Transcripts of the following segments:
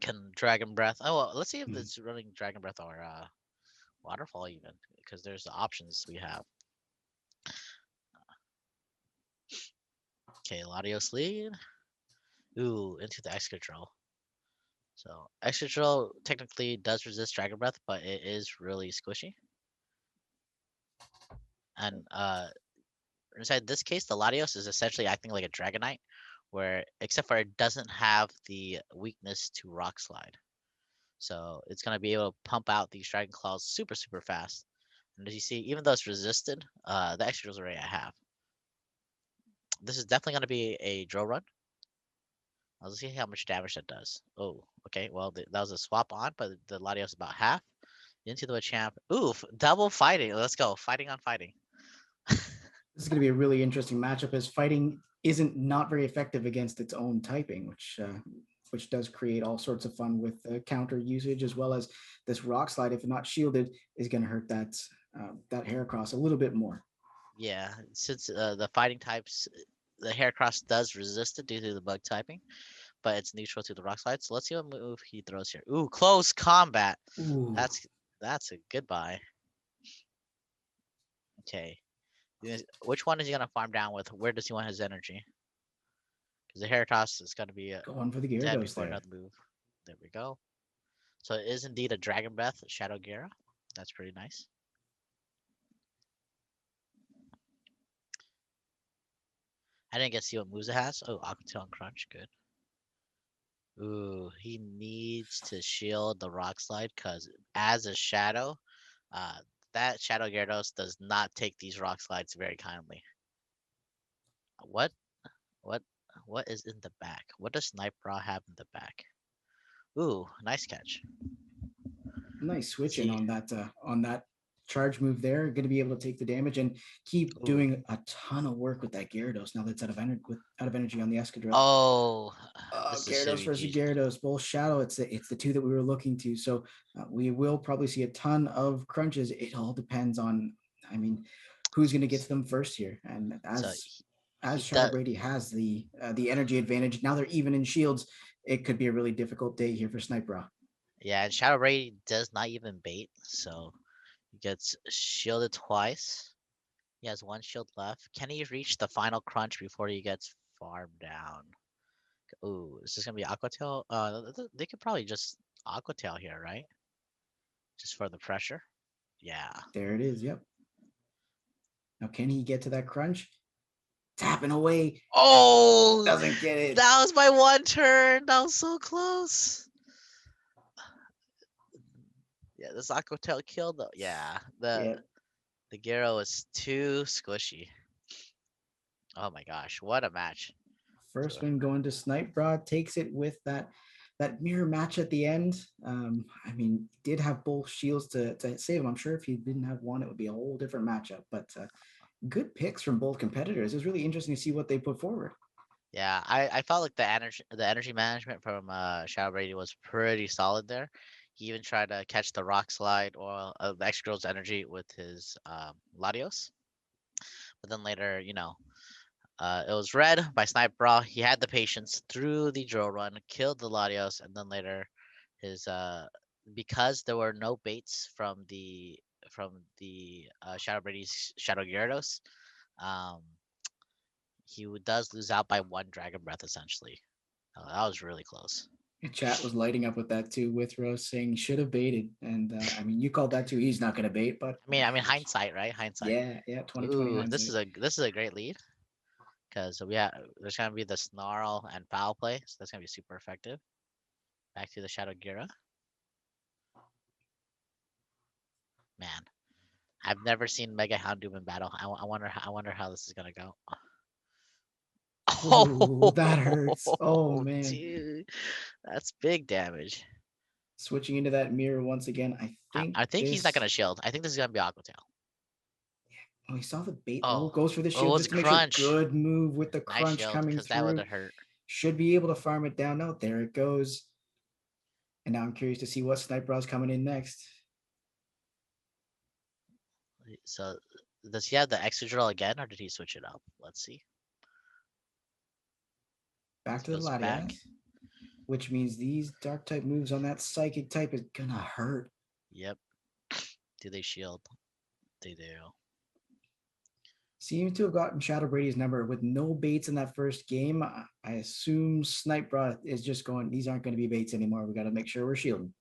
Can Dragon Breath. Oh, well, let's see if it's running Dragon Breath or Waterfall even, because there's the options we have. Okay, Latios lead. Ooh, into the Excadrill. So Excadrill technically does resist Dragon Breath, but it is really squishy. And inside this case, the Latios is essentially acting like a Dragonite, where except for it doesn't have the weakness to Rock Slide. So it's gonna be able to pump out these Dragon Claws super fast. And as you see, even though it's resisted, the Excadrill's already at half. This is definitely gonna be a drill run. Let's see how much damage that does. Oh, okay. Well, that was a swap on, but the Latios is about half. Into the champ. Oof, double fighting. Let's go. Fighting on fighting. This is going to be a really interesting matchup as fighting isn't not very effective against its own typing, which does create all sorts of fun with counter usage, as well as this rock slide, if not shielded, is going to hurt that Heracross a little bit more. Yeah, since the fighting types, the Heracross does resist it due to the bug typing, but it's neutral to the rock slide. So let's see what move he throws here. Ooh, close combat. Ooh. That's a goodbye. Okay. Which one is he gonna farm down with? Where does he want his energy? Because the Heracross is gonna be going for the dead Gyarados before there. another move. There we go. So it is indeed a Dragon Breath Shadow Gyara. That's pretty nice. I didn't get to see what moves it has. Oh, Aquatail and Crunch, good. Ooh, he needs to shield the Rock Slide because as a Shadow, uh, that Shadow Gyarados does not take these Rock Slides very kindly. What? What? What is in the back? What does Sniper have in the back? Ooh, nice catch. Nice switch in See. on that charge move there. Going to be able to take the damage and keep Ooh. doing a ton of work with that Gyarados now that's out of energy on the Escadrille. Oh, this is should Gyarados be versus GG. Gyarados, both shadow. It's the two that we were looking to. So we will probably see a ton of crunches. It all depends on, I mean, who's going to get to them first here. And So as he Shadow does. Brady has the energy advantage, now they're even in shields. It could be a really difficult day here for Sniper. Yeah, and Shadow Ray does not even bait, so he gets shielded twice. He has one shield left. Can he reach the final crunch before he gets farmed down? Ooh, is this gonna be Aqua Tail? They could probably just Aqua Tail here, right? Just for the pressure. Yeah. There it is. Yep. Now can he get to that crunch? Tapping away. Oh, Doesn't get it. that was my one turn. That was so close. Yeah, this Aqua Tail killed though. Yeah, Yep. the Gyaro is too squishy. Oh my gosh, what a match. First So, one going to Snipe Broad takes it with that mirror match at the end. I mean, did have both shields to save him. I'm sure if he didn't have one, it would be a whole different matchup. But good picks from both competitors. It was really interesting to see what they put forward. yeah, I felt like the energy management from Shadow Brady was pretty solid there. He even tried to catch the rock slide or the X Girl's energy with his Latios. But then later, it was red by Snipe Brawl. He had the patience through the drill run, killed the Latios, and then later his because there were no baits from the Shadow Brady's Shadow Gyarados, um, he does lose out by one Dragon Breath essentially. That was really close. Chat was lighting up with that too, with Rose saying should have baited, and I mean you called that too. He's not going to bait, but I mean hindsight, right? Hindsight. yeah, 2020 Ooh, this hindsight. is a great lead because there's gonna be the snarl and foul play, so that's gonna be super effective. Back to the Shadow Gira. Man, I've never seen Mega Houndoom in battle. I wonder how this is gonna go. Oh, that hurts. Oh Oh, man. dude, that's big damage. Switching into that mirror once again. I think I think he's not this. gonna shield. I think this is gonna be Aqua Tail. Oh, he saw the bait. Oh, Oh, goes for the oh, shield it's just to make sure. crunch. Good move with the Nice crunch shield coming because that would through. have hurt. Should be able to farm it down. No, there it goes. And now I'm curious to see what Sniper is coming in next. So does he have the extra drill again, or did he switch it up? Let's see. Back He to the goes back. Latias. which means these dark type moves on that psychic type is gonna hurt. Yep. Do they shield? They do. Seems to have gotten Shadow Brady's number with no baits in that first game. I assume Snipe Bra is just going, these aren't going to be baits anymore. We got to make sure we're shielding.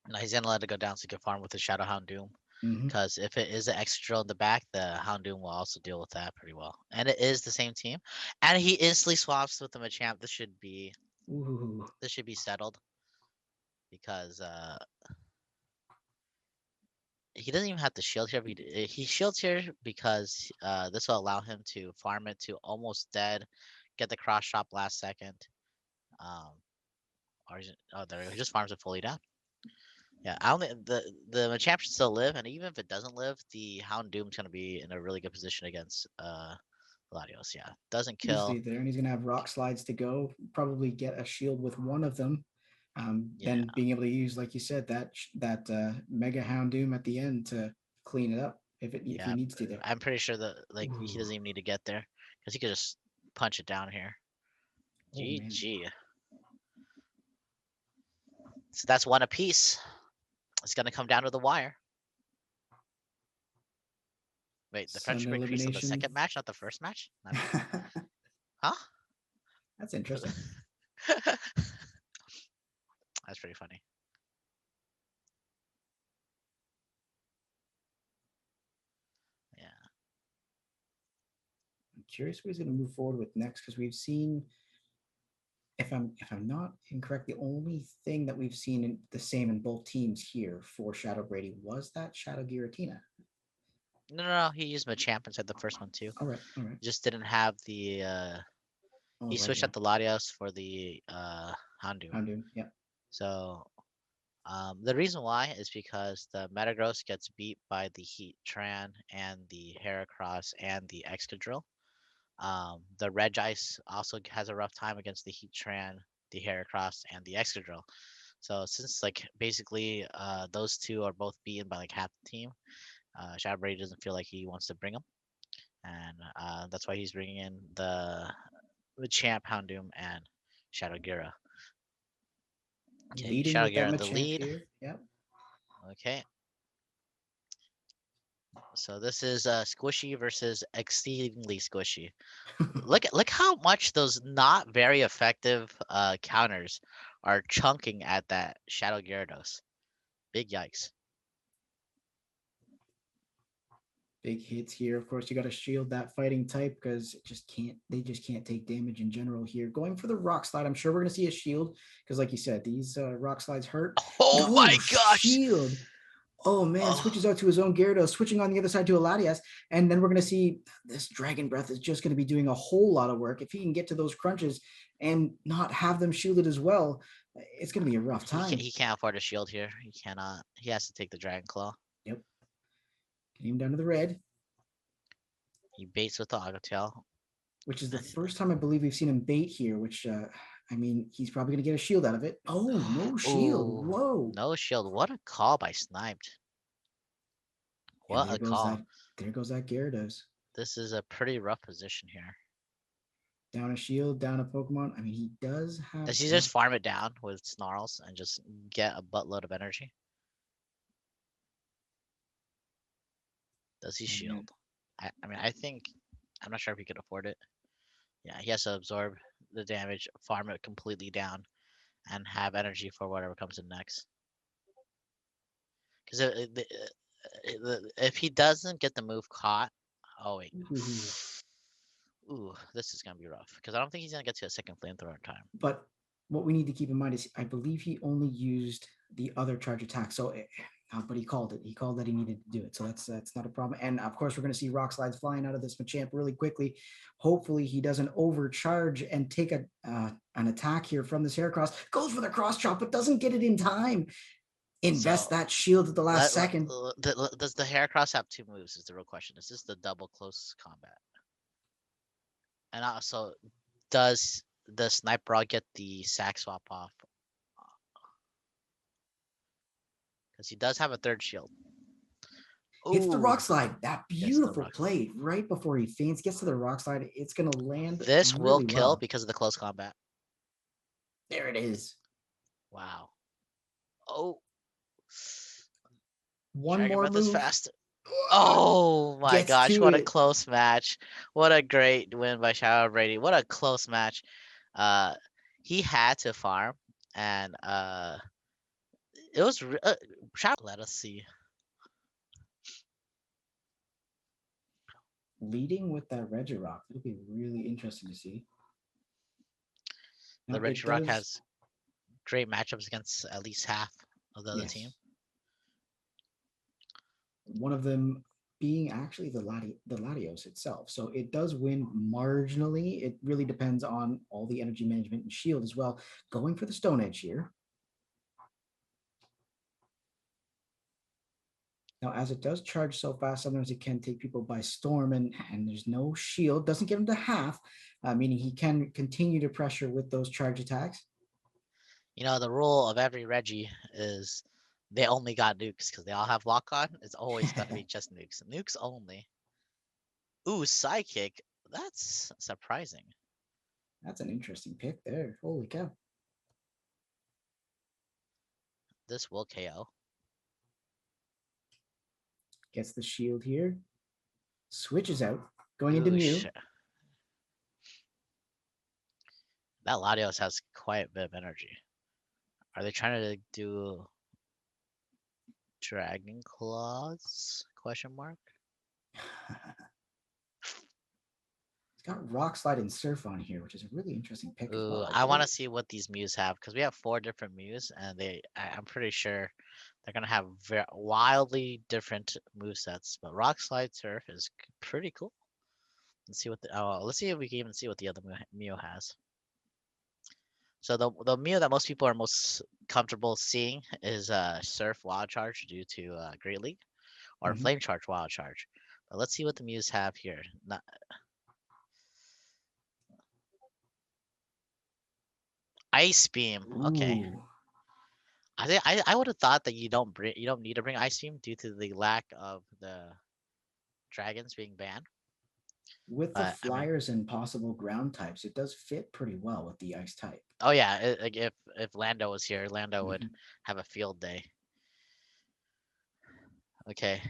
Now he's gonna let it go down so he can farm with the Shadow Houndoom. Mm-hmm. Because if it is an extra drill in the back, the Houndoom will also deal with that pretty well. And it is the same team. And he instantly swaps with the Machamp. This should be settled. Because he doesn't even have to shield here. He shields here because this will allow him to farm it to almost dead, get the cross chop last second. Um, oh, there we go. He just farms it fully down. Yeah, I don't think the Machamp should still live, and even if it doesn't live, the Houndoom's gonna be in a really good position against Latios. Yeah, doesn't kill. Easily there, and he's going to have rock slides to go. Probably get a shield with one of them. Yeah, Then being able to use, like you said, that Mega Houndoom at the end to clean it up if he yeah. needs to there. I'm pretty sure that he Ooh. doesn't even need to get there because he could just punch it down here. Oh, man. GG. So that's one apiece. It's gonna come down to the wire. Wait, the Sun friendship increased on the elimination. second match, not the first match? Huh? That's interesting. That's pretty funny. Yeah. I'm curious what he's going to move forward with next because we've seen, if I'm not incorrect, the only thing that we've seen the same in both teams here for Shadow Brady was that Shadow Giratina. No. He used Machamp inside the first one too. All right. Just didn't have the. He switched out the Latios for the Houndoom. Houndoom, yeah. So the reason why is because the Metagross gets beat by the Heatran and the Heracross and the Excadrill. The Regice also has a rough time against the Heatran, the Heracross, and the Excadrill. So since like basically those two are both beaten by like half the team, Shadow Brady doesn't feel like he wants to bring them, and that's why he's bringing in the Champ, Houndoom, and Shadow Gira. Okay, Leading Shadow with that Gira in the Machamp lead. here. Yep. Okay. So this is squishy versus exceedingly squishy. Look how much those not very effective counters are chunking at that Shadow Gyarados. Big yikes. Big hits here. Of course, you got to shield that fighting type because they just can't take damage in general here. Going for the rock slide. I'm sure we're gonna see a shield because, like you said, these rock slides hurt. Oh No my gosh! shield. Oh man, Oh, switches out to his own Gyarados, switching on the other side to a Latias, and then we're gonna see this Dragon Breath is just gonna be doing a whole lot of work. If he can get to those crunches and not have them shielded as well, it's gonna be a rough time. he can't afford a shield here. He cannot. He has to take the Dragon Claw. Yep. Getting him down to the red. He baits with the Tail. Which is the first time I believe we've seen him bait here, which I mean, he's probably going to get a shield out of it. Oh, no shield. Ooh, Whoa. no shield. What a call by Sniped. What a call. There goes that Gyarados. This is a pretty rough position here. Down a shield, down a Pokemon. I mean, he does have... Does he just farm it down with Snarls and just get a buttload of energy? Does he shield? I mean, I think... I'm not sure if he could afford it. Yeah, he has to absorb the damage, farm it completely down, and have energy for whatever comes in next. Because if he doesn't get the move caught... Oh, wait. Ooh, this is going to be rough. Because I don't think he's going to get to a second flamethrower in time. But what we need to keep in mind is I believe he only used the other charge attack. So, but he called it. He called that he needed to do it. So that's not a problem. And of course, we're going to see rock slides flying out of this Machamp really quickly. Hopefully, he doesn't overcharge and take an attack here from this Heracross. Goes for the cross chop, but doesn't get it in time. Invest that shield at the last second. Does the Heracross have two moves? Is the real question. Is this the double close combat? And also, does the Sniper get the sack swap off? Because he does have a third shield. It's the rock slide. That beautiful play right before he feints, gets to the rock slide. It's going to land. This really will kill well because of the close combat. There it is. Wow. Oh, One Dragon more Breath is move. fast. Oh my Gets gosh, to what a it. close match. What a great win by Shadow Brady. What a close match. Uh he had to farm and it was Shadow. Let us see. Leading with that Regirock. It'll be really interesting to see. The Now it Regirock does. has great matchups against at least half of the other team. Yes. One of them being actually the Latios itself. So it does win marginally. It really depends on all the energy management and shield as well. Going for the Stone Edge here. Now, as it does charge so fast, sometimes it can take people by storm, and there's no shield. Doesn't get him to half, meaning he can continue to pressure with those charge attacks. You know, the rule of every Reggie is they only got nukes because they all have lock on. It's always going to be just nukes. Nukes only. Ooh, Psychic. That's surprising. That's an interesting pick there. Holy cow. This will KO. Gets the shield here. Switches out. Going into Ooh, Mew. that Latios has quite a bit of energy. Are they trying to do Dragon Claws? Question mark. It's got Rock Slide and Surf on here, which is a really interesting pick as Ooh, well. I want to see what these Mews have because we have 4 different Mews, and I'm pretty sure they're gonna have wildly different move sets. But Rock Slide Surf is pretty cool. Let's see what let's see if we can even see what the other Mew has. So the Mew that most people are most comfortable seeing is Surf Wild Charge due to Great League, or Mhm. Flame Charge Wild Charge. But let's see what the Mews have here. Not, Ice Beam. Okay. Ooh. I would have thought that you don't need to bring Ice Beam due to the lack of the dragons being banned. With the But I mean, flyers and possible ground types, it does fit pretty well with the ice type. oh yeah, like if Lando was here, Lando would Mhm. have a field day. Okay,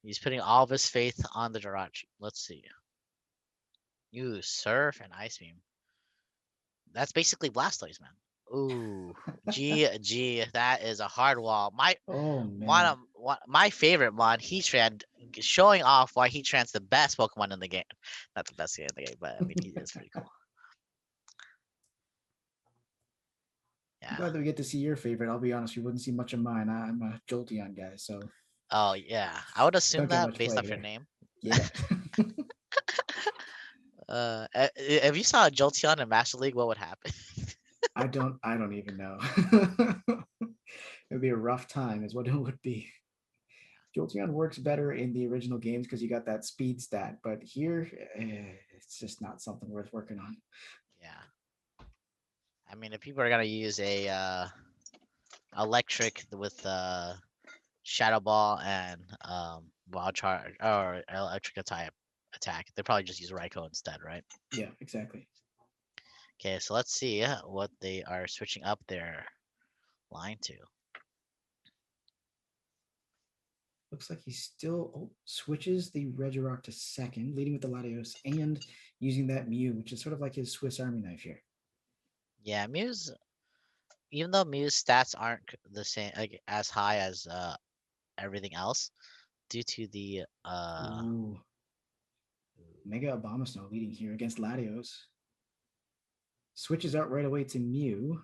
he's putting all of his faith on the Jirachi. Let's see. You Surf and Ice Beam. That's basically Blastoise, man. Ooh, G, that is a hard wall. Oh man. My favorite mod, Heatran, showing off why Heatran's the best Pokemon in the game. Not the best game in the game, but I mean, he is pretty cool. I'm Yeah. glad that we get to see your favorite. I'll be honest, we wouldn't see much of mine. I'm a Jolteon guy, so Oh yeah, I would assume don't get that much based play off your here. name. Yeah. If you saw a Jolteon in Master League, what would happen? I don't even know. It'd be a rough time, is what it would be. Jolteon works better in the original games because you got that speed stat, but here it's just not something worth working on. Yeah. I mean, if people are gonna use a electric with Shadow Ball and Wild Charge or electric attack, they probably just use Raikou instead, right? Yeah, exactly. Okay, so let's see what they are switching up their line to. Looks like he still switches the Regirock to second, leading with the Latios and using that Mew, which is sort of like his Swiss Army knife here. Yeah, Mew's, even though Mew's stats aren't the same, like as high as everything else, due to the Ooh, Mega Abomasnow leading here against Latios. Switches out right away to Mew.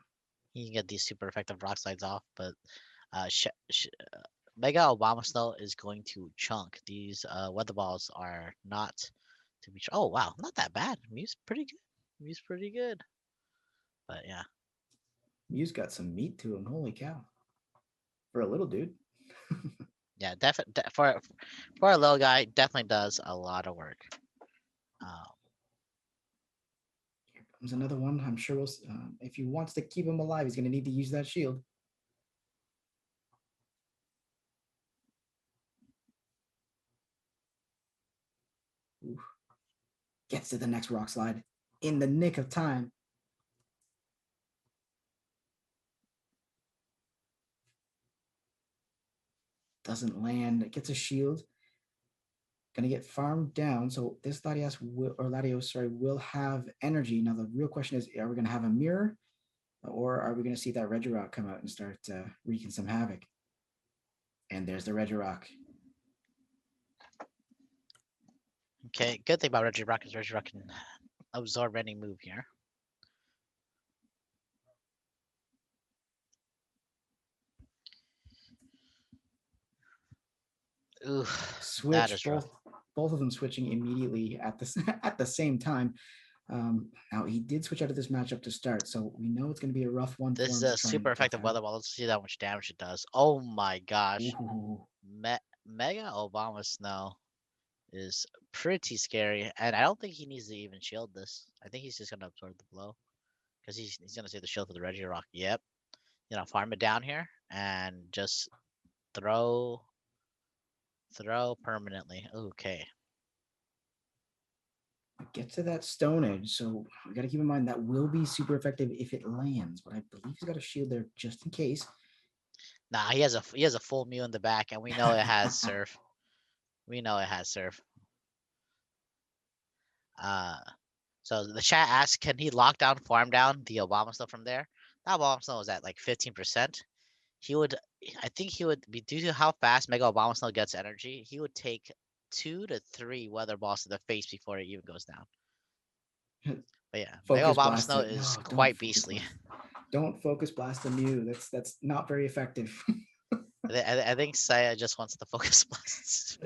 you can get these super effective rock slides off, but Mega Obama is going to chunk. These weather balls are not to be. Oh wow, not that bad. Mew's pretty good. Mew's pretty good. But yeah, Mew's got some meat to him. Holy cow. For a little dude. yeah, definitely for a little guy, definitely does a lot of work. Um, Here comes another one. I'm sure if he wants to keep him alive, he's going to need to use that shield. Ooh. Gets to the next rock slide in the nick of time. doesn't land. It gets a shield. Gonna get farmed down. So this Latios, sorry, will have energy. Now the real question is, are we gonna have a mirror, or are we gonna see that Regirock come out and start wreaking some havoc? And there's the Regirock. Okay, good thing about Regirock is Regirock can absorb any move here. Ooh, that Switch is rough. both of them switching immediately at the at the same time. Now he did switch out of this matchup to start, so we know it's going to be a rough one This for is him to a try super and tough effective out. weather ball. Let's see how much damage it does. Oh my gosh. Ooh. Mega Obama Snow is pretty scary, and I don't think he needs to even shield this. I think he's just gonna absorb the blow because he's gonna save the shield for the Regirock. Yep, farm it down here and just throw permanently. Okay. Get to that Stone Edge, so we got to keep in mind that will be super effective if it lands, but I believe he's got a shield there just in case. Nah, he has a full Mew in the back, and we know it has Surf. We know it has Surf. So the chat asked, can he lock down, farm down the Obama Snow from there? That Obama Snow was at like 15%. I think he would be, due to how fast Mega Obama Snow gets energy, he would take 2 to 3 weather balls to the face before it even goes down. But yeah, Mega Focus Obama blast Snow it. is No, don't quite focus beastly. blast. Don't focus blast the Mew. That's not very effective. I think Saya just wants the focus blasts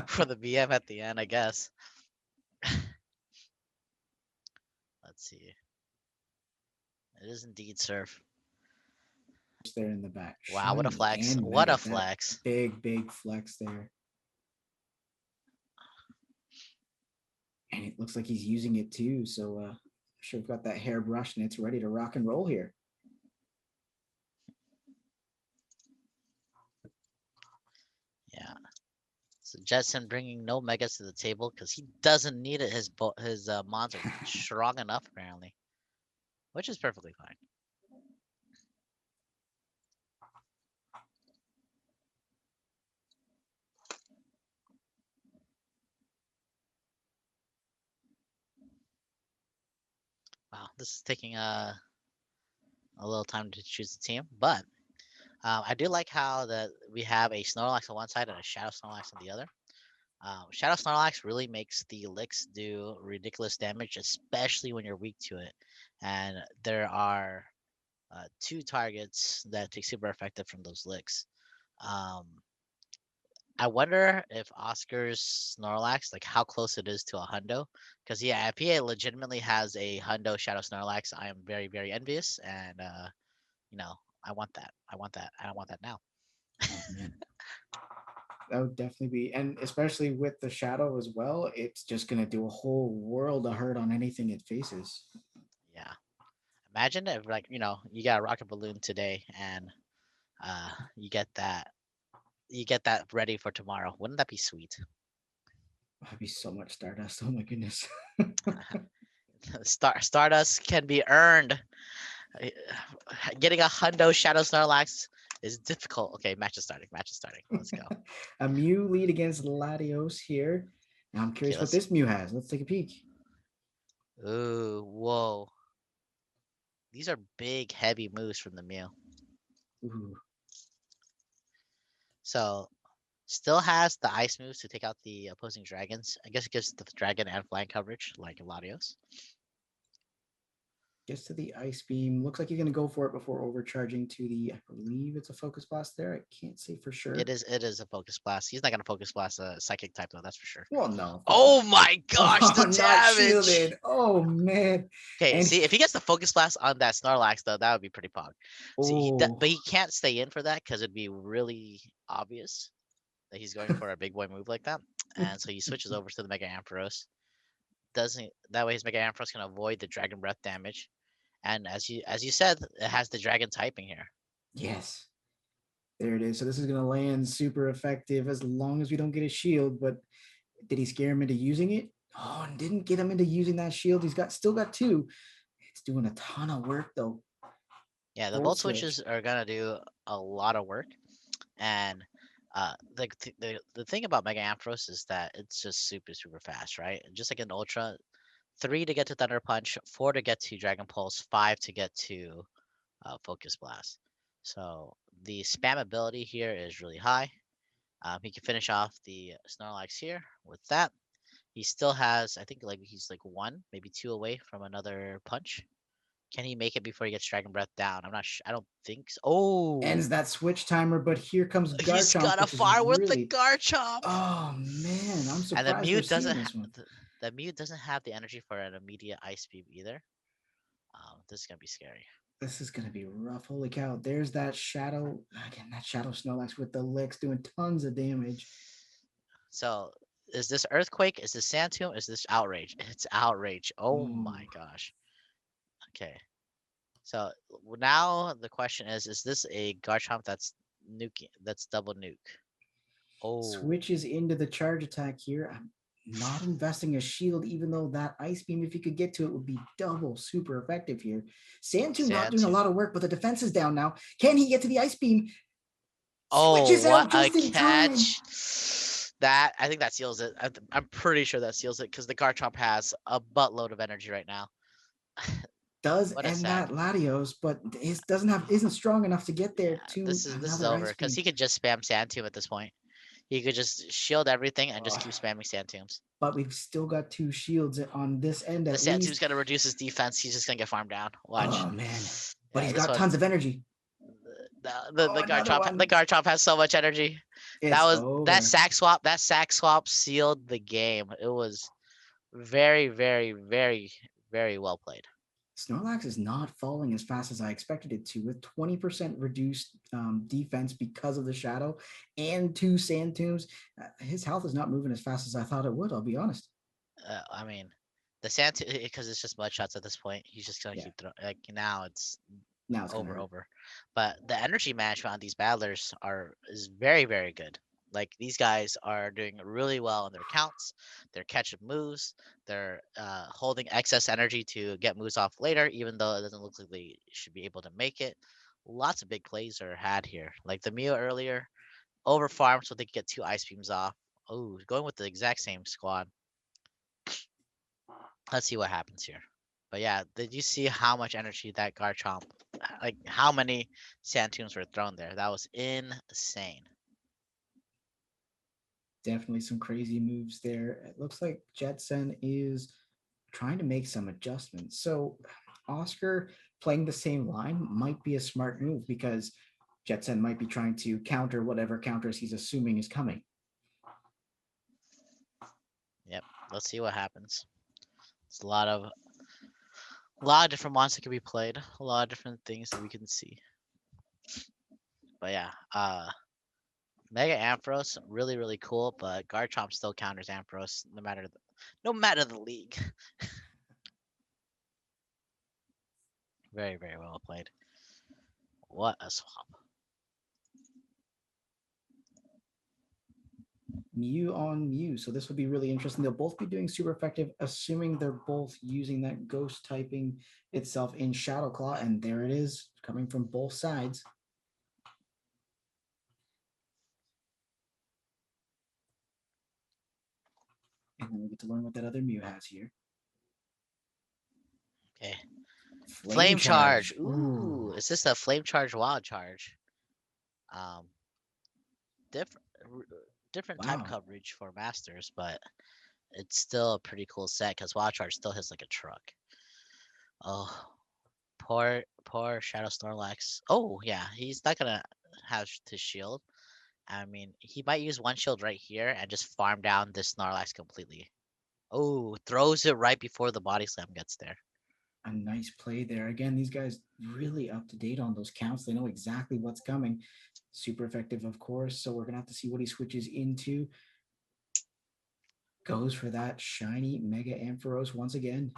for the BM at the end, I guess. Let's see. It is indeed Surf. There in the back. Wow, what a Shiny flex. and What a Mega. That flex. big flex there. And it looks like he's using it too. So sure we've got that hairbrush and it's ready to rock and roll here. Yeah. So Jetson bringing no megas to the table because he doesn't need it. His mons are strong enough apparently, which is perfectly fine. Wow, this is taking a little time to choose the team, but I do like how that we have a Snorlax on one side and a Shadow Snorlax on the other. Shadow Snorlax really makes the licks do ridiculous damage, especially when you're weak to it. And there are 2 targets that take super effective from those licks. Um, I wonder if Oscar's Snorlax, like how close it is to a Hundo. Because yeah, if he legitimately has a Hundo Shadow Snorlax, I am very, very envious. And I want that. I want that. I don't want that now. Oh man. That would definitely be, and especially with the shadow as well, it's just gonna do a whole world of hurt on anything it faces. Yeah. Imagine if like, you got a rocket balloon today and you get that ready for tomorrow. Wouldn't that be sweet? That'd be so much Stardust. Oh my goodness. Stardust can be earned. Getting a Hundo Shadow Snorlax is difficult. Okay, match is starting. Match is starting. Let's go. A Mew lead against Latios here. Now I'm curious Okay, what let's. this Mew has. Let's take a peek. Ooh, whoa. These are big, heavy moves from the Mew. Ooh. So, still has the ice moves to take out the opposing dragons. I guess it gives the dragon and flying coverage, like Latios. Gets to the ice beam. Looks like he's gonna go for it before overcharging to the. I believe it's a focus blast there. I can't say for sure. It is a focus blast. He's not gonna focus blast a psychic type though, that's for sure. Well, no. Of course Oh not. my gosh, the Oh, not damage! shielded. Oh man. Okay, And see if he gets the focus blast on that Snorlax though, that would be pretty pog. See, oh, but he can't stay in for that because it'd be really obvious that he's going for a big boy move like that, and so he switches over to the Mega Ampharos. Doesn't that way his Mega Ampharos can avoid the Dragon Breath damage, and as you said, it has the Dragon typing here. yes. There it is. So this is going to land super effective as long as we don't get a shield. But did he scare him into using it? Oh, and didn't get him into using that shield. He's still got 2. It's doing a ton of work though. Yeah, the Volt Volt switch. switches are gonna do a lot of work, and The thing about Mega Ampharos is that it's just super fast, right? Just like an Ultra, 3 to get to Thunder Punch, 4 to get to Dragon Pulse, 5 to get to Focus Blast. So the spam ability here is really high. He can finish off the Snorlax here with that. He still has, I think, like he's like 1, maybe 2 away from another punch. Can he make it before he gets Dragon Breath down? I'm not sure. I don't think so. Oh, Ends that switch timer, but here comes he's Garchomp, gonna which is fire with the really. Garchomp. Oh man, I'm And the surprised Mew we're doesn't seeing this one. the Mew doesn't have the energy for an immediate Ice Beam either. This is gonna be scary. This is gonna be rough. Holy cow! There's that shadow again. That shadow Snorlax with the licks doing tons of damage. So is this Earthquake? Is this Sand Tomb? Is this Outrage? It's Outrage. Oh Ooh, my gosh. Okay. So now the question is this a Garchomp that's nuke that's double nuke? Oh, switches into the charge attack here. I'm not investing a shield, even though that ice beam, if you could get to it, would be double super effective here. Sandtomb not Sand doing a Tomb. lot of work, but the defense is down now. Can he get to the ice beam? Oh, Switches what out a just in time. catch. That I think that seals it. I'm pretty sure that seals it because the Garchomp has a buttload of energy right now. Does What a end sack. that Latios, but isn't strong enough to get there Yeah, to this is another over ice because beam. he could just spam Sand Tomb at this point. He could just shield everything and just Oh, keep spamming Sand Tombs. but we've still got 2 shields on this end The at Sand Tomb's least. gonna reduce his defense. He's just gonna get farmed down. Watch. Oh man, but Yeah, he's this got one. tons of energy. Oh, The another Garchomp the one. Garchomp has so much energy. That It's was over. that sack swap sealed the game. It was very well played. Snorlax is not falling as fast as I expected it to, with 20% reduced defense because of the shadow and 2 sand tombs. His health is not moving as fast as I thought it would, I'll be honest. I mean, the sand because it's just mud shots at this point. He's just gonna Yeah, keep throwing. Like now, it's now it's going to hurt. over. But the energy management on these battlers is very good. Like these guys are doing really well on their counts. They're catching moves. They're holding excess energy to get moves off later, even though it doesn't look like they should be able to make it. Lots of big plays are had here. Like the Mew earlier, over farm so they could get 2 ice beams off. Oh, going with the exact same squad. Let's see what happens here. But yeah, did you see how much energy that Garchomp, like how many Sand Tunes were thrown there? That was insane. Definitely some crazy moves there. It looks like Jetson is trying to make some adjustments. So Oscar playing the same line might be a smart move because Jetson might be trying to counter whatever counters he's assuming is coming. Yep. Let's see what happens. It's a lot of different monsters that can be played. A lot of different things that we can see. But yeah, Mega Ampharos, really cool. But Garchomp still counters Ampharos no matter the league. Very well played. What a swap. Mew on Mew. So this will be really interesting. They'll both be doing super effective, assuming they're both using that ghost typing itself in Shadow Claw. And there it is, coming from both sides. And then we get to learn what that other Mew has here. Okay. Flame Flame charge. Charge. Ooh, Ooh, is this a flame charge wild charge? Um, different different type wow. coverage for masters, but it's still a pretty cool set because wild charge still hits like a truck. Oh, poor Shadow Snorlax. Oh yeah, he's not gonna have to shield. I mean, he might use one shield right here and just farm down this Snorlax completely. Oh, throws it right before the body slam gets there. A nice play there. Again, these guys really up to date on those counts. They know exactly what's coming. Super effective, of course. So we're going to have to see what he switches into. Goes for that shiny Mega Ampharos once again.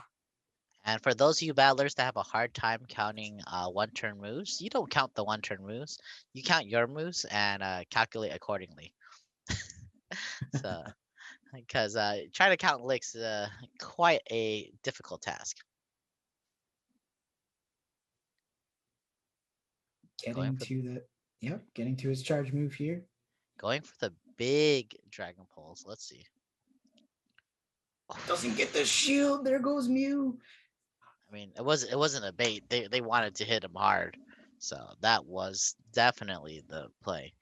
And for those of you battlers that have a hard time counting one-turn moves, you don't count the one-turn moves. You count your moves and calculate accordingly. So, because trying to count licks is quite a difficult task. Going Getting for to the, yep, getting to his charge move here. Going for the big Dragon Pulse. Let's see. Doesn't get the shield. There goes Mew. I mean, it wasn't a bait. They wanted to hit him hard, so that was definitely the play.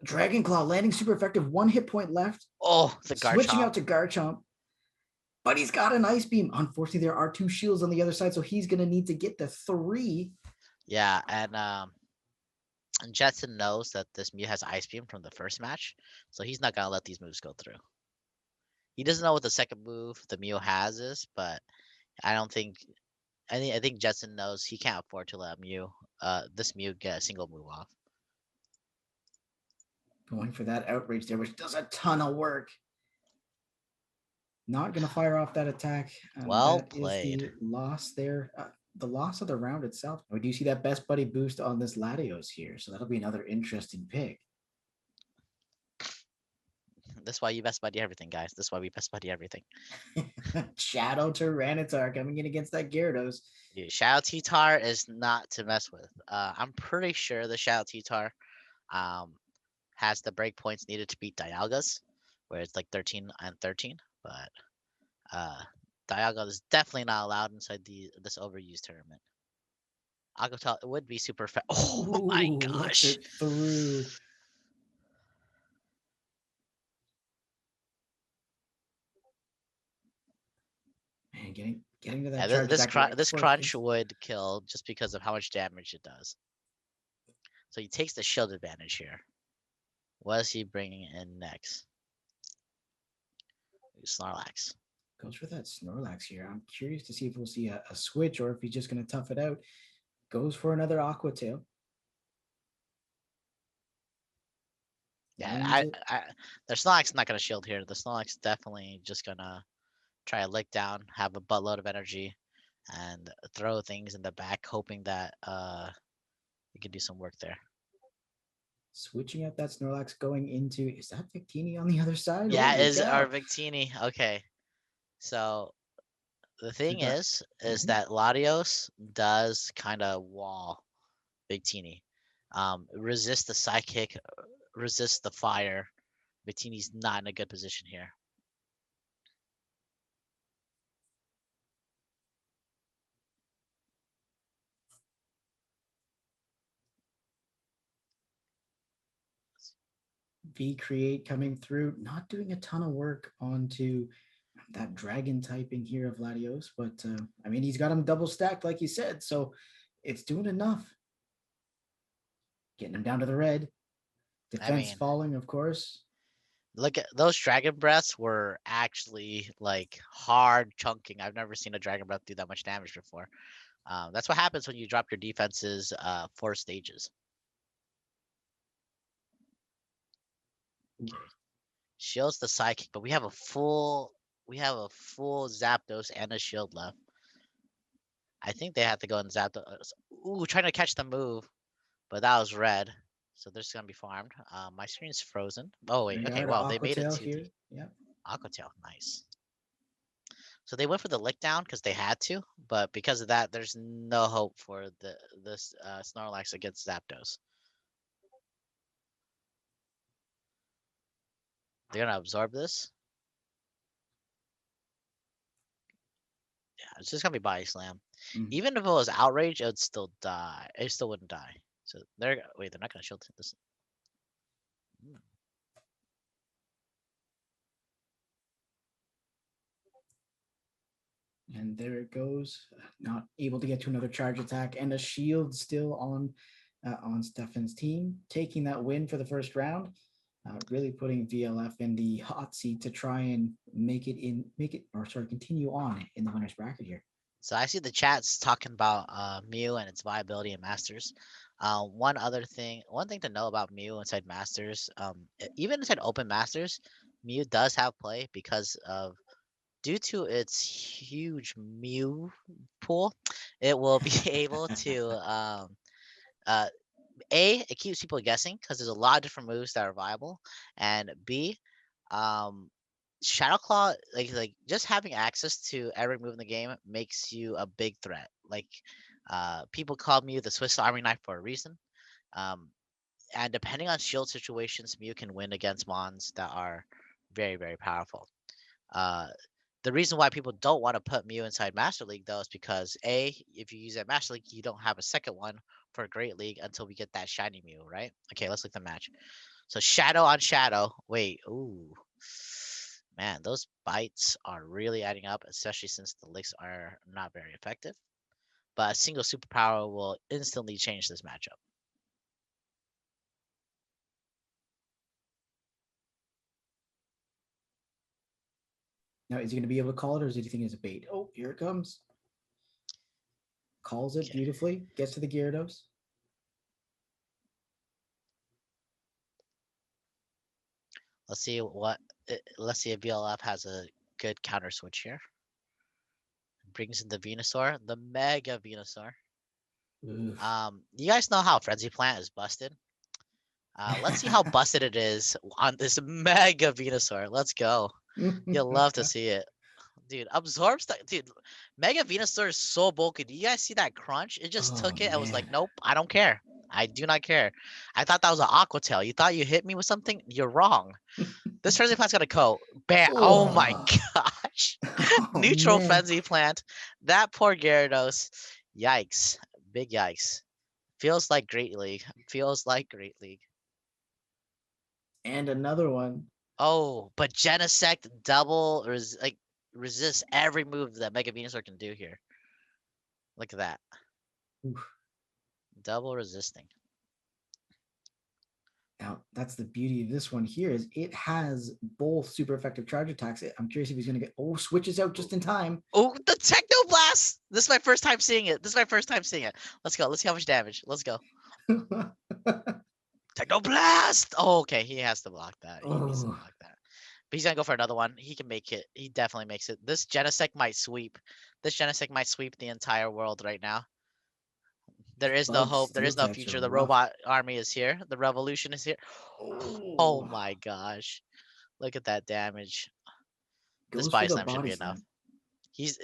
Dragon Claw landing super effective. 1 hit point left. Oh, the Switching Garchomp. out to Garchomp. But he's got an Ice Beam. Unfortunately, there are 2 shields on the other side, so he's going to need to get the 3. Yeah, and Jetson knows that this Mew has Ice Beam from the first match, so he's not gonna let these moves go through. He doesn't know what the second move the Mew has is, but I don't think I think Jetson knows he can't afford to let this Mew get a single move off. Going for that outrage there, which does a ton of work. Not going to fire off that attack. Well That played. is the loss there. The loss of the round itself. We do see that best buddy boost on this Latios here, so that'll be another interesting pick. That's why you best buddy everything, guys. That's why we best buddy everything. Shadow Tyranitar coming in against that Gyarados. Dude, Shadow T-Tar is not to mess with. I'm pretty sure the Shadow T-Tar has the breakpoints needed to beat Dialga's, where it's like 13 and 13. But Dialga is definitely not allowed inside this overused tournament. Aquatal it would be super fast. Oh my Lets gosh! it through. Man, getting to that charge attack right This before it crunch hits. would kill just because of how much damage it does. So he takes the shield advantage here. What is he bringing in next? Snorlax. Goes for that Snorlax here. I'm curious to see if we'll see a switch or if he's just going to tough it out. Goes for another Aqua Tail. Yeah, the Snorlax not gonna shield here. The Snorlax definitely just gonna try a lick down, have a buttload of energy, and throw things in the back, hoping that he can do some work there. Switching out that Snorlax going into, is that Victini on the other side? Yeah, Holy is our cow. Victini. Okay. So the thing Got, is that Latios does kind of wall Victini. Resist the Psychic, resist the fire. Victini's not in a good position here. V Create coming through, not doing a ton of work onto that dragon typing here of Latios, but I mean, he's got him double stacked, like you said, so it's doing enough. Getting him down to the red. I Defense mean, falling, of course. look at those Dragon Breaths were actually like hard chunking. I've never seen a Dragon Breath do that much damage before. That's what happens when you drop your defenses 4 stages. Okay. Shields the Psychic, but we have a full Zapdos and a shield left. I think they have to go and Zapdos. Ooh, trying to catch the move, but that was red. So they're just gonna be farmed. My screen's frozen. Oh wait, okay, wow, they Aqua made it Tail to the here. Yep. Aqua Tail. Nice. So they went for the lick down because they had to, but because of that, there's no hope for this Snorlax against Zapdos. They're gonna absorb this. Yeah, it's just gonna be body slam. Even if it was outrage, it would still die. It still wouldn't die. So they're not gonna shield this. And there it goes. Not able to get to another charge attack, and a shield still on Stefan's team, taking that win for the first round. Really putting VLF in the hot seat to try and continue on in the winners bracket here. So I see the chat's talking about Mew and its viability in Masters. One thing to know about Mew inside Masters, even inside Open Masters, Mew does have play because of due to its huge Mew pool, it will be able to it keeps people guessing because there's a lot of different moves that are viable, and B, um, Shadow Claw like just having access to every move in the game makes you a big threat. Like people call Mew the Swiss Army knife for a reason. Um, And depending on shield situations, Mew can win against mons that are very, very powerful. Uh, the reason why people don't want to put Mew inside Master League though is because A, if you use that Master League, you don't have a second one for Great League until we get that shiny Mew, right? Okay, let's look at the match. So Shadow on Shadow. Wait, ooh. Man, those bites are really adding up, especially since the licks are not very effective. But a single superpower will instantly change this matchup. Now, is he going to be able to call it, or is he think it's a bait? Oh, here it comes. Calls it Okay. beautifully. Gets to the Gyarados. Let's see if BLF has a good counter switch here. Brings in the Venusaur, the Mega Venusaur. Oof. You guys know how Frenzy Plant is busted. Let's see how busted it is on this Mega Venusaur. Let's go. You'll love to see it. Dude, absorbs the dude. Mega Venusaur is so bulky. Do you guys see that crunch? It just Oh, took it. I was like, man. nope, I don't care. I do not care. I thought that was an Aqua Tail. You thought you hit me with something? You're wrong. This Frenzy Plant's gonna go. Bam! Oh my Oh, gosh! oh Neutral man. Frenzy Plant. That poor Gyarados. Yikes! Big yikes. Feels like Great League. Feels like Great League. And another one. Oh, but Genesect double resists every move that Mega Venusaur can do here. Look at that. Oof. Double resisting. Now, that's the beauty of this one here is it has both super effective charge attacks. I'm curious if he's going to get, oh, switches out just in time. Oh, the Techno Blast! This is my first time seeing it. Let's go. Let's see how much damage. Let's go. Techno Blast! Oh, okay. He has to block that. He needs to Oh, block that. But he's gonna go for another one. He can make it. He definitely makes it. This Genesect might sweep. This Genesect might sweep the entire world right now. There is no Bug hope. There steel is no types are future. The rough. robot army is here. The revolution is here. Oh Oh, my gosh. Look at that damage. This goes for body the slam should body be enough. slam. He's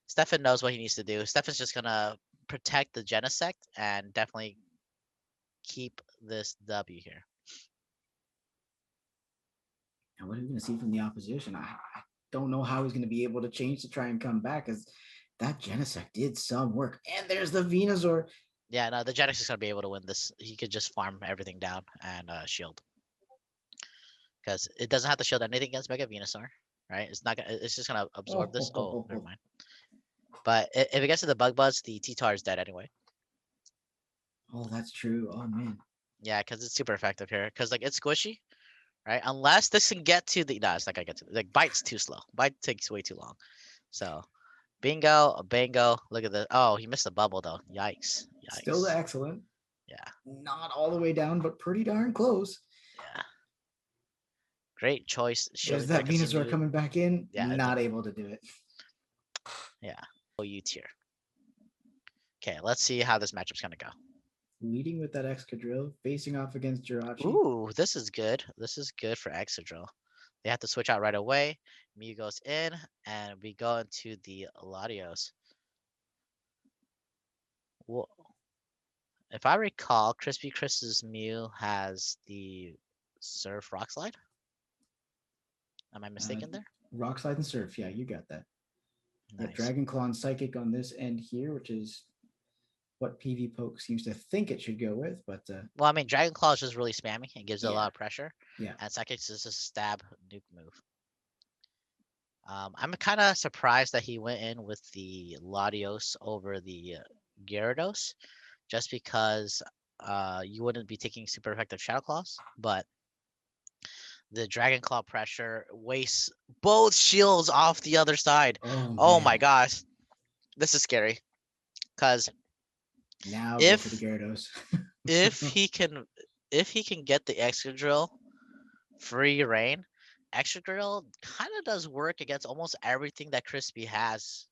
Stefan knows what he needs to do. Stefan's just gonna protect the Genesect and definitely keep this W here. And what are we going to see from the opposition? I don't know how he's going to be able to change to try and come back, as that Genesect did some work. And there's the Venusaur. Yeah, no, the Genesect's is gonna be able to win this. He could just farm everything down and shield. Because it doesn't have to shield anything against Mega Venusaur, right? It's not gonna. It's just gonna absorb Oh, this. oh, oh, Oh, oh, never oh. mind. But if it gets to the Bug Buzz, the T-Tar is dead anyway. Oh, that's true. Oh, man. Yeah, because it's super effective here. Because like it's squishy, right? Unless this can get to the no, it's not gonna get to like bite's too slow. Bite takes way too long. So bingo, bingo. Look at the oh, he missed the bubble though. Yikes, Still yikes. excellent. Yeah, Not all the way down, but pretty darn close. yeah. Great choice. There's Showing that that because he Venusaur knew. coming back in. Yeah, it's Not able to do it. yeah. OU tier. Okay, let's see how this matchup's gonna go. Leading with that Excadrill, facing off against Jirachi. Ooh, this is good. This is good for Excadrill. They have to switch out right away. Mew goes in, and we go into the Latios. Well, if I recall, Crispy Chris's Mew has the Surf Rock Slide. Am I mistaken there? Rock Slide and Surf. Yeah, you got that. Yeah, Nice. Dragon Claw and Psychic on this end here, which is what PV Poke seems to think it should go with. But Well, I mean, Dragon Claw is just really spammy. It gives it a yeah, lot of pressure. yeah. And Psychics is just a stab nuke move. I'm kind of surprised that he went in with the Latios over the Gyarados, just because you wouldn't be taking super effective Shadow Claws, but the Dragon Claw pressure wastes both shields off the other side. Oh Oh my man. gosh, this is scary. Cause Now get to the if Gyarados. if he can if he can get the Excadrill free reign, Excadrill kind of does work against almost everything that Crispy has,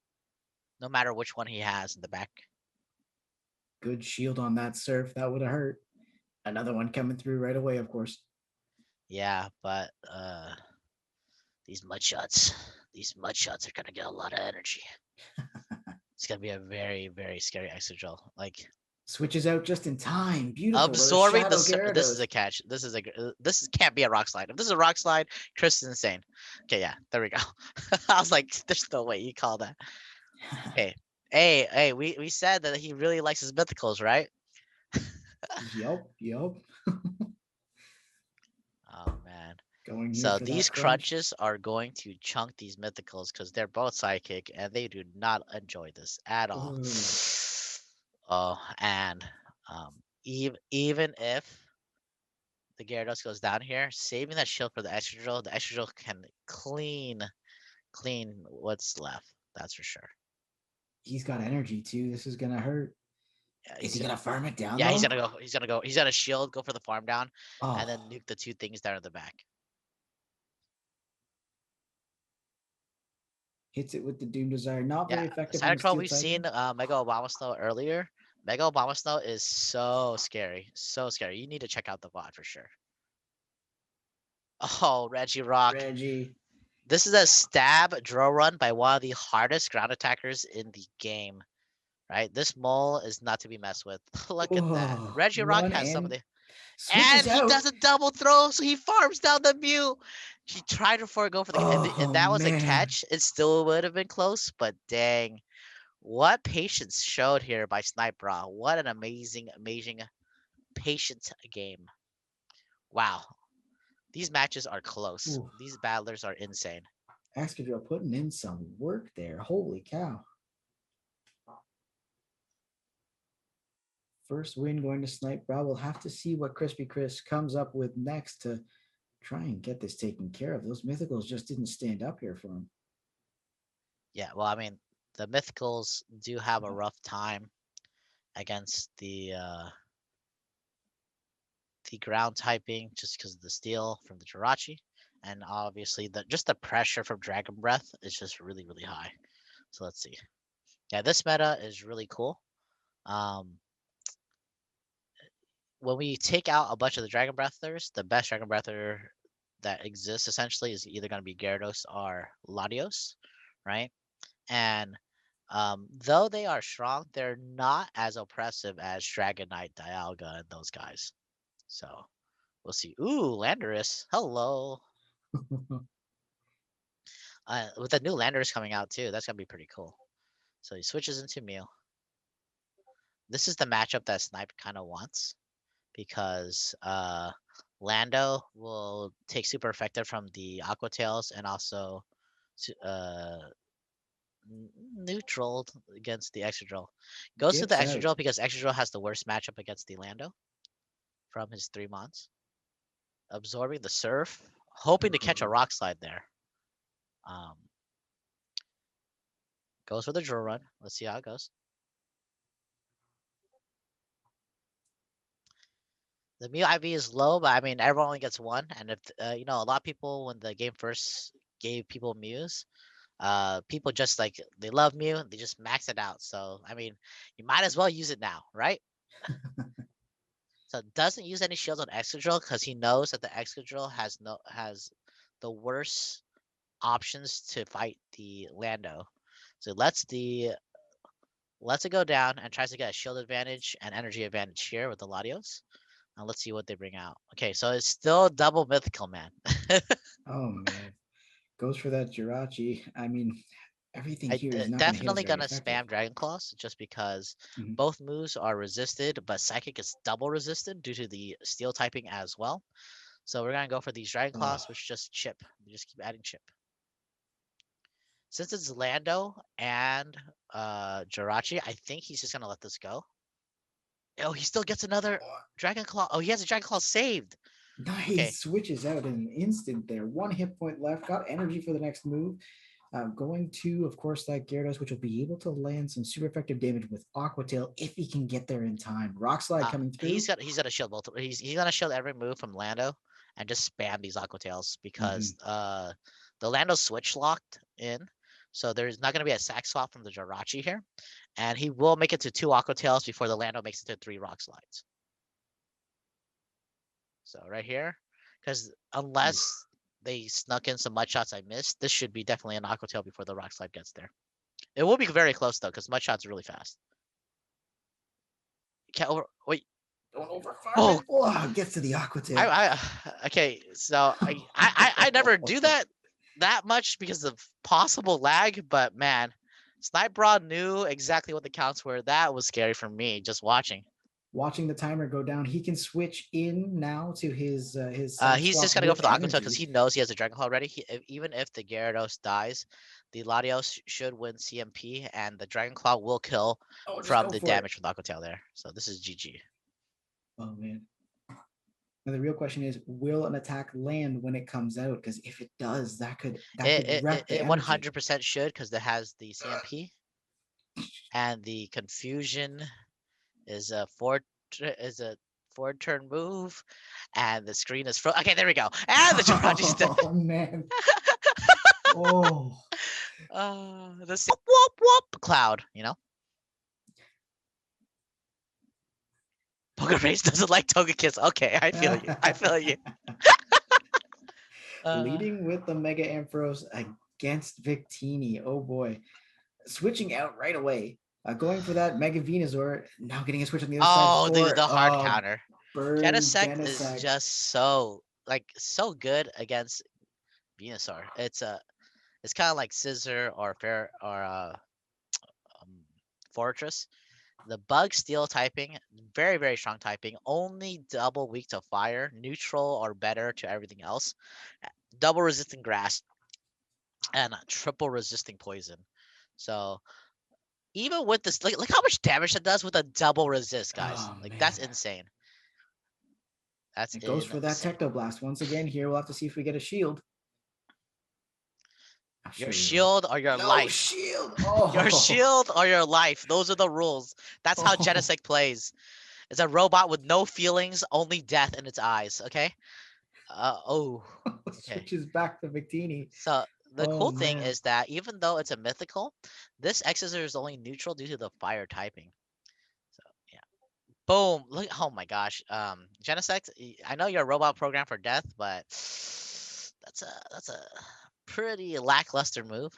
no matter which one he has in the back. Good shield on that Surf. That would have hurt. Another one coming through right away, of course. Yeah, but these these mud shots are gonna get a lot of energy. It's gonna be a very, very scary Excadrill. Like Switches out just in time. Beautiful. With a Absorbing the Shadow this is Gyarados. a catch. This can't be a rock slide. If this is a rock slide, Chris is insane. Okay, yeah, there we go. I was like, there's no way you call that. Okay. Hey, we said that he really likes his mythicals, right? Yup. Oh man. Going here So for that these crunch. crunches are going to chunk these mythicals because they're both psychic and they do not enjoy this at all. Ooh. Oh, and even if the Gyarados goes down here, saving that shield for the Excadrill, the Excadrill can clean what's left. That's for sure. He's got energy too. This is gonna hurt. Yeah, Is he gonna farm it down yeah, he's though? gonna go. He's gonna go. He's gonna shield, go for the farm down, and then Oh, nuke the two things down at the back. hits it with the Doom Desire. Not Yeah, very effective on the Cytochrome, steel we've seen typing. Mega Obama Snow earlier. Mega Obama Snow is so scary. So scary. You need to check out the VOD for sure. Oh, Regirock. Reggie. This is a stab draw run by one of the hardest ground attackers in the game. Right? This mole is not to be messed with. Look at that. Oh, Regirock one has some of and the. switches And he out. does a double throw, so he farms down the Mew. He tried to go for the. And Oh that was a man. catch. It still would have been close, but dang. What patience showed here by Sniper. What an amazing patient game. Wow. These matches are close. Ooh, These battlers are insane. Excadrill putting in some work there. Holy cow. First win going to Snipe Brow. We'll have to see what Crispy Chris comes up with next to try and get this taken care of. Those mythicals just didn't stand up here for him. Yeah, well, I mean, the Mythicals do have a rough time against the ground typing just because of the steel from the Jirachi. And obviously just the pressure from Dragon Breath is just really high. So let's see. Yeah, this meta is really cool. Um, when we take out a bunch of the Dragon Breathers, the best Dragon Breather that exists essentially is either going to be Gyarados or Latios, right? And though they are strong, they're not as oppressive as Dragonite, Dialga, and those guys. So we'll see. Ooh, Landorus. Hello. With the new Landorus coming out too, that's gonna be pretty cool. So he switches into Mew. This is the matchup that Snipe kind of wants because Lando will take super effective from the Aqua Tails and also uh, neutral against the Excadrill. Goes to the Dips out. Excadrill because Excadrill has the worst matchup against the Lando from his 3 months. Absorbing the Surf, hoping to catch a Rock Slide there. Um, Goes for the Drill Run. Let's see how it goes. The Mew IV is low, but I mean everyone only gets one. And if a lot of people when the game first gave people Mews, people just like they love Mew, they just max it out. So I mean, you might as well use it now, right? So it doesn't use any shields on Excadrill because he knows that the Excadrill has the worst options to fight the Lando. So lets it go down and tries to get a shield advantage and energy advantage here with the Latios. And let's see what they bring out. Okay, so it's still double mythical, man. Oh man. Goes for that Jirachi. I mean, everything here is not going to hit as Definitely very gonna effective. spam Dragon Claws just because Mhm. both moves are resisted, but Psychic is double resisted due to the Steel typing as well. So we're gonna go for these Dragon Oh, Claws, which just chip. We just keep adding chip. Since it's Lando and Jirachi, I think he's just gonna let this go. Oh, he still gets another Dragon Claw. Oh, he has a Dragon Claw saved. Okay. nice. Switches out in an instant there. One hit point left. Got energy for the next move. Going to, of course, that Gyarados, which will be able to land some super effective damage with Aqua Tail if he can get there in time. Rock Slide coming through. He's gonna shield both. He's gonna shield every move from Lando and just spam these Aqua Tails because Mm-hmm. the Lando switch locked in, so there's not gonna be a sack swap from the Jirachi here, and he will make it to 2 Aqua Tails before the Lando makes it to 3 Rock Slides. So right here, because unless they snuck in some mud shots I missed, this should be definitely an Aqua Tail before the Rock Slide gets there. It will be very close though, because mud shots are really fast. Can't over. Wait. Don't overfarm Oh, it. Oh, gets to the aqua tail. okay. So I never do that much because of possible lag, but man, Snipe Broad knew exactly what the counts were. That was scary for me just watching. Watching the timer go down, he can switch in now to his side He's swap just gonna go with for the Aqua because energy. he knows he has a Dragon Claw already. Even if the Gyarados dies, the Latios should win CMP, and the Dragon Claw will kill Oh, just from go the for it. damage from the Aqua Tail there. So this is GG. Oh man. Now the real question is, will an attack land when it comes out? Because if it does, that could wreck the It energy. 100% should because it has the CMP, and the Confusion is a forward turn move, and the screen is okay. There we go, and the Jirachi's dead. Oh man. Oh. The whoop whoop whoop cloud, you know. Pokeface doesn't like Togekiss. Okay, I feel you. I feel you. Leading with the Mega Ampharos against Victini. Oh boy. Switching out right away. Going for that Mega Venusaur. Now getting a switch on the other side. Oh, the hard counter. Burn Genesect is Genesect. just so good against Venusaur. It's kind of like Scissor or Fortress. The Bug Steel typing, very very strong typing. Only double weak to fire, neutral or better to everything else. Double resisting grass, and triple resisting poison. So even with this, like how much damage that does with a double resist, guys. Oh, Like man. that's insane. That's it goes for that insane. Tectoblast once again. Here we'll have to see if we get a shield. Your shield or your life. Shield. Oh. Your shield or your life. Those are the rules. That's how Genesect plays. It's a robot with no feelings, only death in its eyes. Okay. Okay. Switches back to Victini. So the cool thing man. is that even though it's a mythical, this Exeter is only neutral due to the fire typing. So yeah. Boom. Look. Oh my gosh. Genesect. I know you're a robot programmed for death, but that's a pretty lackluster move.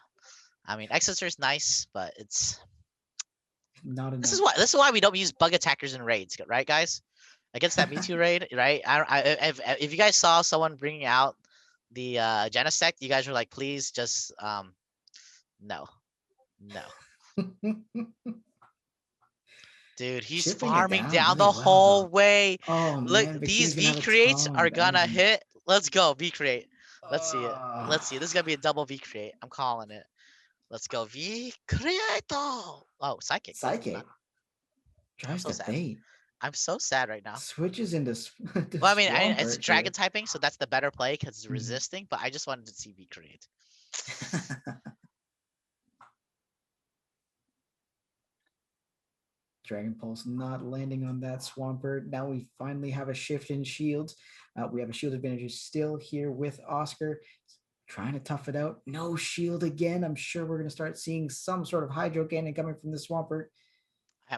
I mean, Exeter is nice, but it's not enough. This is why we don't use bug attackers in raids, right, guys? Against that Mewtwo raid, right? If you guys saw someone bringing out the Genesect, you guys were like, please just no. Dude, he's Chipping farming down down the really well, whole though. way. Oh Look, man, these Victini's gonna V have a creates ton are of gonna energy. hit. Let's go, V create. Let's see it. Ah. Let's see. This is gonna be a double V create. I'm calling it. Let's go, V create. Oh, psychic. Psychic. I'm Tries so to sad. bait. I'm so sad right now. Switches into Well, I mean, it's Swampert dragon here. typing, so that's the better play because it's Mhm. resisting. But I just wanted to see V create. Dragon Pulse not landing on that Swampert. Now we finally have a shift in shields. We have a shield advantage still here with Oscar. Trying to tough it out. No shield again. I'm sure we're going to start seeing some sort of Hydro Cannon coming from the Swampert.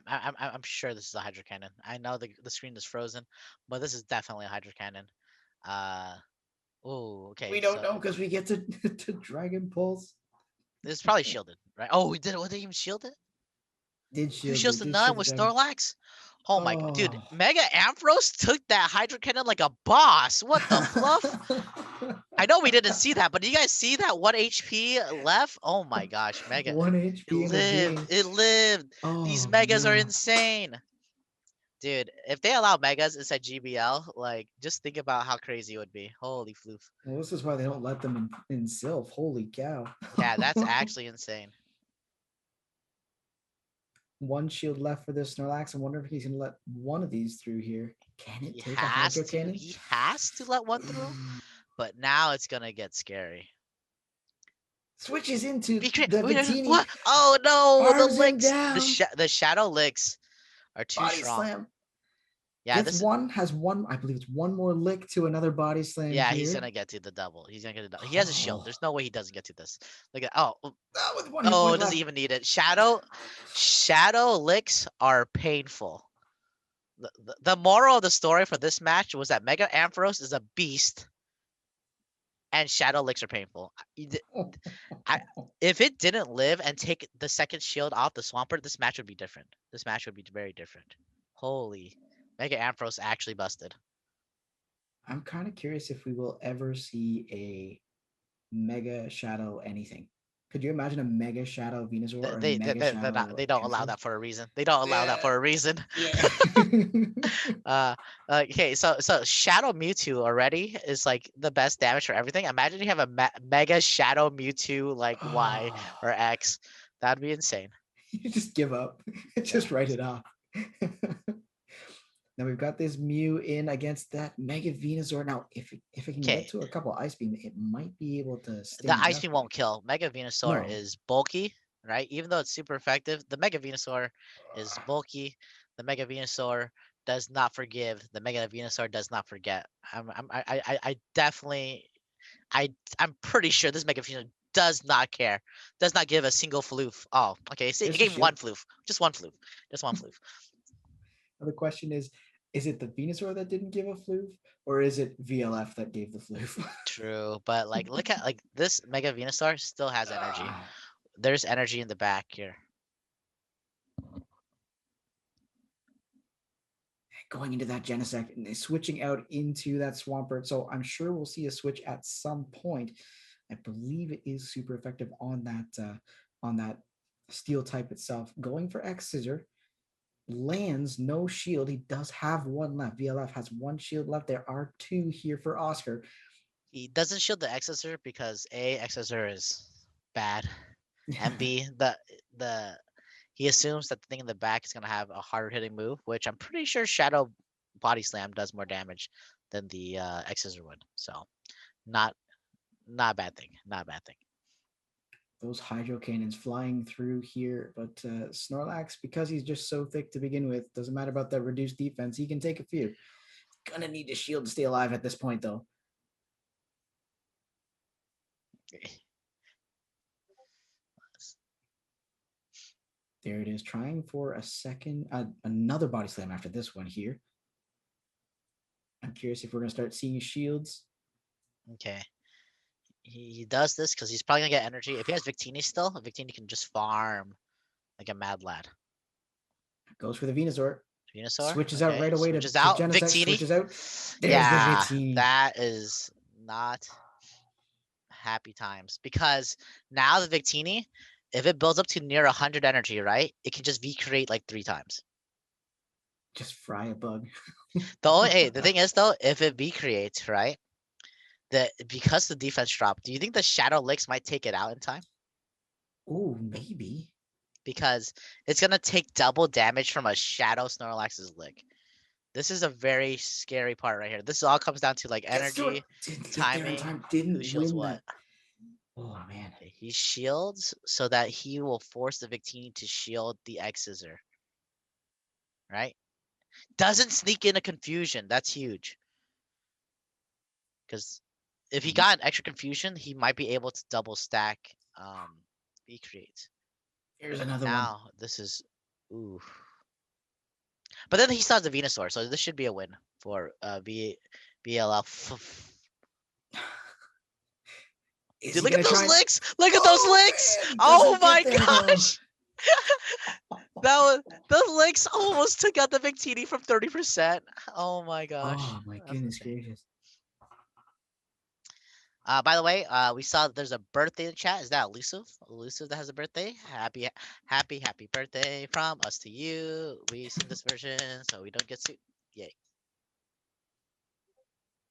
I'm sure this is a Hydro Cannon. I know the screen is frozen, but this is definitely a Hydro Cannon. Oh, okay. We don't know because we get to Dragon Pulse. This is probably shielded, right? Oh, we did it. What did he even shield it? Did shield shields the none with Snorlax? Oh my god, dude! Oh. Mega Ampharos took that Hydro Cannon like a boss. What the fluff? I know we didn't see that, but do you guys see that 1 HP left? Oh my gosh, Mega. 1 HP It lived. It lived. These Megas are insane. Dude, if they allow Megas inside GBL, like, just think about how crazy it would be. Holy floof. Well, this is why they don't let them in Sylph. Holy cow. Yeah, that's actually insane. One shield left for this Snorlax. I wonder if he's going to let one of these through here. Can it take a Hydro Cannon? He has to let one through, but now it's going to get scary. Switches into the Victini. What? Oh no, the licks. Down. The shadow licks are too body strong. Slam. Yeah, this one has one. I believe it's one more lick to another body slam. Yeah, here. He's gonna get to the double. He's gonna get the double. He has a shield. There's no way he doesn't get to this. Look at with one it doesn't even need it. Shadow licks are painful. The moral of the story for this match was that Mega Ampharos is a beast, and shadow licks are painful. If it didn't live and take the second shield off the Swampert, this match would be different. This match would be very different. Holy. Mega Ampharos actually busted. I'm kind of curious if we will ever see a Mega Shadow anything. Could you imagine a Mega Shadow Venusaur or a Mega They're not, Shadow they don't allow Ampharos? that for a reason. They don't allow that Yeah, for a reason. yeah. uh, okay, so Shadow Mewtwo already is like the best damage for everything. Imagine you have a Mega Shadow Mewtwo like Y Oh, or X. That'd be insane. you just give up. Yeah. Just write it off. Now we've got this Mew in against that Mega Venusaur. Now, if it can get Okay, to a couple Ice Beam, it might be able to the stand Ice up Beam here. won't kill. Mega Venusaur No. is bulky, right? Even though it's super effective, the Mega Venusaur is bulky. The Mega Venusaur does not forgive. The Mega Venusaur does not forget. I definitely, I'm pretty sure this Mega Venusaur does not care. Does not give a single floof. Oh, okay. See, it There's the gave one shield. floof. Just one floof. Just one floof. Now the question is it the Venusaur that didn't give a floof, or is it VLF that gave the floof? True, but like, look at like this Mega Venusaur still has energy. Ah, There's energy in the back here. going into that Genesect and switching out into that Swampert. So I'm sure we'll see a switch at some point. I believe it is super effective on that steel type itself. Going for X Scissor, lands no shield. He does have one left. VLF has one shield left. There are two here for Oscar. He doesn't shield the Exeter because A, Exeter is bad, and B, the he assumes that the thing in the back is gonna have a harder hitting move, which I'm pretty sure Shadow Body Slam does more damage than the Exeter would. So not not a bad thing. Not a bad thing. Those Hydro Cannons flying through here, but Snorlax, because he's just so thick to begin with, doesn't matter about that reduced defense. He can take a few. Gonna need a shield to stay alive at this point, though. There it is, trying for a second, another body slam after this one here. I'm curious if we're gonna start seeing shields. Okay. He does this because he's probably gonna get energy. If he has Victini still, Victini can just farm like a mad lad. Goes for the Venusaur. Venusaur, Switches out okay, right away switches to out. Genesect. Victini, Switches out. There's the yeah, Victini. that is not happy times because now the Victini, if it builds up to near 100 energy, right, it can just V-create like 3 times. Just fry a bug. The thing is though, if it V-creates, right, because the defense dropped, do you think the Shadow Licks might take it out in time? Oh, maybe. Because it's gonna take double damage from a Shadow Snorlax's Lick. This is a very scary part right here. This all comes down to like Gets to it. energy, Didn't get there in timing, time. who Didn't shields win what. that. Oh, man. Okay, he shields so that he will force the Victini to shield the X Scissor. Right? Doesn't sneak in a confusion. That's huge. Because if he got an extra confusion, he might be able to double stack V-create. Here's another one. Now this is ooh. But then he still has the Venusaur, so this should be a win for BLF. Is Dude, he look at gonna those try? licks! Look at those Oh licks! man, Oh doesn't get my there though. gosh! That was those licks almost took out the Victini from 30%. Oh my gosh. Oh my That's goodness insane. gracious. By the way, we saw that there's a birthday in the chat. Is that elusive? Elusive that has a birthday? Happy birthday from us to you. We sing this version so we don't get sued. Yay.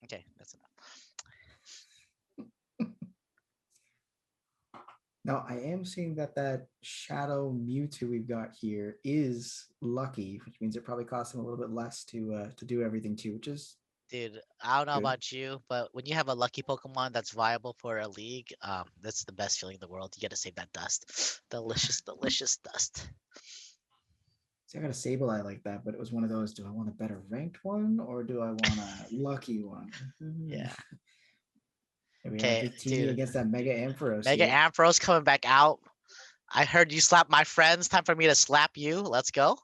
Okay, that's enough. Now I am seeing that Shadow Mewtwo we've got here is lucky, which means it probably costs him a little bit less to do everything too, which is Dude, I don't know good. about you, but when you have a lucky Pokemon that's viable for a league, that's the best feeling in the world. You gotta save that dust. Delicious, delicious dust. See, I got a Sableye like that, but it was one of those. Do I want a better ranked one or do I want a lucky one? Yeah. Here we are, Okay, Victini dude. against that Mega Ampharos Mega here. Ampharos coming back out. I heard you slap my friends. Time for me to slap you. Let's go.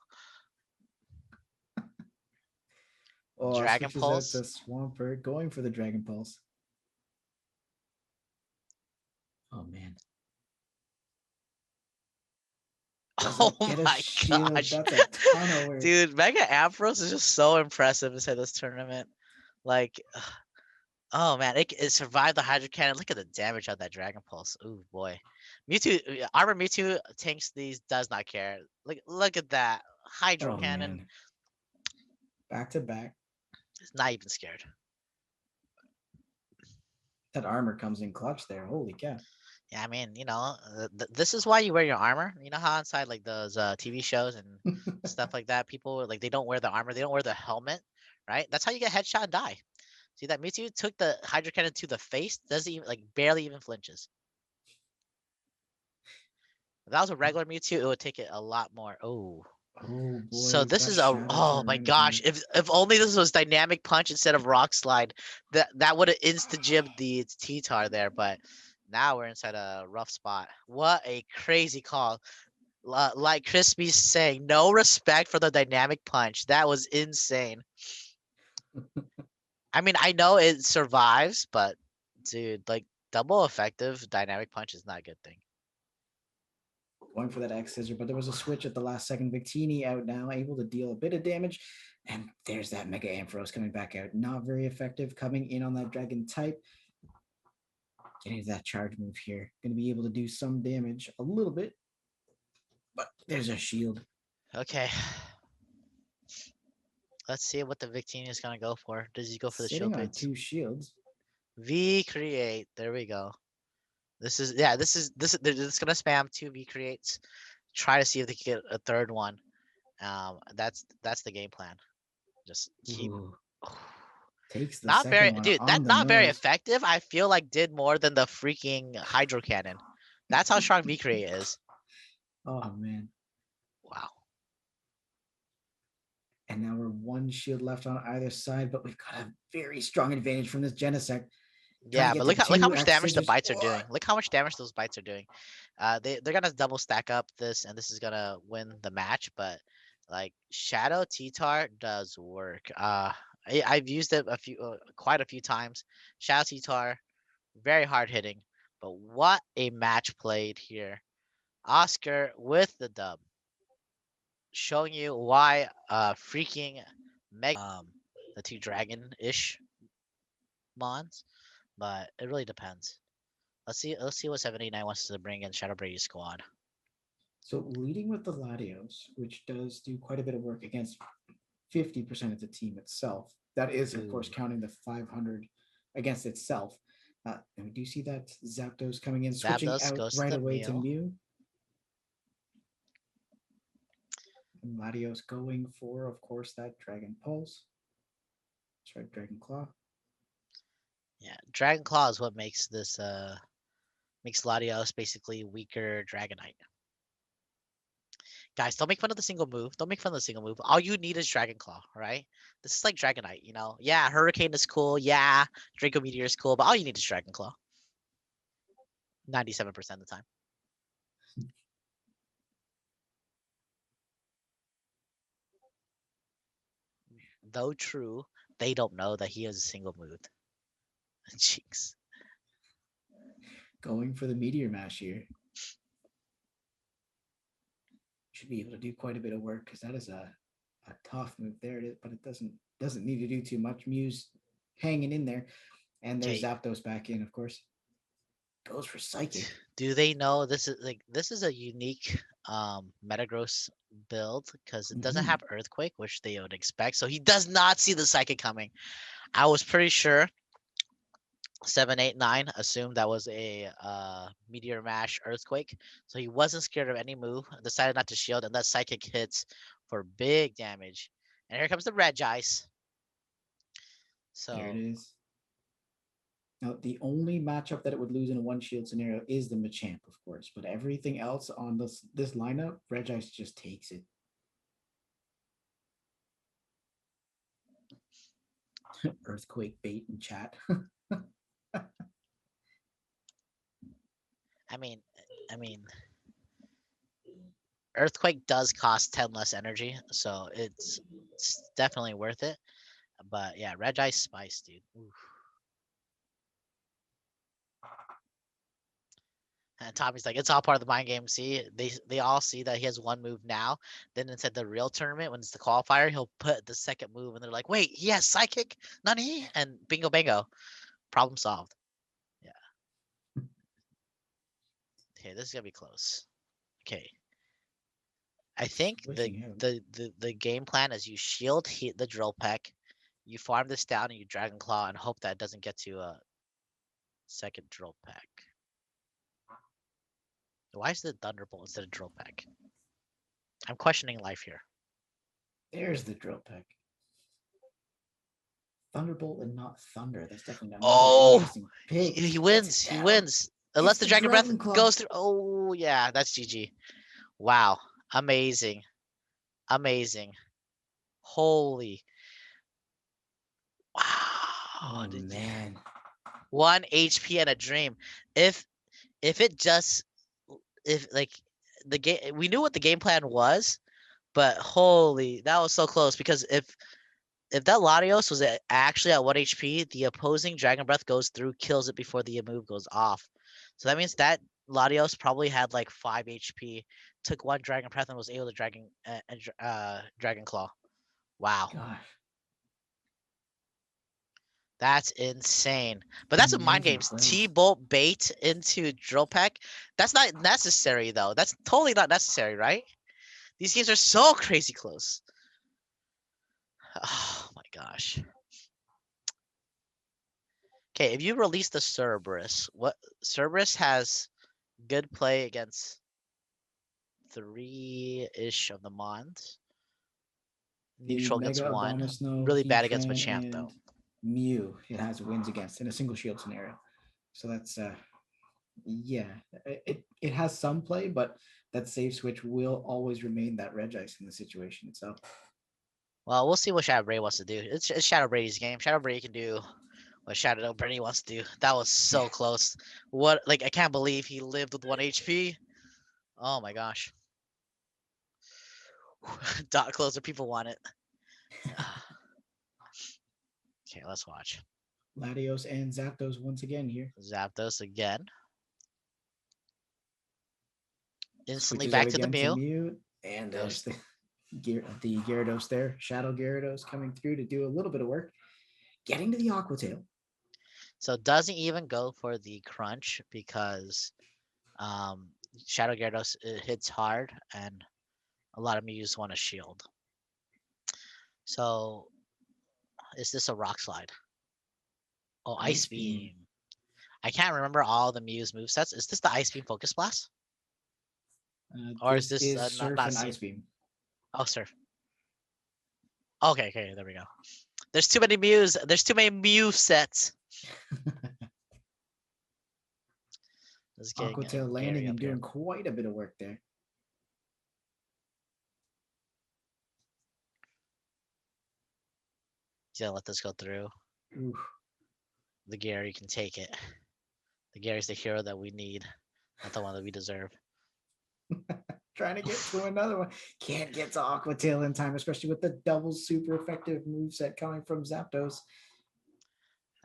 Oh, Dragon switches out Pulse. to Swampert, going for the Dragon Pulse. Oh man. Doesn't Oh get a my shield. gosh. That's a ton of work. Dude, Mega Ampharos is just so impressive inside this tournament. Like, oh man, it survived the Hydro Cannon. Look at the damage on that Dragon Pulse. Ooh boy. Mewtwo, Armor Mewtwo tanks these, does not care. Look at that. Hydro Oh Cannon man. Back to back. is not even scared. That armor comes in clutch there. Holy cow. Yeah, I mean, this is why you wear your armor. You know how inside like those TV shows and stuff like that, people like they don't wear the armor, they don't wear the helmet, right? That's how you get headshot and die. See that Mewtwo took the Hydro Cannon to the face, doesn't even like barely even flinches. If that was a regular Mewtwo, it would take it a lot more. Oh, Oh so boy, this that is a shadow oh turn my right in front of gosh! it. If only this was Dynamic Punch instead of Rock Slide, that would have insta jibbed the T-Tar there. But now we're inside a rough spot. What a crazy call! Like Crispy's saying, no respect for the Dynamic Punch. That was insane. I mean, I know it survives, but dude, like double effective Dynamic Punch is not a good thing. Going for that X scissor, but there was a switch at the last second. Victini out now, able to deal a bit of damage. And there's that Mega Ampharos coming back out. Not very effective, coming in on that Dragon type. Getting that charge move here. Going to be able to do some damage, a little bit. But there's a shield. Okay. Let's see what the Victini is gonna go for. Does he go for the Sitting shield on baits? 2 shields. V create. There we go. They're just gonna spam 2 V creates. Try to see if they can get a third one. That's the game plan. Just keep. Ooh, takes the Not second very, one dude. on That the not very nose. effective. I feel like did more than the freaking Hydro Cannon. That's how strong V create is. Oh man. Wow. And now we're 1 shield left on either side, but we've got a very strong advantage from this Genesect. Trying to Yeah, get but to look how two much X damage the scissors. bites are doing. Look how much damage those bites are doing. They're gonna double stack up this, and this is gonna win the match. But like Shadow T-Tar does work. I've used it quite a few times. Shadow T-Tar, very hard hitting. But what a match played here. Oscar with the dub, showing you why freaking Mega the two dragon-ish mons, but it really depends. Let's see what 79 wants to bring in Shadow Brady's squad. So leading with the Latios, which does do quite a bit of work against 50% of the team itself. That is, of course, Ooh. counting the 500 against itself. And we do see that Zapdos coming in, switching Zapdos out goes to right the away to Mew. Mew. And Latios going for, of course, that Dragon Pulse. Sorry, Dragon Claw. Yeah, Dragon Claw is what makes makes Latios basically weaker Dragonite. Guys, don't make fun of the single move. Don't make fun of the single move. All you need is Dragon Claw, right? This is like Dragonite, you know? Yeah, Hurricane is cool. Yeah, Draco Meteor is cool, but all you need is Dragon Claw. 97% of the time. Though true, they don't know that he has a single move. Cheeks. Going for the Meteor Mash here. Should be able to do quite a bit of work because that is a tough move there. It is, but it doesn't need to do too much. Mew's hanging in there. And there's Okay, Zapdos back in, of course. Goes for Psychic. do they know this is a unique Metagross build because it doesn't Mm-hmm. have Earthquake, which they would expect. So he does not see the Psychic coming. I was pretty sure 789 assumed that was a Meteor Mash Earthquake, so he wasn't scared of any move. Decided not to shield, and that Psychic hits for big damage. And here comes the Regice. There it So is. Now, the only matchup that it would lose in a 1 shield scenario is the Machamp, of course. But everything else on this lineup, Regice just takes it. Earthquake bait in chat. I mean, I mean, Earthquake does cost 10 less energy, so it's definitely worth it. But yeah, Regice Spice, dude. Oof. And Tommy's like, it's all part of the mind game. See, they all see that he has one move now. Then inside the real tournament, when it's the qualifier, he'll put the second move, and they're like, wait, he has psychic, nani, and bingo bango, problem solved. Yeah. Okay, this is gonna be close. Okay, I think Switching out. the game plan is you shield hit the drill peck, you farm this down, and you dragon claw, and hope that it doesn't get to a second drill peck. Why is it thunderbolt instead of drill peck? I'm questioning life here. There's the drill peck. Thunderbolt and not thunder. That's definitely another Oh, interesting pick. he Gets wins. it He down. wins. Unless the the dragon breath Dragon Claw. goes through. Oh yeah, that's GG. Wow, amazing, amazing. Holy. Wow. Oh man. 1 HP and a dream. If it just if like the game, we knew what the game plan was, but holy, that was so close. Because if that Latios was actually at 1 HP, the opposing Dragon Breath goes through, kills it before the move goes off. So that means that Latios probably had like 5 HP, took 1 Dragon Breath, and was able to Dragon Claw. Wow. Gosh. That's insane. But that's what mind Amazing games. plays. T-Bolt bait into Drill Peck. That's not necessary, though. That's totally not necessary, right? These games are so crazy close. Oh my gosh. Okay, if you release the Cerberus, what Cerberus has good play against 3-ish of the Mons. The Neutral gets Mega 1. Abomasnow, Really bad against Heatran, Machamp and though. Mew. It has wins against in a single shield scenario. So that's yeah, it has some play, but that save switch will always remain that Regice in the situation itself. Well, we'll see what Shadow Brady wants to do. It's Shadow Brady's game. Shadow Brady can do what Shadow Brady wants to do. That was so close. What, like, I can't believe he lived with 1 HP. Oh my gosh. Dot closer, people want it. Okay, let's watch. Latios and Zapdos once again here. Zapdos again. Instantly Switches back out to the again to Mew. Mew, and there's the Gyarados there. Shadow Gyarados coming through to do a little bit of work. Getting to the Aqua Tail. So doesn't even go for the crunch because Shadow Gyarados hits hard and a lot of Mews want a shield. So is this a rock slide? Oh, Ice Beam. I can't remember all the Mew's movesets. Is this the Ice Beam Focus Blast? Or is this Surf not and seen? Ice Beam. Oh, Surf. Okay, there we go. There's too many Mews. There's too many Mew sets. Aqua Tail landing and doing quite a bit of work there. Yeah, let this go through. Oof. The Gary can take it. The Gary's the hero that we need, not the one that we deserve. Trying to get to another one. Can't get to Aqua Tail in time, especially with the double super effective moveset coming from Zapdos.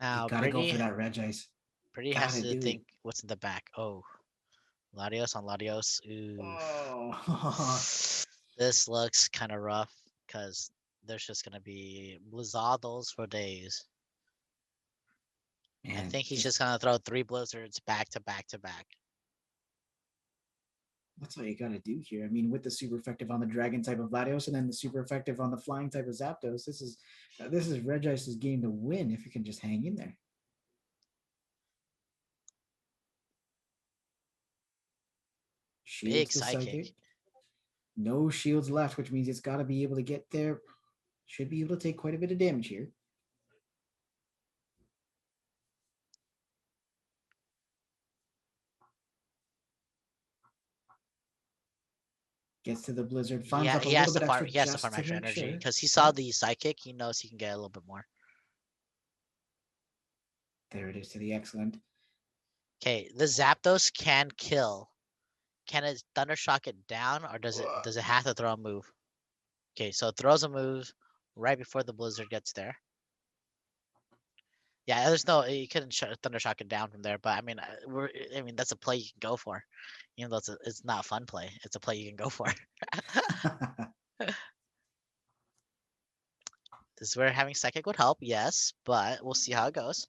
Now, You gotta go for that Regice. Brady has to think what's in the back. Oh, Latios on Latios. Ooh. Oh. This looks kind of rough because there's just going to be Blizzados for days. Man, I think he's just going to throw 3 Blizzards back to back to back. That's all you got to do here. I mean, with the super effective on the dragon type of Latios and then the super effective on the flying type of Zapdos, this is Regice's game to win if you can just hang in there. Shields Big the psychic. No shields left, which means it's got to be able to get there. Should be able to take quite a bit of damage here. Gets to the Blizzard, farms up a little bit extra. He has to farm extra energy because he saw the psychic. He knows he can get a little bit more. There it is to the excellent. Okay, the Zapdos can kill. Can it Thunder Shock it down, or does it have to throw a move? Okay, so it throws a move right before the Blizzard gets there. Yeah, there's no you couldn't Thunder Shock it down from there, but I mean, that's a play you can go for, even though it's not a fun play. It's a play you can go for. This is where having Psychic would help, yes, but we'll see how it goes.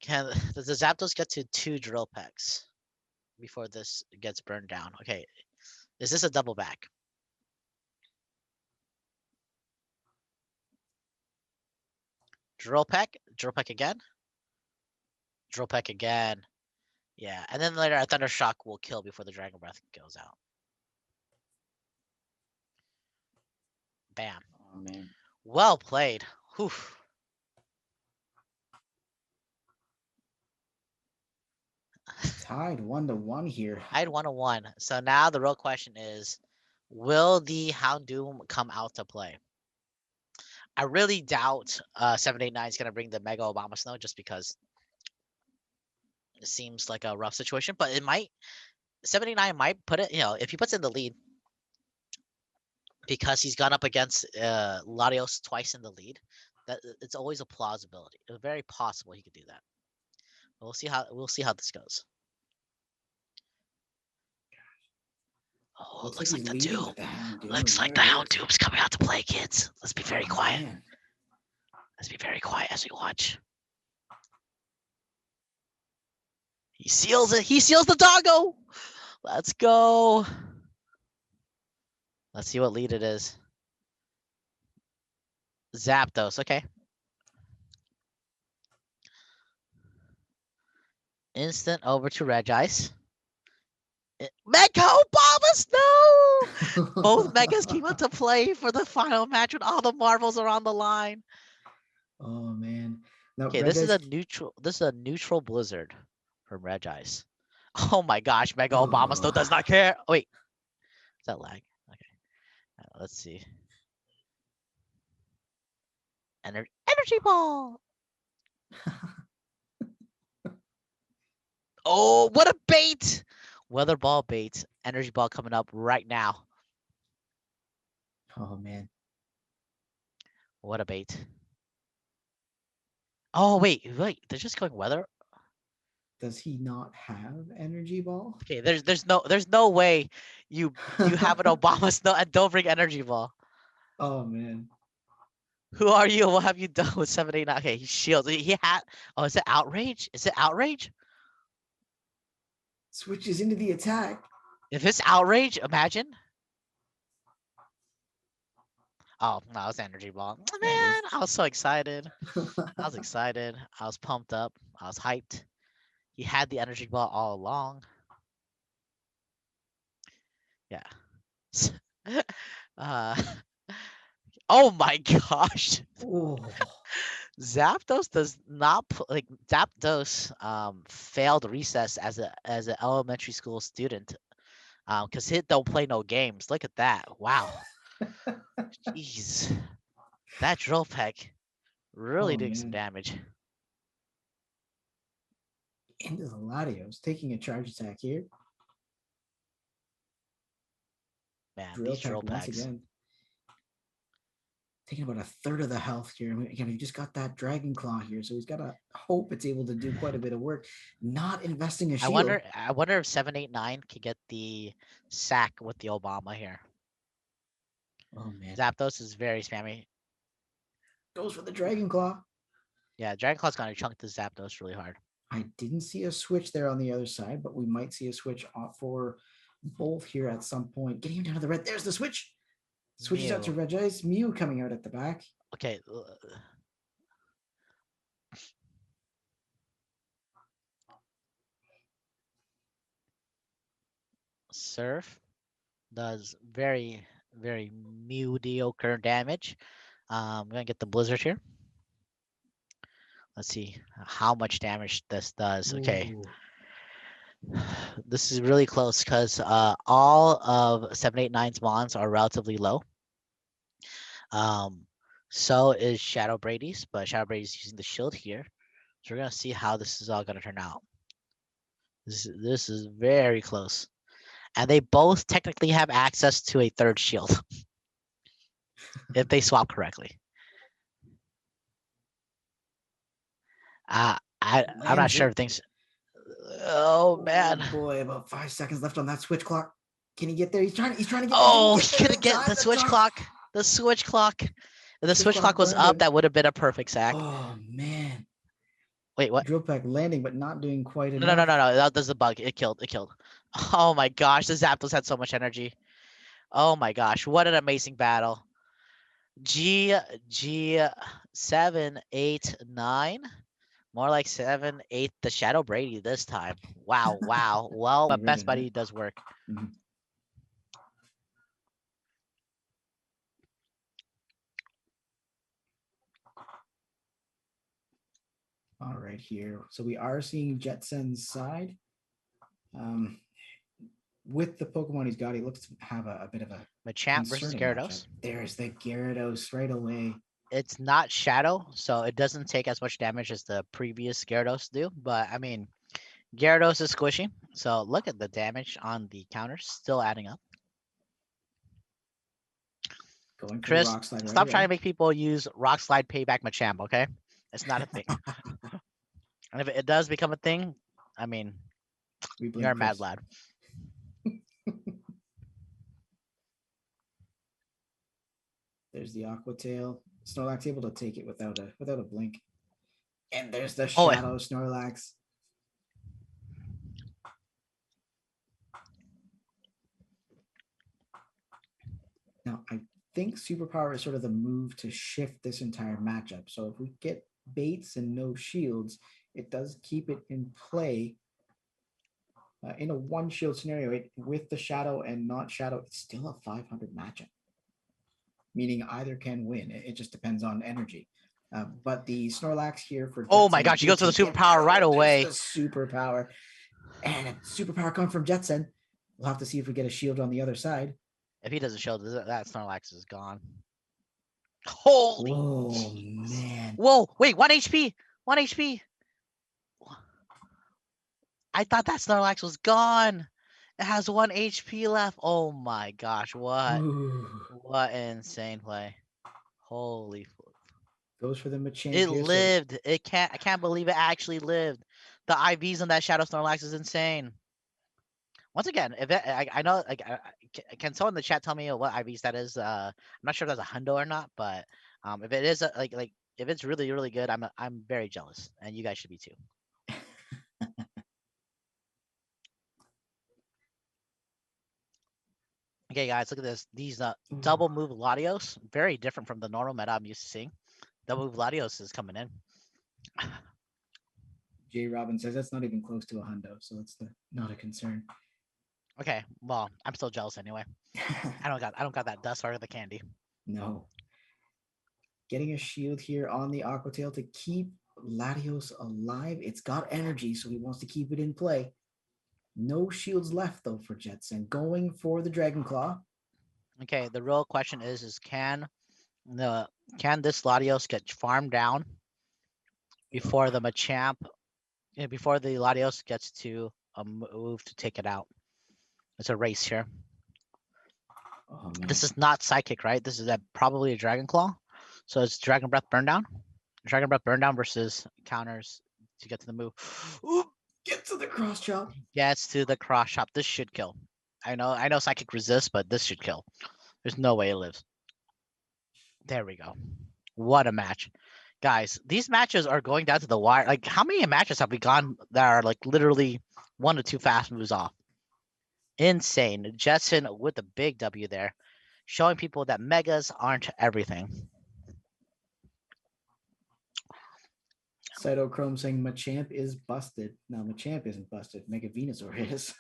Does the Zapdos get to 2 Drill Pecks before this gets burned down? Okay, is this a double back? Drill Peck again, Drill Peck again. Yeah, and then later a Thunder Shock will kill before the Dragon Breath goes out. Bam. Oh man. Well played. Whew. Tied 1-1 here. I had 1-1. So now the real question is, will the Houndoom come out to play? I really doubt 789 is going to bring the Mega Obama Snow just because it seems like a rough situation, but it might. 79 might put it, if he puts in the lead because he's gone up against Latios twice in the lead, that it's always a plausibility. It's very possible he could do that. But we'll see how this goes. Oh, looks like the Doom. Looks like the Houndoom's coming out to play, kids. Let's be very quiet. Man. Let's be very quiet as we watch. He seals it. He seals the doggo. Let's go. Let's see what lead it is. Zapdos. Okay. Instant over to Regice. Mega Obamas, no! Both Megas came out to play for the final match when all the marbles are on the line. Oh man. Now, Okay, this is a neutral. This is a neutral blizzard from Regice. Oh my gosh, Mega Obama still does not care. Oh, wait, is that lag? Okay, let's see. Energy ball. Oh, what a bait! Weather ball bait. Energy ball coming up right now. Oh man. What a bait. Oh wait. They're just going weather. Does he not have energy ball? Okay, there's no way you have an Obama Snow and don't bring energy ball. Oh man. Who are you? What have you done with 789? Okay, he shields. He had. Oh, is it outrage? Is it outrage? Switches into the attack. If it's outrage, imagine. Oh, no, it's energy ball. Man, I was so excited. I was excited. I was pumped up. I was hyped. He had the energy ball all along. Yeah. Oh my gosh. Oh. Zapdos does not Zapdos failed recess as an elementary school student because he don't play no games. Look at that. Wow. Jeez. That drill peck really doing some damage. Into the Latios, taking a charge attack here. Man, these drill packs. Once again. Taking about a third of the health here. Again, he just got that Dragon Claw here, so he's got to hope it's able to do quite a bit of work. Not investing a shield. I wonder if 789 could get the sack with the Obama here. Oh man, Zapdos is very spammy. Goes for the Dragon Claw. Yeah, Dragon Claw's gonna chunk the Zapdos really hard. I didn't see a switch there on the other side, but we might see a switch for both here at some point. Getting him down to the red. There's the switch. Switches out to Regice. Mew coming out at the back. Okay. Surf does very, very mediocre damage. I'm gonna get the blizzard here. Let's see how much damage this does. Okay. Ooh. This is really close because all of 789's mons are relatively low. So is Shadow Brady's, but Shadow Brady's using the shield here. So we're gonna see how this is all gonna turn out. This is very close. And they both technically have access to a third shield. If they swap correctly. I'm not Lands sure it. if things. Oh Oh man. boy, about 5 seconds left on that switch clock. Can he get there? He's trying to get there. Did he Oh, get he there couldn't in get time? the The switch charge. clock. The switch clock. If the Switch switch clock clock was burned up, him. that would have been a perfect sack. Oh man. Wait, what? Drill pack landing, but not doing quite No, no, no, enough. no, no. That's a bug. It killed. It killed. Oh my gosh, the Zapdos had so much energy. Oh my gosh, what an amazing battle. G 7, 8, 9. More like 7, 8. The Shadow Brady this time. Wow, wow. Well, but Rid Best of it. Buddy does work. Mhm. All right, here. So we are seeing Jetson's side. With the Pokemon he's got, he looks to have a bit of a Machamp versus concerning matchup. Gyarados. There's the Gyarados right away. It's not Shadow, so it doesn't take as much damage as the previous Gyarados do. But I mean, Gyarados is squishy, so look at the damage on the counters, still adding up. Going for the Chris, rock slide right stop away. trying to make people use Rock Slide Payback Machamp, okay? It's not a thing. And if it does become a thing, I mean, We you're blink a mad Chris. lad. There's the Aqua Tail. Snorlax able to take it without a blink. And there's the Oh, Shadow Snorlax. Now, I think Superpower is sort of the move to shift this entire matchup. So if we get baits and no shields, it does keep it in play. In a one shield scenario, with the Shadow and not Shadow, it's still a 500 matchup, meaning either can win. It just depends on energy. But the Snorlax here for oh my Jetson gosh, he will goes for the take it. superpower right Oh, there's away. the superpower. And a superpower coming from Jetson. We'll have to see if we get a shield on the other side. If he doesn't show, that Snorlax is gone. Holy. Oh, man. Whoa, wait, 1 HP. 1 HP. I thought that Snorlax was gone. It has 1 HP left. Oh my gosh, what? Ooh. What an insane play. Holy. Goes for the Machamp It here. lived. I can't believe it actually lived. The IVs on that Shadow Snorlax is insane. Once again, if it, I know, like, can someone in the chat tell me what IVs that is? I'm not sure if that's a hundo or not, but if it is like if it's really really good, I'm very jealous, and you guys should be too. Okay, guys, look at this. These double move Latios, very different from the normal meta I'm used to seeing. Double move Latios is coming in. J. Robin says that's not even close to a hundo, so it's not a concern. Okay, well, I'm still jealous anyway. I don't got that dust or the candy. No. Getting a shield here on the Aqua Tail to keep Latios alive. It's got energy, so he wants to keep it in play. No shields left though for Jetson. Going for the Dragon Claw. Okay, the real question is can this Latios get farmed down before the Machamp, before the Latios gets to a move to take it out? It's a race here. Oh man. This is not Psychic, right? This is probably a Dragon Claw. So it's Dragon Breath Burn Down. Dragon Breath Burn Down versus counters to get to the move. Ooh, get to the cross chop. Gets to the cross chop. This should kill. I know Psychic resists, but this should kill. There's no way it lives. There we go. What a match. Guys, these matches are going down to the wire. Like, how many matches have we gone that are like literally 1 to 2 fast moves off? Insane. Jetson with the big W there, showing people that megas aren't everything. Cytochrome saying Machamp is busted. No, Machamp isn't busted. Mega Venusaur is.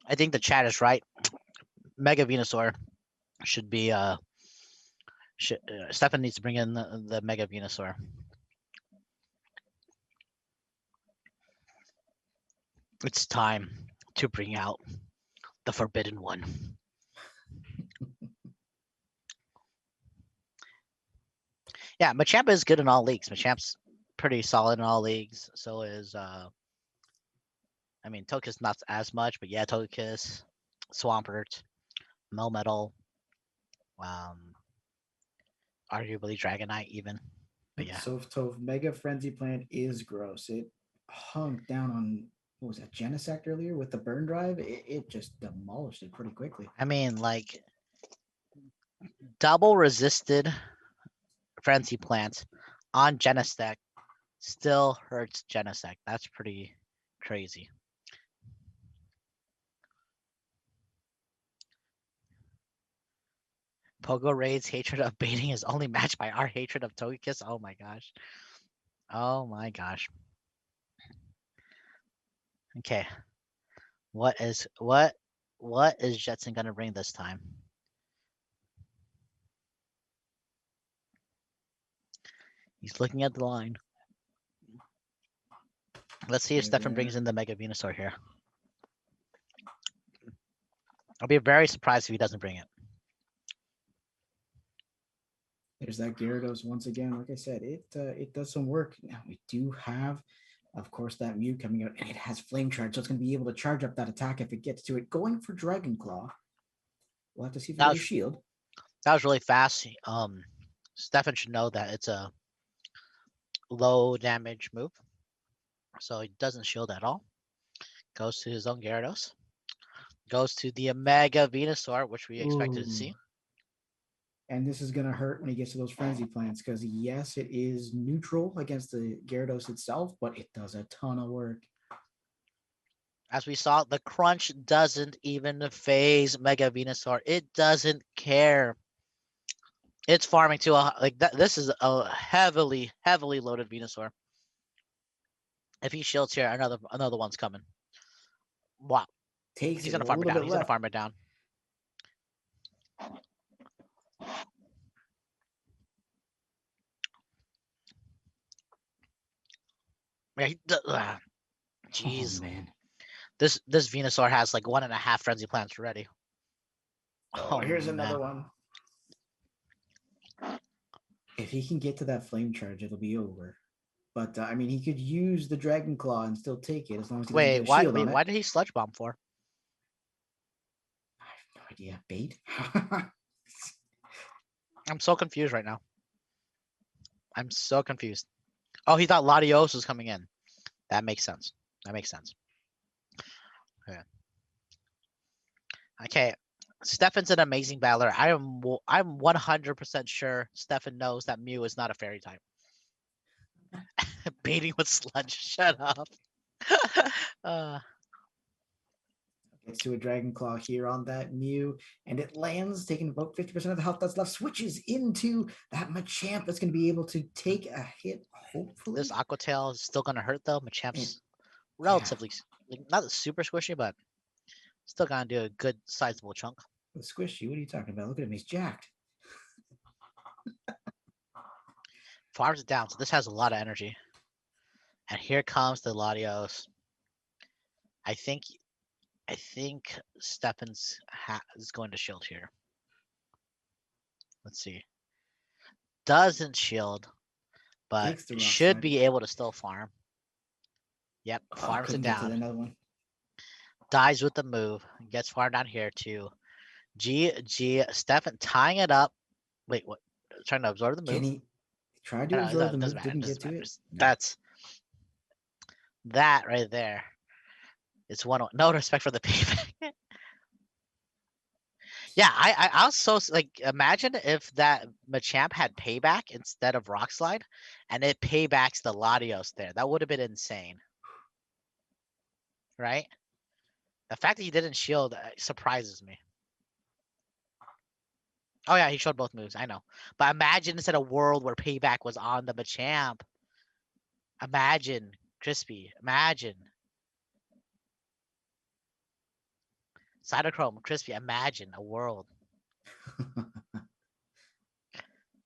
I think the chat is right. Mega Venusaur should be Stefan needs to bring in the Mega Venusaur. It's time to bring out the Forbidden One. Yeah, Machamp is good in all leagues. Machamp's pretty solid in all leagues. So is I mean, Togekiss not as much, but yeah, Togekiss, Swampert, Melmetal, arguably Dragonite even. But yeah, Softove Mega Frenzy Plant is gross. It hung down on, what was that, Genesect earlier with the burn drive? It just demolished it pretty quickly. I mean, like, double resisted Frenzy Plant on Genesect still hurts Genesect. That's pretty crazy. Pogo Raid's hatred of baiting is only matched by our hatred of Togekiss. Oh my gosh. Oh my gosh. Okay. What is Jetson gonna bring this time? He's looking at the line. Let's see if Stefan brings in the Mega Venusaur here. I'll be very surprised if he doesn't bring it. There's that Gyarados once again. Like I said, it does some work. Now we do have, of course, that Mew coming out, and it has Flame Charge, so it's going to be able to charge up that attack if it gets to it. Going for Dragon Claw. We'll have to see if it goes Shield. That was really fast. Stefan should know that it's a low damage move, so he doesn't shield at all. Goes to his own Gyarados. Goes to the Mega Venusaur, which we expected to see. And this is going to hurt when he gets to those Frenzy Plants because, yes, it is neutral against the Gyarados itself, but it does a ton of work. As we saw, the crunch doesn't even phase Mega Venusaur. It doesn't care. It's farming to a like that. This is a heavily loaded Venusaur. If he shields here, another one's coming. Wow. He's gonna farm it down. He's gonna farm it down. Yeah, jeez. Oh, man. This Venusaur has like 1.5 Frenzy Plants ready. Oh, here's another one. If he can get to that Flame Charge, it'll be over. But I mean, he could use the Dragon Claw and still take it as long as he doesn't get a shield on it. Why did he Sludge Bomb for? I have no idea. Bait? I'm so confused right now. I'm so confused. Oh, he thought Latios was coming in. That makes sense. Okay. Stefan's an amazing battler. I'm 100% sure Stefan knows that Mew is not a fairy type. Baiting with Sludge. Shut up. Gets to a Dragon Claw here on that Mew, and it lands, taking about 50% of the health that's left, switches into that Machamp that's going to be able to take a hit, hopefully. This Aqua Tail is still going to hurt, though. Machamp's relatively, not super squishy, but still going to do a good sizable chunk. Squishy? What are you talking about? Look at him. He's jacked. Farms it down, so this has a lot of energy. And here comes the Latios. I think Stefan's is going to shield here. Let's see. Doesn't shield, but should be able to still farm. Yep, farms it down. Another one. Dies with the move. Gets farmed down here too. Stefan tying it up. Wait, what? Trying to absorb the move. Can he try to absorb the move? Didn't get to it. That's that right there. It's one. No respect for the payback. Yeah, I was so like, imagine if that Machamp had payback instead of Rock Slide, and it paybacks the Latios there. That would have been insane, right? The fact that he didn't shield surprises me. Oh yeah, he showed both moves. I know, but imagine instead of world where payback was on the Machamp. Imagine, Crispy. Imagine. Cytochrome, Crispy. Imagine a world.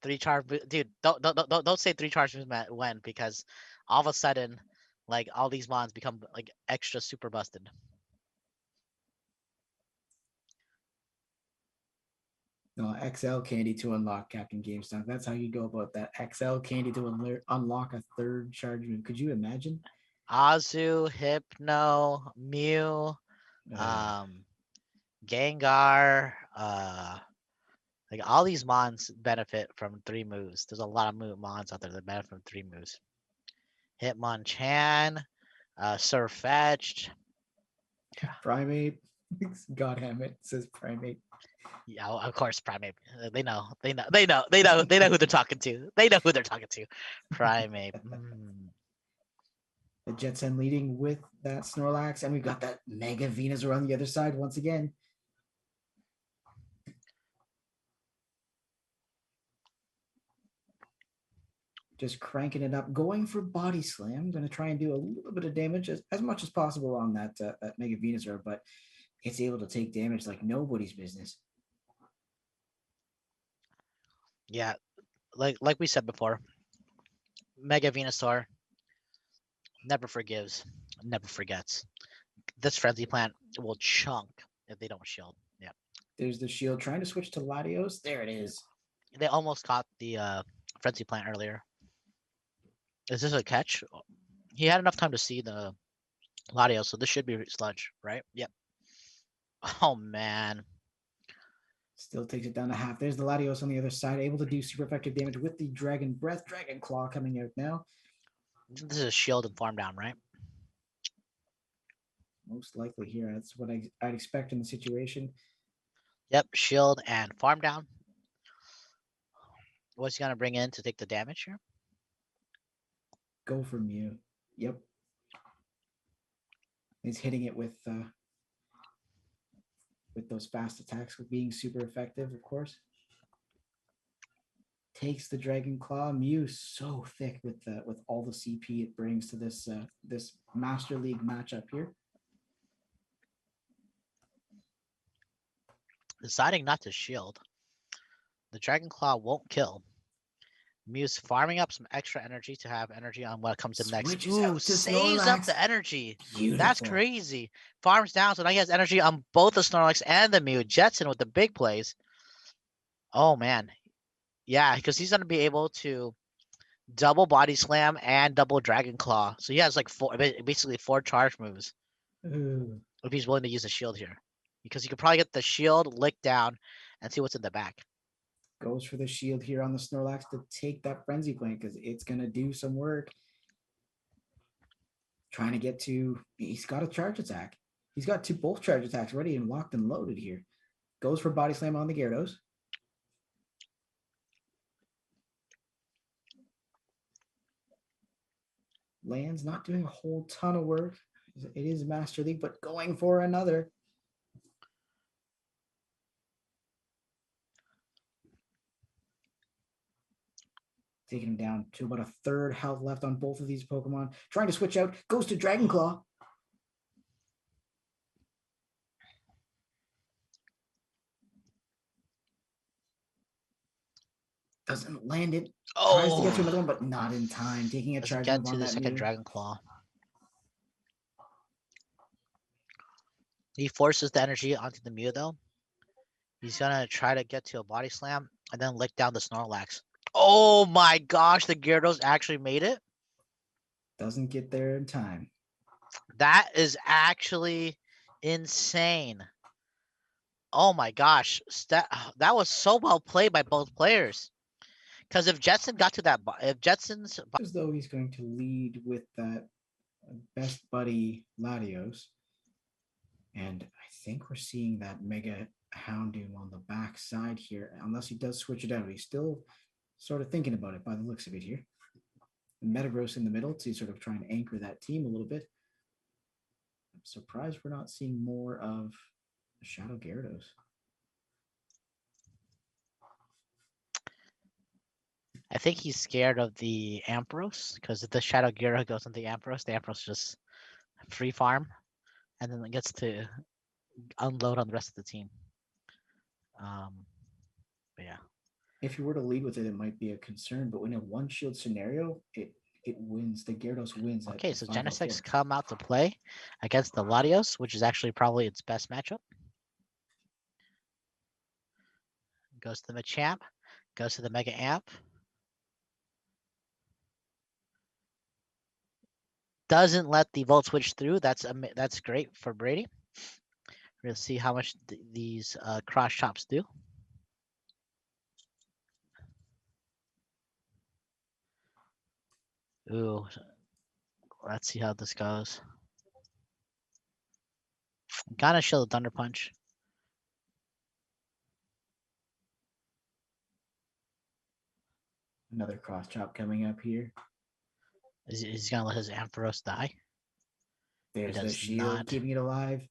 3 charge, dude. Don't say 3 charge moves when, because all of a sudden, like, all these mons become like extra super busted. No, XL candy to unlock Captain GameStop. That's how you go about that. XL candy to unlock a 3rd charge move. Could you imagine? Azu, Hypno, Mew, Gengar, Like all these mons benefit from 3 moves. There's a lot of mons out there that benefit from 3 moves. Hitmonchan, Surfetched. Primate. Godhammer says primate. Yeah, of course, Primate. They know. They know. They know. They know. They know who they're talking to. They know who they're talking to. Primate. The Jetson leading with that Snorlax, and we've got that Mega Venusaur on the other side once again. Just cranking it up, going for Body Slam. Going to try and do a little bit of damage as much as possible on that Mega Venusaur, but it's able to take damage like nobody's business. Yeah, like we said before, Mega Venusaur never forgives, never forgets. This Frenzy Plant will chunk if they don't shield. Yeah, There's the shield trying to switch to Latios. There it is. they almost caught the Frenzy Plant earlier. Is this a catch? He had enough time to see the Latios, so this should be Sludge, right? Yep. Oh man. Still takes it down to half. There's the Latios on the other side, able to do super effective damage with the Dragon Breath. Dragon Claw coming out now. This is a shield and farm down, right? Most likely here. That's what I'd expect in the situation. Yep, shield and farm down. What's he gonna bring in to take the damage here? Go for Mew. Yep. He's hitting it with those fast attacks, with being super effective, of course. Takes the Dragon Claw. Mew so thick with all the CP it brings to this this Master League matchup here. Deciding not to shield. The Dragon Claw won't kill. Mew's farming up some extra energy to have energy on what comes in next. Switches Ooh, out to saves up Snorlax. the energy. Beautiful. That's crazy. Farms down, so now he has energy on both the Snorlax and the Mew. Jetson with the big plays. Oh man. Yeah, because he's gonna be able to double Body Slam and double Dragon Claw. So he has like basically 4 charge moves. Ooh. If he's willing to use a shield here. Because you could probably get the shield, lick down, and see what's in the back. Goes for the shield here on the Snorlax to take that Frenzy Plant because it's going to do some work. Trying to get to... He's got a charge attack. He's got both charge attacks ready and locked and loaded here. Goes for Body Slam on the Gyarados. Lands not doing a whole ton of work. It is Master League, but going for another. Taking him down to about a third health left on both of these Pokemon. Trying to switch out. Goes to Dragon Claw. Doesn't land it. Tries to get to another one, but not in time. Taking a charge move on the that second Mew. Dragon Claw. He forces the energy onto the Mew though. He's gonna try to get to a Body Slam and then lick down the Snorlax. Oh my gosh, the Gyarados actually made it. Doesn't get there in time. That is actually insane. Oh my gosh, that was so well played by both players. Because if Jetson got to that, if Jetson's As though he's going to lead with that best buddy Latios. And I think we're seeing that Mega Houndoom on the back side here, unless he does switch it out. He's still sort of thinking about it by the looks of it here. Metagross in the middle to sort of try and anchor that team a little bit. I'm surprised we're not seeing more of Shadow Gyarados. I think he's scared of the Ampharos, because if the Shadow Gyarados goes into the Ampharos just free farm, and then it gets to unload on the rest of the team. But yeah. If you were to lead with it, it might be a concern, but in a one shield scenario, it wins. The Gyarados wins. Okay, so Genesec's come out to play against the Latios, which is actually probably its best matchup. Goes to the Machamp, goes to the Mega Amp. Doesn't let the Volt Switch through. That's great for Brady. We'll see how much these cross chops do. Ooh, let's see how this goes. Gotta shield the Thunder Punch. Another cross chop coming up here. He's gonna let his Ampharos die. There's the does shield, not. keeping it alive.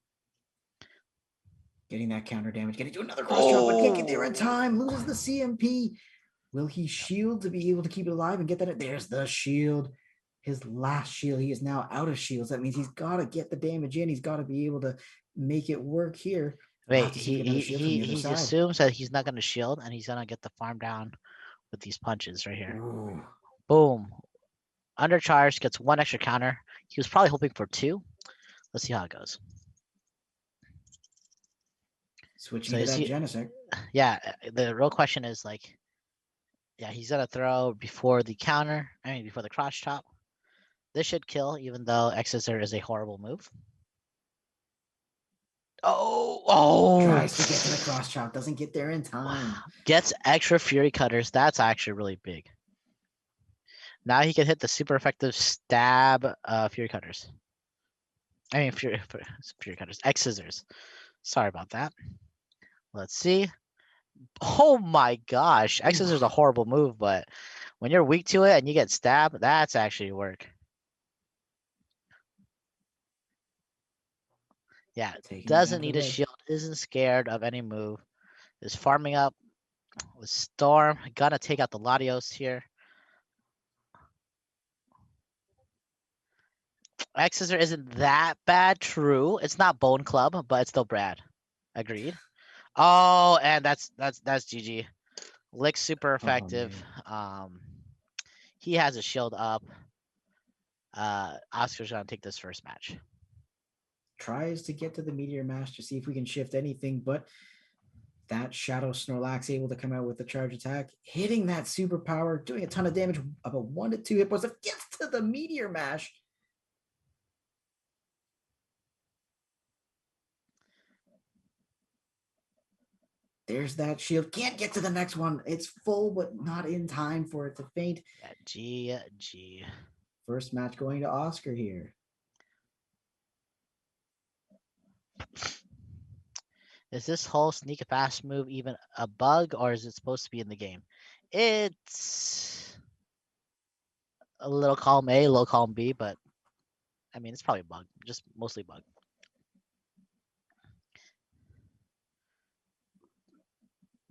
Getting that counter damage. Getting to another cross chop, but can't get there in time. Loses the CMP. Will he shield to be able to keep it alive and get that? There's the shield. His last shield. He is now out of shields. That means he's got to get the damage in. He's got to be able to make it work here. We'll have Wait, to see if we get another shield from the other he side. assumes that he's not gonna shield and he's gonna get the farm down with these punches right here. Ooh. Boom. Undercharge gets 1 extra counter. He was probably hoping for 2. Let's see how it goes. Switching So to is that he- Genesect. Yeah, the real question is like, yeah, he's gonna throw before the counter. I mean, before the cross chop. This should kill, even though X-Scissor is a horrible move. Oh! Tries to get to the cross chop. Doesn't get there in time. Gets extra Fury Cutters. That's actually really big. Now he can hit the super effective stab Fury Cutters. I mean, Fury Cutters. X-Scissors. Sorry about that. Let's see. Oh my gosh. X-Scissors is a horrible move, but when you're weak to it and you get stabbed, that's actually work. Yeah, Taking doesn't it down need to a the ledge. shield, isn't scared of any move. Is farming up with Storm. Gonna take out the Latios here. X-Scissor isn't that bad, true. It's not Bone Club, but it's still bad. Agreed. Oh, and that's GG. Lick super effective. He has a shield up. Oscar's gonna take this first match. Tries to get to the Meteor Mash to see if we can shift anything, but that Shadow Snorlax able to come out with the charge attack, hitting that superpower, doing a ton of damage, about 1 to 2 hit points. Gets to the Meteor Mash. There's that shield. Can't get to the next one. It's full, but not in time for it to faint. Yeah, GG. First match going to Oscar here. Is this whole sneak fast move even a bug, or is it supposed to be in the game? It's a little column A, low column B, but I mean, it's probably a bug, just mostly bug.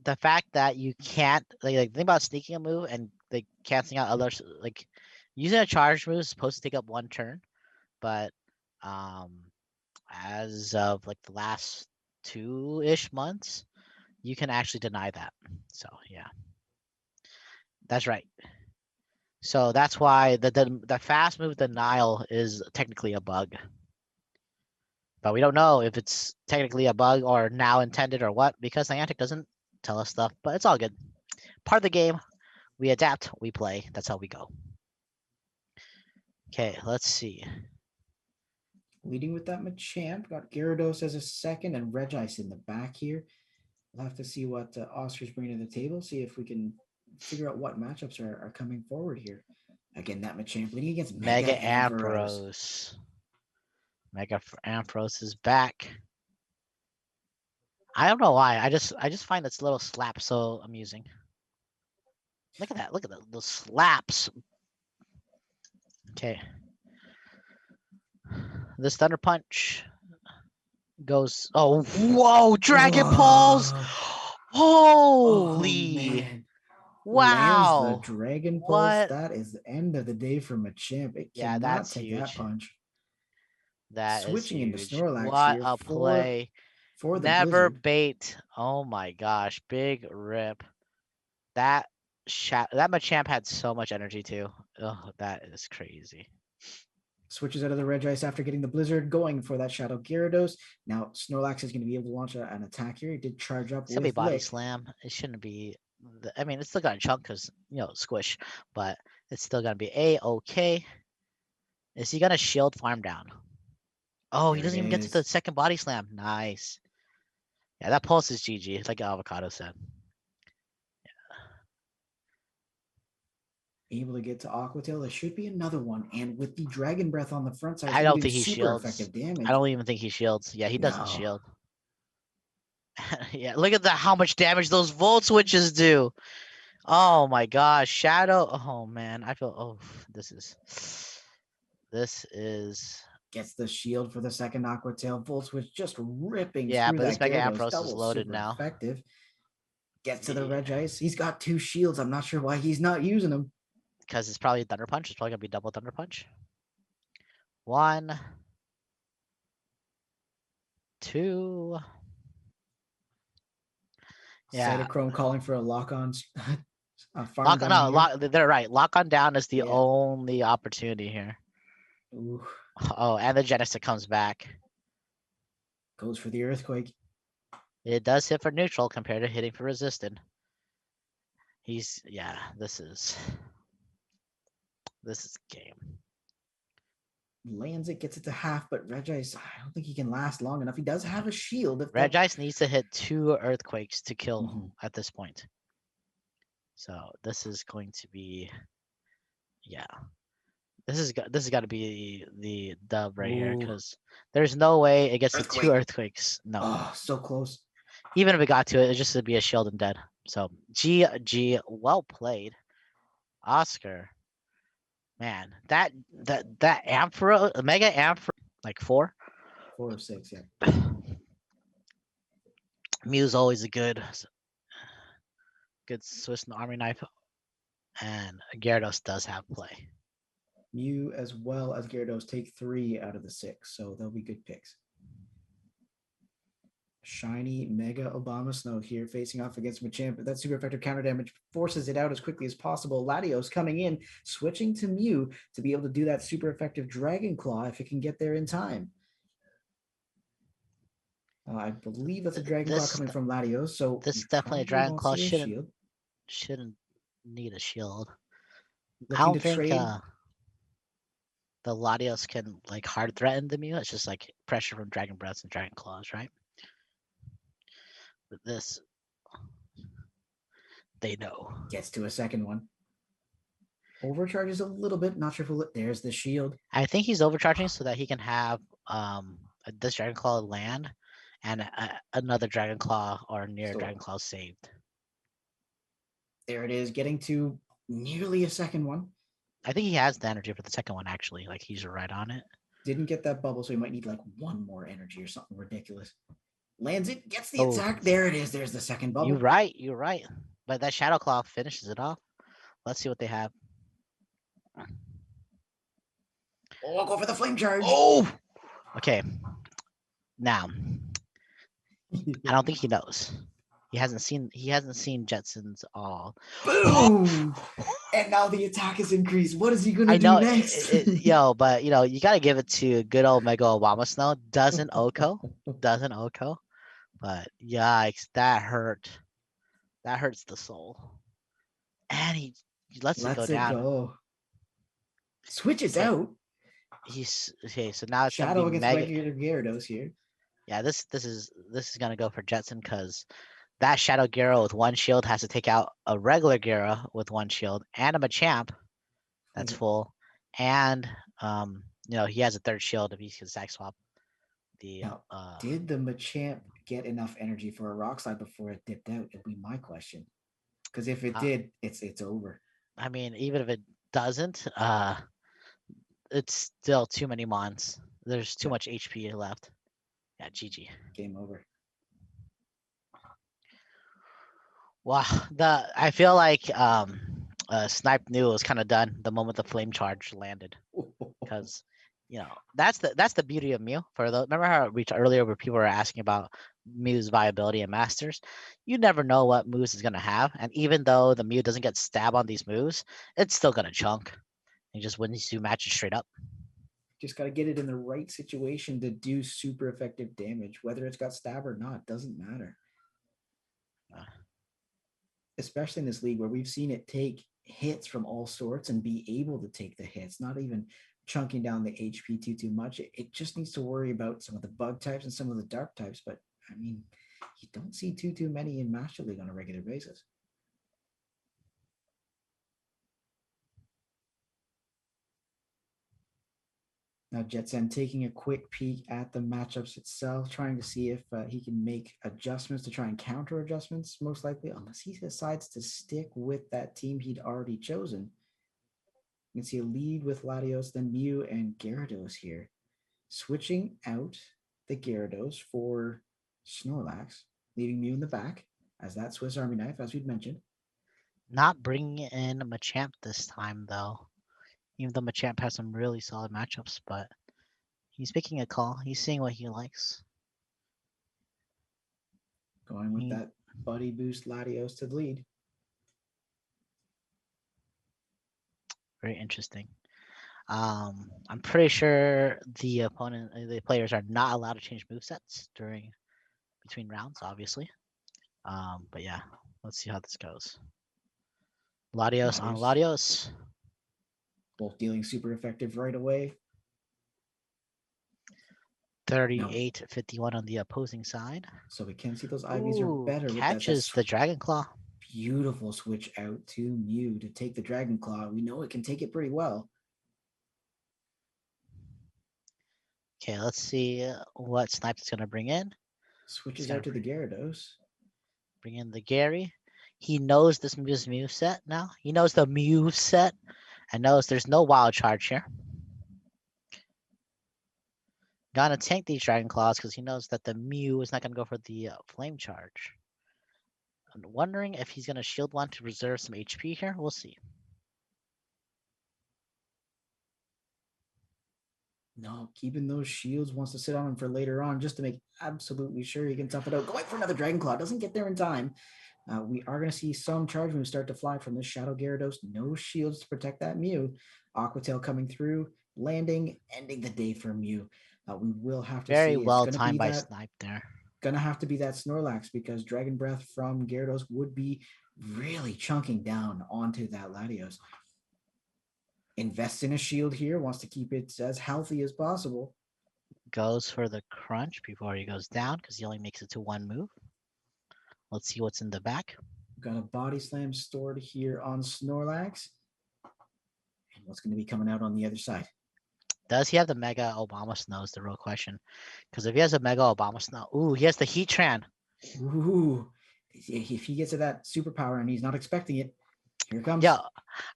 The fact that you can't like think about sneaking a move and like canceling out others, like using a charge move is supposed to take up 1 turn, but as of like the last 2-ish months, you can actually deny that. So yeah, that's right. So that's why the fast move denial is technically a bug. But we don't know if it's technically a bug or now intended or what, because Niantic doesn't tell us stuff, but it's all good. Part of the game. We adapt, we play. That's how we go. Okay, let's see. Leading with that Machamp. Got Gyarados as a second and Regice in the back here. We'll have to see what Oscar's bringing to the table, see if we can figure out what matchups are coming forward here. Again, that Machamp leading against Mega Ampharos. Mega Ampharos is back. I don't know why. I just find this little slap so amusing. Look at that. Look at those slaps. Okay. This Thunder Punch goes. Oh, whoa! Dragon Pulse! Holy! Wow! Lands the Dragon Pulse. What? That is the end of the day for Machamp. It Yeah, cannot that's take huge. that punch. That Switching into is huge. Snorlax What here a play! for the Never Blizzard. bait. Oh my gosh! Big rip. That Machamp had so much energy too. Oh, that is crazy. Switches out of the Regice after getting the Blizzard, going for that Shadow Gyarados. Now Snorlax is going to be able to launch an attack here. He did charge up It's gonna be with body Lick. slam. It shouldn't be. I mean, it's still got a chunk because squish, but it's still gonna be okay. Is he gonna shield farm down? Oh, he There doesn't it even get to is. the second body slam. Nice. Yeah, that pulse is GG, like Avocado said. able to get to Aqua Tail. There should be another one. And with the Dragon Breath on the front side, it's I going to don't be doing think he super shields. effective I damage. don't even think he shields. Yeah, he doesn't No. shield. Yeah, look at how much damage those volt switches do. Oh my gosh, Shadow. Oh man, I feel. Oh, this is. Gets the shield for the second Aqua Tail. Volt Switch just ripping Yeah, through but this that Mega Gyarados. Ampharos is Double loaded super now. effective. Gets to the Yeah, Regice. He's got 2 shields. I'm not sure why he's not using them. because it's probably Thunder Punch. It's probably gonna be double Thunder Punch. 1, 2. Yeah, Cytochrome calling for a lock-on farm lock. down No, here. they're right. Lock on down is the Yeah. only opportunity here. Ooh, Oh, and the Genesis comes back. goes for the Earthquake. It does hit for neutral compared to hitting for resistant. Yeah. This is game. Lands it, gets it to half, but Regice, I don't think he can last long enough. He does have a shield. If that... Regice needs to hit 2 earthquakes to kill Mhm. at this point. So this is going to be, yeah. This is got to be the dub right here Ooh. because there's no way it gets to 2 Earthquake. earthquakes. No, Oh, so close. even if it got to it, it's just to be a shield and dead. So GG, well played, Oscar. Man, that Ampharos, Mega Ampharos, like 4. 4 of 6, yeah. Mew's always a good Swiss Army knife, and Gyarados does have play. Mew as well as Gyarados take 3 out of the 6, so they'll be good picks. Shiny Mega Abomasnow here facing off against Machamp, but that super effective counter damage forces it out as quickly as possible. Latios coming in, switching to Mew to be able to do that super effective Dragon Claw if it can get there in time. I believe that's a Dragon Claw coming from Latios, so this definitely a Dragon Claw shouldn't need a shield. Looking I don't to think trade. The Latios can like hard threaten the Mew. It's just like pressure from Dragon Breaths and Dragon Claws, right? But this, they know. Gets to a second one. Overcharges a little bit. Not sure if there's the shield. I think he's overcharging so that he can have this Dragon Claw land and another Dragon Claw or near Dragon Claw saved. There it is, getting to nearly a second one. I think he has the energy for the second one, actually. Like, he's right on it. Didn't get that bubble, so he might need like 1 more energy or something ridiculous. Lands it, gets the attack. There it is. There's the second bubble. You're right. But that Shadow Claw finishes it off. Let's see what they have. Oh, I'll go for the flame charge. Oh! Okay. Now, I don't think he knows. He hasn't seen Jetson's all. Boom! And now the attack is increased. What is he gonna do next? But you gotta give it to good old Mega Abomasnow. Doesn't Oko. But yikes, that hurt. That hurts the soul. And he lets it go down. Switches out. He's okay, so now it's Shadow gonna be against Mega regular Gyarados here. Yeah, this is gonna go for Jetson because that Shadow Gyaro with 1 shield has to take out a regular Gyaro with 1 shield and a Machamp that's full, and he has a 3rd shield if he can sack swap. Did the Machamp get enough energy for a Rock Slide before it dipped out? It'll be my question. Because if it did, it's over. I mean, even if it doesn't, it's still too many mons. There's too much HP left. Yeah, GG. Game over. Wow, I feel like Snipe knew it was kind of done the moment the flame charge landed, because that's the beauty of Mew. Remember how earlier where people were asking about Mew's viability in Masters? You never know what moves is gonna have, and even though the Mew doesn't get stab on these moves, it's still gonna chunk. He just wins 2 matches straight up. Just got to get it in the right situation to do super effective damage. Whether it's got stab or not, doesn't matter. Especially in this league where we've seen it take hits from all sorts and be able to take the hits, not even chunking down the HP too much. It just needs to worry about some of the bug types and some of the dark types. But I mean, you don't see too many in Master League on a regular basis. Now Jetson taking a quick peek at the matchups itself, trying to see if he can make adjustments to try and counter adjustments, most likely, unless he decides to stick with that team he'd already chosen. You can see a lead with Latios, then Mew and Gyarados here. Switching out the Gyarados for Snorlax, leaving Mew in the back as that Swiss Army knife, as we'd mentioned. Not bringing in Machamp this time, though. Even though Machamp has some really solid matchups, but he's making a call. He's seeing what he likes. Going with that buddy boost Latios to the lead. Very interesting. I'm pretty sure the players are not allowed to change movesets between rounds, obviously. But yeah, let's see how this goes. Latios on Latios. Both dealing super effective right away. 38-51 on the opposing side. So we can see those Ivies are better. Catches the Dragon Claw. Beautiful switch out to Mew to take the Dragon Claw. We know it can take it pretty well. Okay, let's see what Snipe is going to bring in. Switches out to the Gyarados. Bring in the Gary. He knows this Mew set now. He knows the Mew set and knows there's no wild charge here. Gonna tank these Dragon Claws because he knows that the Mew is not gonna go for the Flame Charge. I'm wondering if he's gonna shield one to reserve some HP here. We'll see. No, keeping those shields, wants to sit on them for later on just to make absolutely sure he can tough it out. Going for another Dragon Claw, doesn't get there in time. We are going to see some charge moves start to fly from this Shadow Gyarados. No shields to protect that Mew. Aqua Tail coming through, landing, ending the day for Mew. We will have to see. Very well timed by Snipe there. Gonna have to be that Snorlax because Dragon Breath from Gyarados would be really chunking down onto that Latios. Invests in a shield here, wants to keep it as healthy as possible. Goes for the crunch before he goes down because he only makes it to one move. Let's see what's in the back. Got a Body Slam stored here on Snorlax. And what's going to be coming out on the other side? Does he have the Mega Obama Snow is the real question. Because if he has a Mega Obama Snow, ooh, he has the Heatran. Ooh, if he gets to that superpower and he's not expecting it, here it comes. Yo,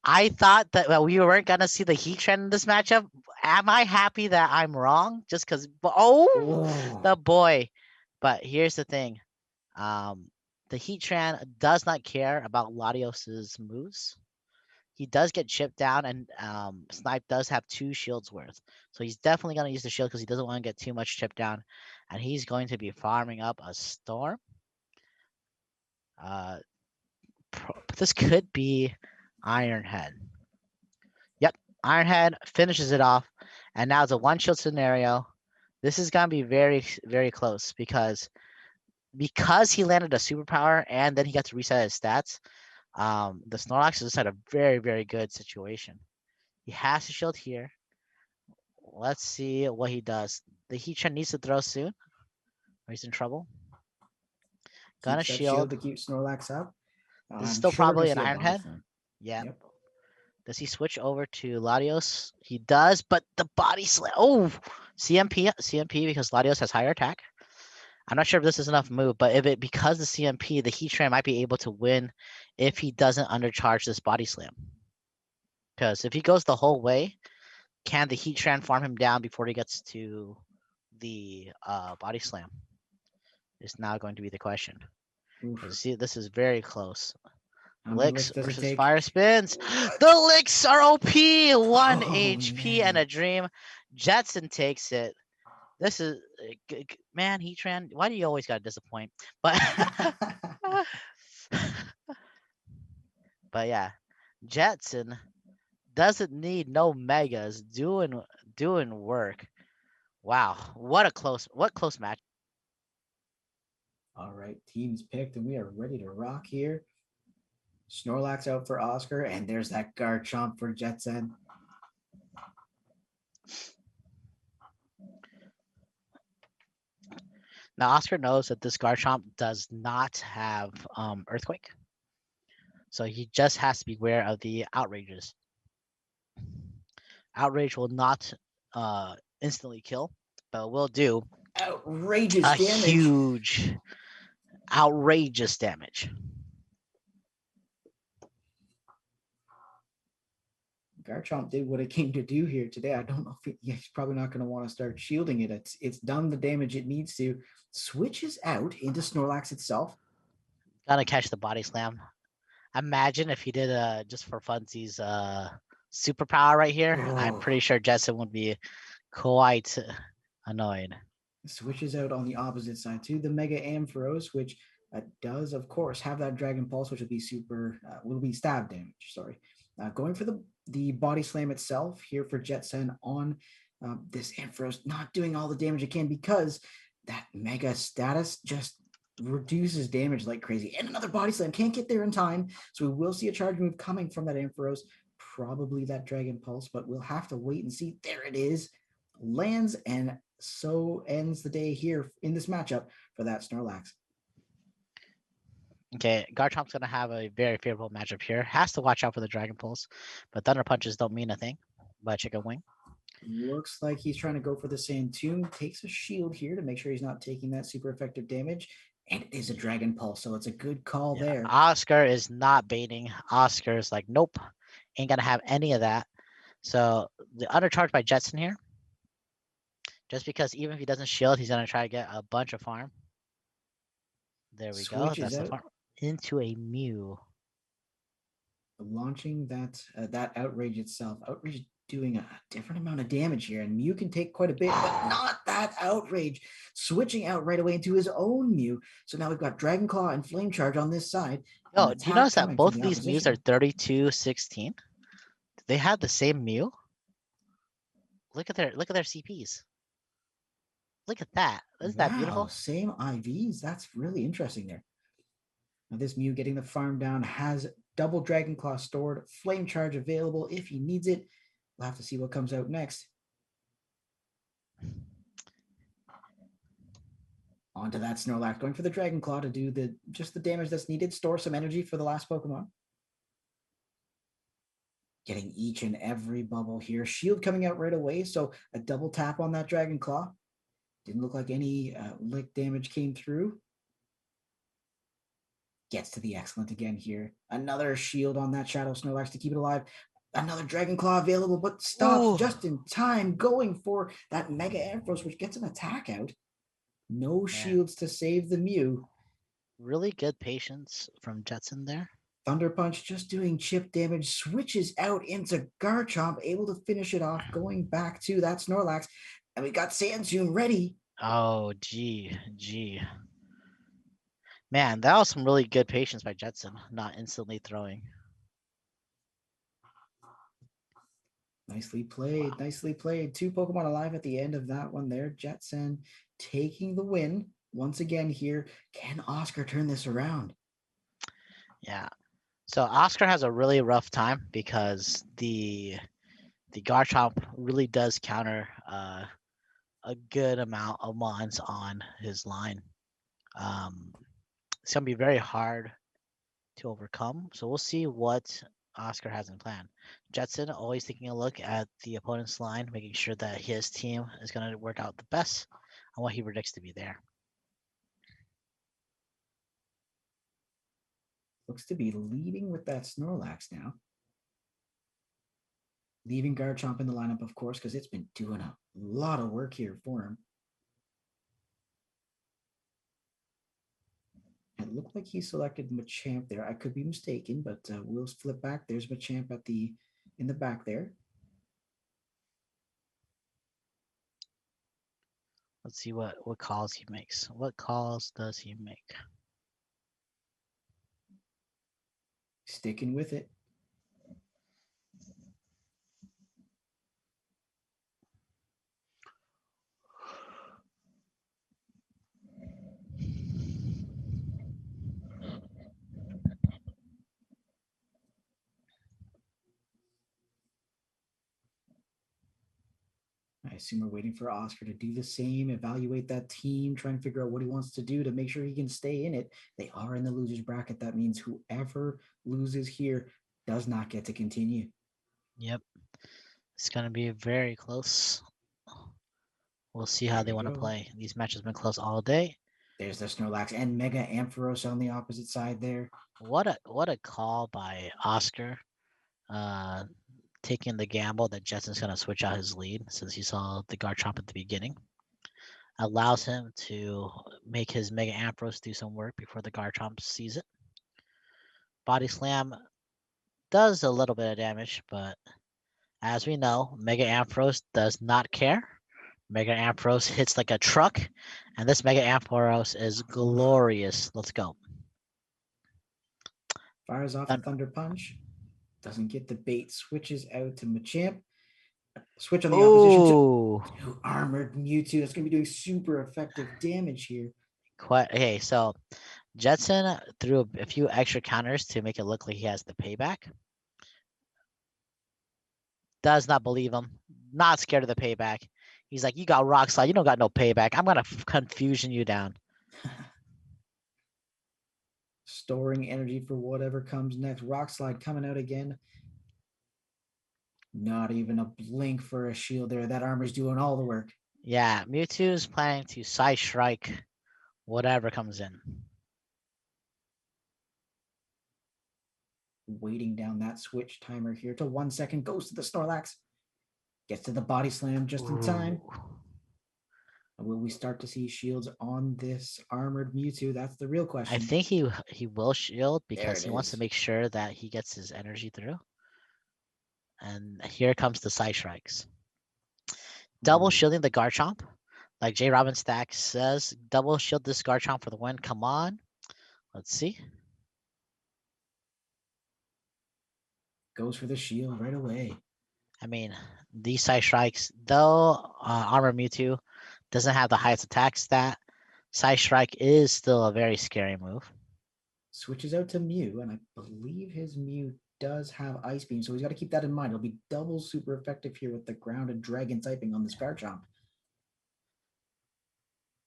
I thought that we weren't going to see the Heatran in this matchup. Am I happy that I'm wrong? Just because, the boy. But here's the thing. The Heatran does not care about Latios's moves. He does get chipped down, and Snipe does have 2 shields worth. So he's definitely going to use the shield because he doesn't want to get too much chipped down. And he's going to be farming up a Storm. This could be Iron Head. Yep, Iron Head finishes it off. And now it's a 1-shield scenario. This is going to be very, very close because he landed a superpower and then he got to reset his stats. The Snorlax is just at a very, very good situation. He has to shield here. Let's see what he does. The Heatran needs to throw soon, or he's in trouble. Gonna shield to keep Snorlax up. This is still probably an Iron Head. Yeah. Yep. Does he switch over to Latios? He does, but the Body Slam. Oh, CMP because Latios has higher attack. I'm not sure if this is enough move, but because the CMP, the Heatran might be able to win if he doesn't undercharge this Body Slam. Because if he goes the whole way, can the Heatran farm him down before he gets to the Body Slam? Is now going to be the question. See, this is very close. Licks versus Fire Spins. The Licks are OP! 1 HP and a dream. Jetson takes it. This is, man, Heatran, why do you always gotta disappoint? But but yeah, Jetson doesn't need no megas, doing work. Wow, what close match. All right, teams picked, and we are ready to rock here. Snorlax out for Oscar, and there's that Garchomp for Jetson. Now, Oscar knows that this Garchomp does not have Earthquake. So he just has to be aware of the Outrages. Outrage will not instantly kill, but will do Outrageous a damage. huge, outrageous damage. Garchomp did what it came to do here today. I don't know if he's probably not going to want to start shielding it. It's done the damage it needs to. Switches out into Snorlax itself. Gonna catch the body slam. Imagine if he did just for funsies superpower right here. I'm Oh, pretty sure Jetson would be quite annoyed. switches out on the opposite side to the Mega Ampharos, which does, of course, have that Dragon Pulse, which will be will be stab damage. Sorry. Going for the body slam itself here for Jetson on this Ampharos, not doing all the damage it can because that Mega status just reduces damage like crazy. And another body slam, can't get there in time. So we will see a charge move coming from that Ampharos, probably that Dragon Pulse, but we'll have to wait and see. There it is. Lands, and so ends the day here in this matchup for that Snorlax. Okay, Garchomp's gonna have a very favorable matchup here. Has to watch out for the Dragon Pulse, but Thunder Punches don't mean a thing. But Chicken Wing. Looks like he's trying to go for the Sand Tomb. Takes a shield here to make sure he's not taking that super effective damage. And it is a Dragon Pulse, so it's a good call there. Oscar is not baiting. Oscar's like, nope, ain't gonna have any of that. So the undercharge by Jetson here. Just because even if he doesn't shield, he's gonna try to get a bunch of farm. There we go. Switches That's the out, farm into a Mew. launching that outrage itself. Outrage doing a different amount of damage here, and Mew can take quite a bit, but not that outrage. Switching out right away into his own Mew. So now we've got Dragon Claw and Flame Charge on this side. Yo, do you notice that both of the these Mews are 32-16? They have the same Mew. Look at their CPs. Look at that. Isn't that beautiful? Same IVs. That's really interesting there. Now this Mew getting the farm down has double Dragon Claw stored, Flame Charge available if he needs it. We'll have to see what comes out next. Onto that Snorlax, going for the Dragon Claw to do the damage that's needed, store some energy for the last Pokemon. Getting each and every bubble here. Shield coming out right away, so a double tap on that Dragon Claw. Didn't look like any lick damage came through. Gets to the excellent again here. Another shield on that Shadow Snorlax to keep it alive. Another Dragon Claw available, but stops just in time, going for that Mega Ampharos, which gets an attack out. No shields to save the Mew. Really good patience from Jetson there. Thunder Punch just doing chip damage, switches out into Garchomp, able to finish it off, going back to that Snorlax. And we got Sandzoom ready. Oh, gee. Man, that was some really good patience by Jetson, not instantly throwing. Nicely played. Nicely played. 2 Pokemon alive at the end of that one there. Jetson taking the win once again here. Can Oscar turn this around? Yeah. So Oscar has a really rough time because the Garchomp really does counter a good amount of mons on his line. It's gonna be very hard to overcome. So we'll see what Oscar has in plan. Jetson always taking a look at the opponent's line, making sure that his team is going to work out the best on what he predicts to be there. Looks to be leading with that Snorlax now. Leaving Garchomp in the lineup, of course, because it's been doing a lot of work here for him. It looked like he selected Machamp there. I could be mistaken, but we'll flip back. There's Machamp in the back there. Let's see what calls he makes. What calls does he make? Sticking with it. I assume we're waiting for Oscar to do the same, evaluate that team, try and figure out what he wants to do to make sure he can stay in it. They are in the losers bracket. That means whoever loses here does not get to continue. Yep. It's going to be very close. We'll see how There they we want to go. play. These matches have been close all day. There's the Snorlax and Mega Ampharos on the opposite side there. What a call by Oscar, taking the gamble that Jetson's gonna switch out his lead since he saw the Garchomp at the beginning. Allows him to make his Mega Ampharos do some work before the Garchomp sees it. Body Slam does a little bit of damage, but as we know, Mega Ampharos does not care. Mega Ampharos hits like a truck, and this Mega Ampharos is glorious. Let's go. Fires off the Thunder Punch. Doesn't get the bait. Switches out to Machamp. Switch on the opposition Oh, to Armored Mewtwo. That's going to be doing super effective damage here. quite. Okay, so Jetson threw a few extra counters to make it look like he has the payback. Does not believe him. Not scared of the payback. He's like, you got Rock Slide. You don't got no payback. I'm gonna confusion you down. Storing energy for whatever comes next. Rock Slide coming out again. Not even a blink for a shield there. That armor's doing all the work. Yeah, Mewtwo's planning to Side Strike whatever comes in. Waiting down that switch timer here to 1 second. Goes to the Snorlax. Gets to the Body Slam just in time. Will we start to see shields on this Armored Mewtwo? That's the real question. I think he will shield because he wants to is. make sure that he gets his energy through. And here comes the Side Strikes. Double Ooh. shielding the Garchomp. Like J. Robin Stack says, double shield this Garchomp for the win. Come on. Let's see. Goes for the shield right away. I mean, these Side Strikes, though Armor Mewtwo doesn't have the highest attack stat, Side Strike is still a very scary move. Switches out to Mew, and I believe his Mew does have Ice Beam, so he's got to keep that in mind. It'll be double super effective here with the grounded dragon typing on this Garchomp.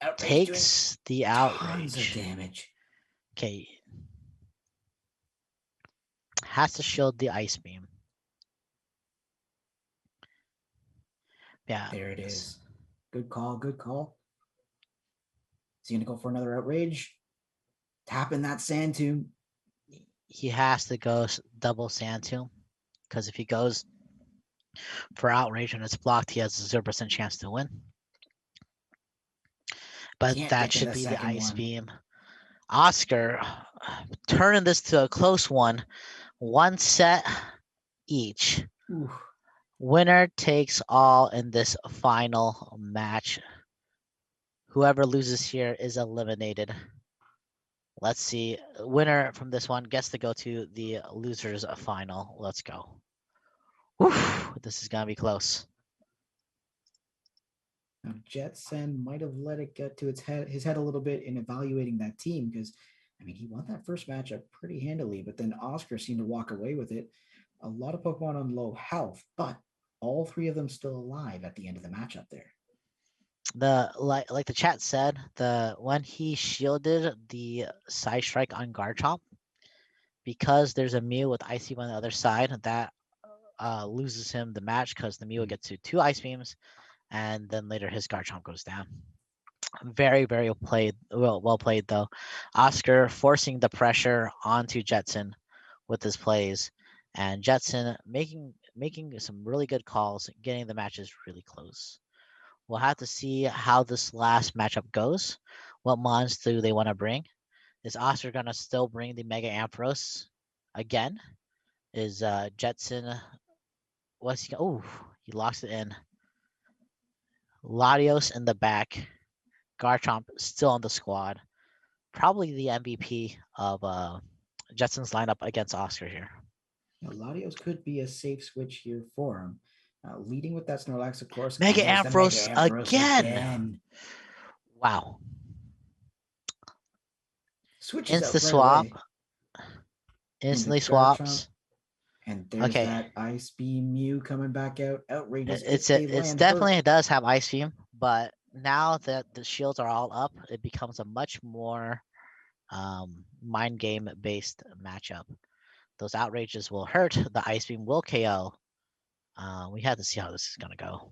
Outrage Takes the tons of outrage. damage. Okay. Has to shield the Ice Beam. Yeah. There it is. Good call, good call. Is he going to go for another outrage? Tapping that Sand Tomb. He has to go double Sand Tomb, because if he goes for outrage and it's blocked, he has a 0% chance to win. But Can't that get to should the be the second Ice one. Beam. Oscar turning this to a close one. One set each. Ooh. Winner takes all in this final match. Whoever loses here is eliminated. Let's see. Winner from this one gets to go to the losers final. Let's go. Whew, this is gonna be close. Now, Jetson might have let it get to his head a little bit in evaluating that team because, I mean, he won that first matchup pretty handily, but then Oscar seemed to walk away with it. A lot of Pokemon on low health, but all three of them still alive at the end of the matchup there. The like the chat said, when he shielded the Side Strike on Garchomp, because there's a Mew with Ice Beam on the other side, that loses him the match because the Mew gets to 2 Ice Beams, and then later his Garchomp goes down. Very, very well played though. Oscar forcing the pressure onto Jetson with his plays, and Jetson making some really good calls, getting the matches really close. We'll have to see how this last matchup goes. What mons do they want to bring? Is Oscar gonna still bring the Mega Ampharos again? Is Jetson? What's he? Oh, he locks it in. Latios in the back. Garchomp still on the squad. Probably the MVP of Jetson's lineup against Oscar here. Now, Latios could be a safe switch here for him. Leading with that Snorlax, of course. Mega Ampharos again. Wow. Switches Insta out right swap. away. Instantly swaps. And there's that Ice Beam Mew coming back out. Outrageous. It's definitely it does have Ice Beam, but now that the shields are all up, it becomes a much more mind game based matchup. Those outrages will hurt. The Ice Beam will KO. We have to see how this is gonna go.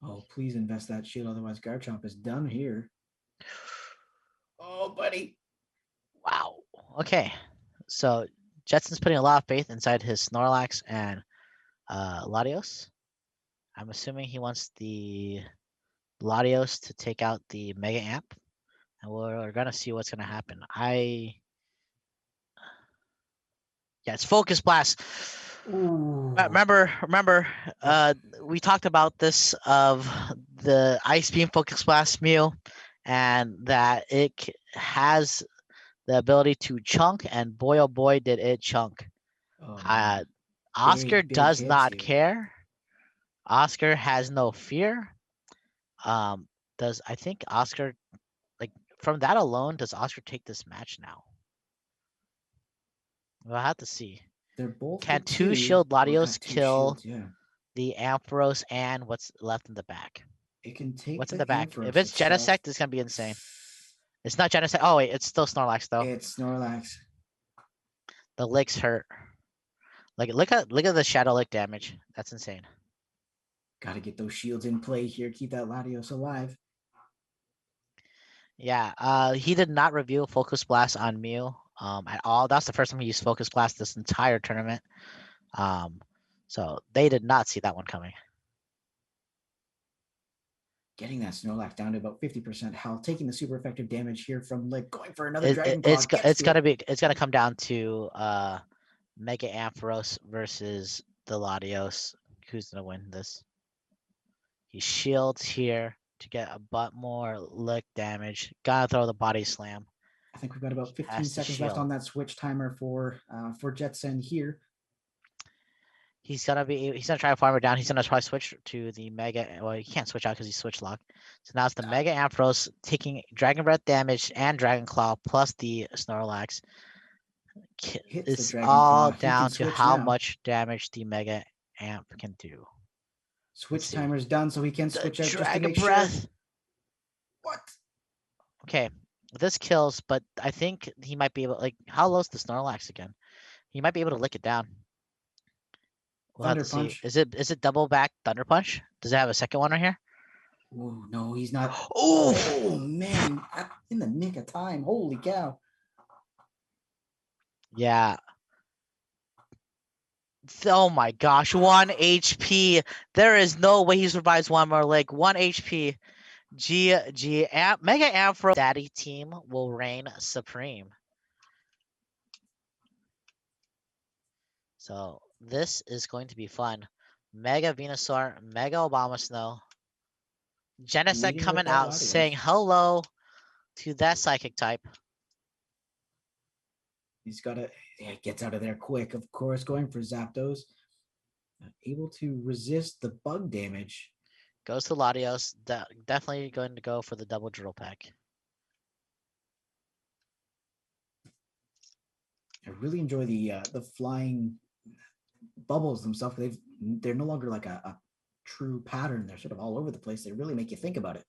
Oh, please invest that shield, otherwise Garchomp is done here. Oh, buddy. Wow. Okay. So Jetson's putting a lot of faith inside his Snorlax and Latios. I'm assuming he wants the Latios to take out the Mega Amp, and we're gonna see what's gonna happen. Yeah, it's Focus Blast. Ooh. Remember, we talked about this of the Ice Beam Focus Blast Mew, and that it has the ability to chunk, and boy oh boy did it chunk. Oh, Uh, man. Oscar Big does hits not here. care. Oscar has no fear. Does I think Oscar, like, from that alone, does Oscar take this match now? We'll have to see. They're both to Can two two. shield Oh, it Latios got two kill shields, yeah. the Ampharos and what's left in the back? It can take What's in the the back? If Ampharos it's itself. Genesect, it's gonna be insane. It's not Genesect. Oh wait, it's still Snorlax though. It's Snorlax. The licks hurt. Like look at the Shadow Lick damage. That's insane. Got to get those shields in play here. Keep that Latios alive. Yeah, he did not reveal Focus Blast on Mew at all. That's the first time he used Focus Blast this entire tournament. So they did not see that one coming. Getting that Snorlax down to about 50% health, taking the super effective damage here from Lick, going for another Dragon Claw. It's gonna come down to Mega Ampharos versus the Latios. Who's gonna win this? He shields here to get a butt more lick damage. Gotta throw the body slam. I think we've got about 15 Has to seconds left shield. on that switch timer for Jetson here. He's gonna try to farm it down. He's gonna try to switch to the Mega. Well, he can't switch out because he's switch locked. So now it's the Mega Ampharos taking Dragon Breath damage and Dragon Claw plus the Snorlax. Hits the It's Dragon all Claw. He can down to switch how now. much damage the Mega Amp can do. Switch timer's done, so he can The switch out just to Dragon make Breath. sure. What? Okay, this kills, but I think he might be able. Like, how low's the Snorlax again? He might be able to lick it down. We'll have Thunder to see. Punch. Is it double back Thunder Punch? Does it have a second one right here? Oh, no, he's not. Ooh! Oh, man. In the nick of time. Holy cow. Yeah. Oh my gosh, 1 HP. There is no way he survives one more lick. 1 HP. Mega Ampharos Daddy team will reign supreme. So this is going to be fun. Mega Venusaur, Mega Obama Snow. Genesect Leading with coming that out Latios. saying hello to that psychic type. He's got to, yeah, gets out of there quick, of course, going for Zapdos. Able to resist the bug damage. Goes to Latios. Definitely going to go for the double drill pack. I really enjoy the flying bubbles themselves. They're no longer like a true pattern. They're sort of all over the place. They really make you think about it.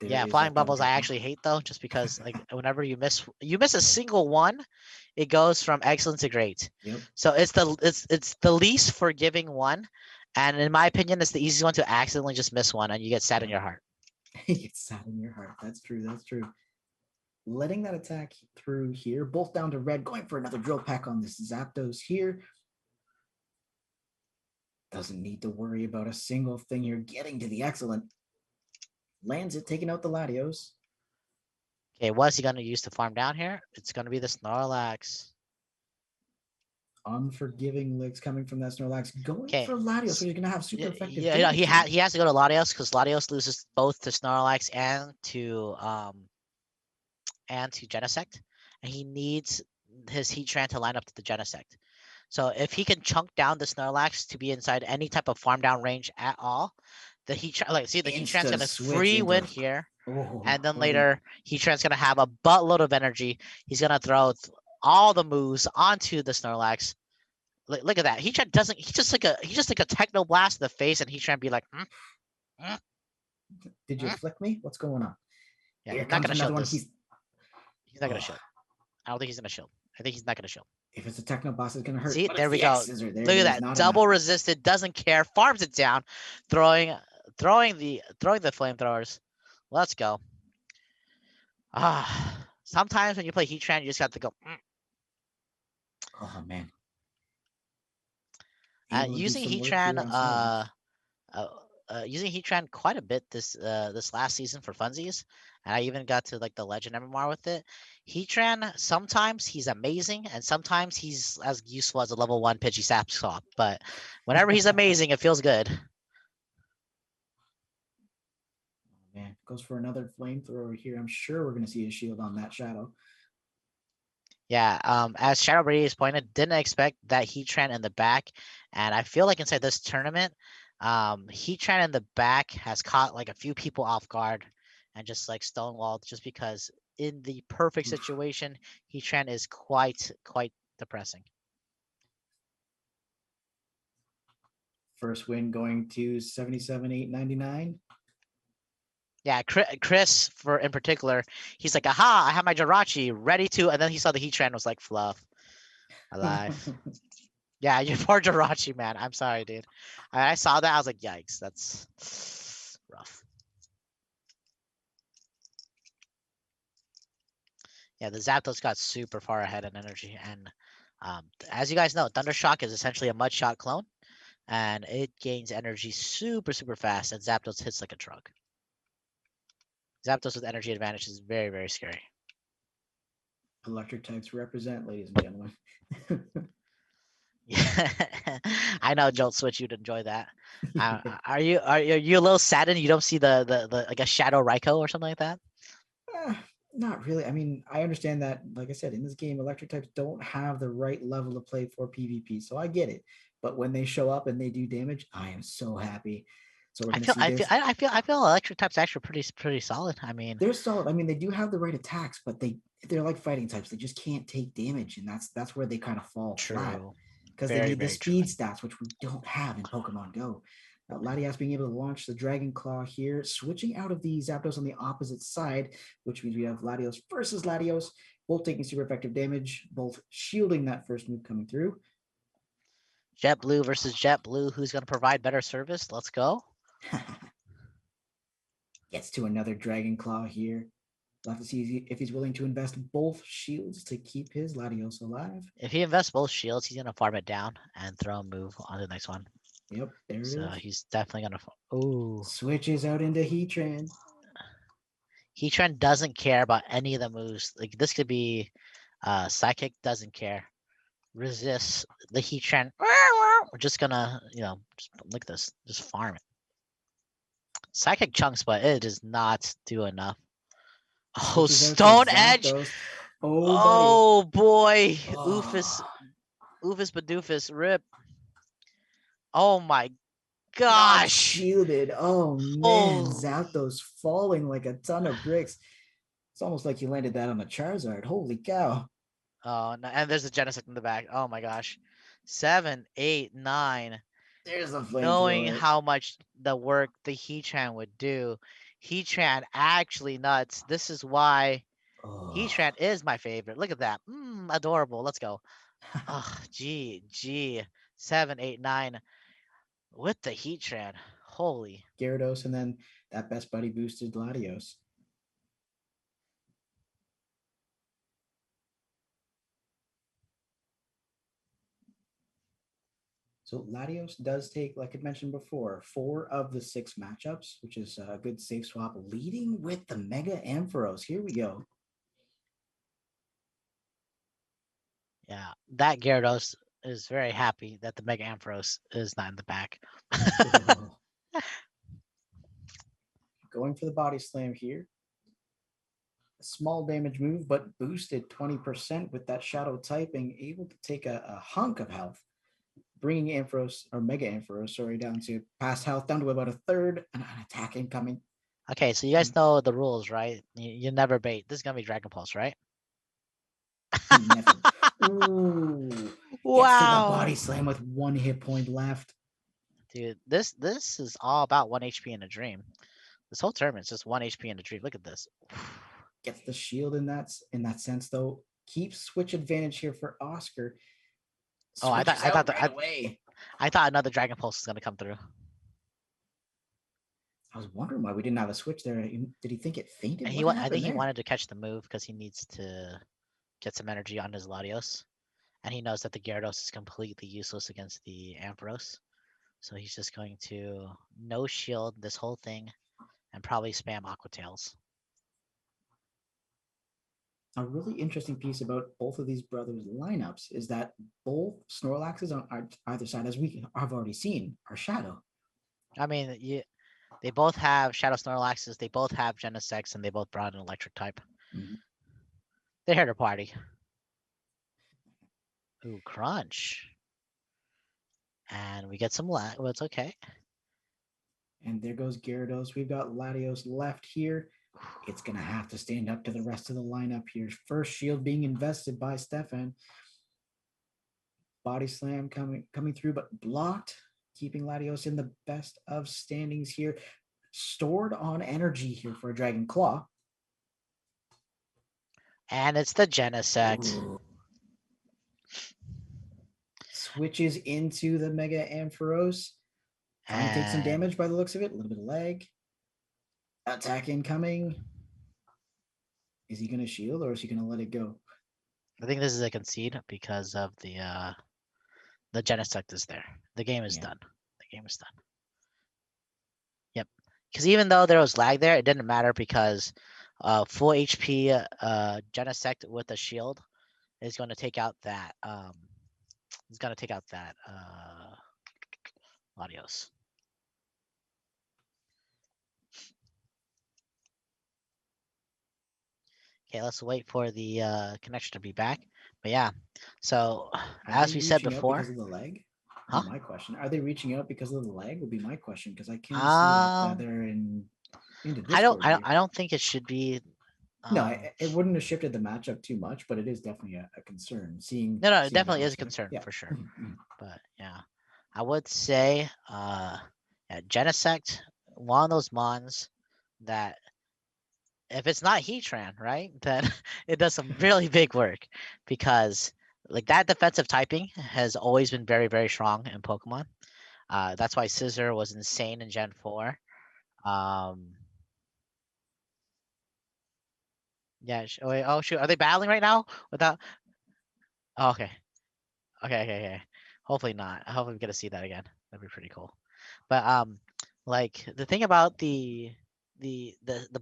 Yeah, flying bubbles I actually hate though, just because like whenever you miss a single one, it goes from excellent to great. Yep. So it's the least forgiving one, and in my opinion, it's the easiest one to accidentally just miss one, and you get sad in your heart. You get sad in your heart. That's true. That's true. Letting that attack through here, both down to red, going for another drill pack on this Zapdos here. Doesn't need to worry about a single thing here. Getting to the excellent. Lands it, taking out the Latios. Okay, what's he gonna use to farm down here? It's gonna be the Snorlax. Unforgiving licks coming from that Snorlax. Going for Latios, so you're gonna have super effective. Yeah, he has to go to Latios because Latios loses both to Snorlax and to Genesect, and he needs his Heatran to line up to the Genesect. So if he can chunk down the Snorlax to be inside any type of farm down range at all, the Heatran's gonna free win here, and then later Heatran's gonna have a buttload of energy. He's gonna throw all the moves onto the Snorlax. Look at that. Heatran doesn't. He just like a Techno Blast in the face, and Heatran be like, Did you flick me? What's going on? Yeah, Here he's not comes gonna another shield one. this. He's not gonna shield. I don't think he's gonna shield. I think he's not gonna shield. If it's a Techno Boss, it's gonna hurt. See, But there we go. Look at that. Double resisted, doesn't care, farms it down, throwing throwing the flamethrowers. Let's go. Sometimes when you play Heatran, you just have to go. Oh man. Able to do Using some work here Heatran, on Snorlax. uh, using Heatran quite a bit this last season for funsies, and I even got to like the Legend MMR with it. Heatran, sometimes he's amazing, and sometimes he's as useful as a level 1 Pidgey Sapsop. But whenever he's amazing, it feels good. Man, goes for another flamethrower here. I'm sure we're going to see a shield on that Shadow. Yeah, as Shadow Brady pointed, didn't expect that Heatran in the back, and I feel like inside this tournament, Heatran in the back has caught like a few people off guard, and just like stonewalled, just because in the perfect situation, Heatran is quite depressing. First win going to 77,899. Yeah, Chris for in particular, he's like, aha, I have my Jirachi ready to, and then he saw the Heatran was like, fluff, alive. Yeah, you're poor Jirachi, man. I'm sorry, dude. I saw that. I was like, yikes, that's rough. Yeah, the Zapdos got super far ahead in energy. And as you guys know, Thundershock is essentially a Mudshot clone. And it gains energy super fast. And Zapdos hits like a truck. Zapdos with energy advantage is very scary. Electric types represent, ladies and gentlemen. Yeah, I know, Jolt Switch, you'd enjoy that. Are you a little saddened you don't see the like a Shadow Raikou or something like that? Not really. I mean, I understand that, like I said, in this game, electric types don't have the right level to play for PvP, so I get it. But when they show up and they do damage, I am so happy. So we're I going to feel see I feel this. I feel electric types actually pretty solid. I mean, They're solid. I mean, they do have the right attacks, but they're like fighting types. They just can't take damage, and that's where they kind of fall flat true. because they need the Very true. speed stats, which we don't have in Pokemon Go. Latias being able to launch the Dragon Claw here, switching out of the Zapdos on the opposite side, which means we have Latios versus Latios, both taking super effective damage, both shielding that first move coming through. JetBlue versus JetBlue. Who's going to provide better service? Let's go. Gets to another Dragon Claw here. We'll have to see if he's willing to invest both shields to keep his Latios alive. If he invests both shields, he's going to farm it down and throw a move on the next one. Yep, there it so is. he's definitely going to... Ooh. Switches out into Heatran. Heatran doesn't care about any of the moves. Like, this could be... Psychic doesn't care. Resist the Heatran. We're just going to, just look at this. Just farm it. Psychic chunks, but it does not do enough. Oh, Stone Edge! Oh, boy. Oofus Badoofus. Rip. Oh, my Not gosh. shielded. Oh, man. Zapdos falling like a ton of bricks. It's almost like you landed that on a Charizard. Holy cow. Oh, no, and there's a Genesect in the back. Oh, my gosh. 7, 8, 9. There's a Knowing flamethrower. how much the work the Heatran would do. Heatran actually nuts. This is why Heatran is my favorite. Look at that. Adorable. Let's go. Oh, G. 7, 8, 9. With the Heatran. Holy. Gyarados, and then that best buddy boosted Latios. So Latios does take, like I mentioned before, 4 of the 6 matchups, which is a good safe swap, leading with the Mega Ampharos. Here we go. Yeah, that Gyarados is very happy that the Mega Ampharos is not in the back. Going for the body slam here. A small damage move, but boosted 20% with that shadow typing, able to take a hunk of health, bringing Ampharos, or Mega Ampharos, sorry, down to past health, down to about a third, and an attack incoming. Okay, so you guys know the rules, right? You never bait. This is gonna be Dragon Pulse, right? Never. Ooh. Wow. Gets to the body slam with 1 hit point left. Dude, this is all about 1 HP in a dream. This whole tournament is just 1 HP in a dream. Look at this. Gets the shield in that sense, though. Keeps switch advantage here for Oscar. Oh, I thought away. I thought another Dragon Pulse was gonna come through. I was wondering why we didn't have a switch there. Did he think it fainted? And What I happened think he there? wanted to catch the move because he needs to get some energy on his Latios. And he knows that the Gyarados is completely useless against the Ampharos. So he's just going to no shield this whole thing and probably spam Aqua Tails. A really interesting piece about both of these brothers' lineups is that both Snorlaxes on either side, as we have already seen, are Shadow. I mean, they both have Shadow Snorlaxes, they both have Genesects, and they both brought an electric type. Mhm. They're here to party. Ooh, Crunch. And we get some lag. Well, it's okay. And there goes Gyarados. We've got Latios left here. It's going to have to stand up to the rest of the lineup here. First shield being invested by Stefan. Body slam coming through, but blocked, keeping Latios in the best of standings here. Stored on energy here for a Dragon Claw. And it's the Genesect. Ooh. Switches into the Mega Ampharos. Trying to take some damage by the looks of it. A little bit of lag. Attack incoming. Is he going to shield or is he going to let it go? I think this is a concede because of the Genesect is there. The game is done. The game is done. Yep. Because even though there was lag there, it didn't matter because full HP Genesect with a shield is going to take out that Latios. Okay, let's wait for the connection to be back. But yeah, so as we said before, because of the lag. huh? My question: are they reaching out because of the lag? Would be my question because I can see that they're into Discord. I don't think it should be. No, it wouldn't have shifted the matchup too much, but it is definitely a concern. Seeing it definitely is a concern for sure. Mm-hmm. But yeah, I would say yeah, Genesect, one of those mons that if it's not Heatran, right, then it does some really big work because like that defensive typing has always been very, very strong in Pokemon. That's why Scissor was insane in Gen 4. Yeah. Wait, oh shoot, are they battling right now? Without. Oh, okay. Okay. Hopefully not. Hopefully we get to see that again. That'd be pretty cool. But like the thing about the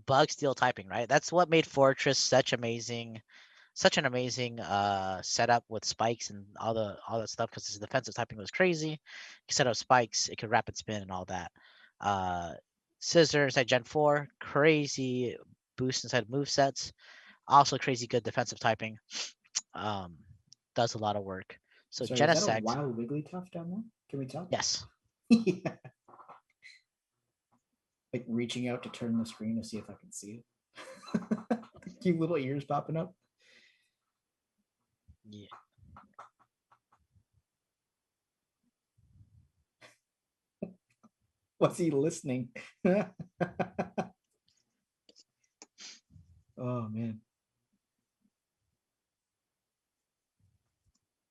bug steel typing, right? That's what made Fortress such an amazing setup with spikes and all that stuff because his defensive typing was crazy. You could set up spikes, it could rapid spin and all that. Scissor inside Gen 4, crazy boost inside move sets. Also crazy good defensive typing. Does a lot of work. So sorry, is that a Genesect. wild Wigglytuff down there? Can we tell? Yes. Yeah. Like reaching out to turn the screen to see if I can see it. Cute little ears popping up. Yeah. Was he listening? Oh man.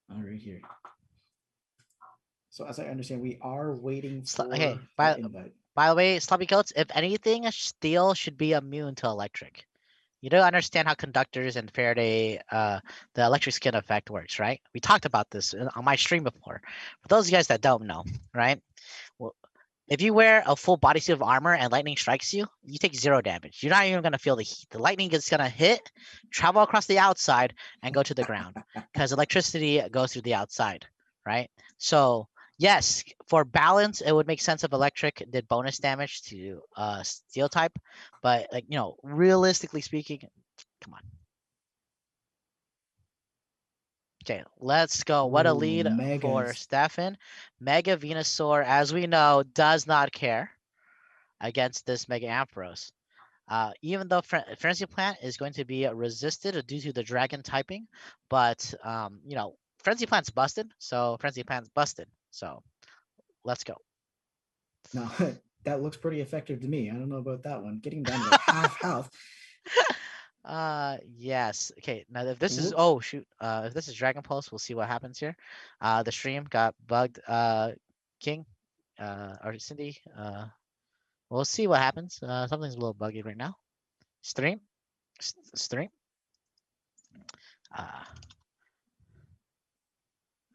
All right here. So as I understand, we are waiting for Okay. that invite. By the way, Sloppy Coats, if anything, steel should be immune to electric. You don't understand how conductors and Faraday, the electric skin effect works, right? We talked about this on my stream before. For those of you guys that don't know, right? Well, if you wear a full bodysuit of armor and lightning strikes you, you take 0 damage. You're not even going to feel the heat. The lightning is going to hit, travel across the outside, and go to the ground because electricity goes through the outside, right? So yes, for balance, it would make sense if electric did bonus damage to steel type, but like realistically speaking, come on. Okay, let's go. What a lead for Stefan. Mega Venusaur, as we know, does not care against this Mega Ampharos. Even though Frenzy Plant is going to be resisted due to the dragon typing, but Frenzy Plant's busted, so Frenzy Plant's busted. So let's go. No, that looks pretty effective to me. I don't know about that one. Getting down to like half health. Yes. Okay. Now if this is if this is Dragon Pulse, we'll see what happens here. The stream got bugged. King, or Cindy. We'll see what happens. Something's a little buggy right now. Stream, stream. Uh,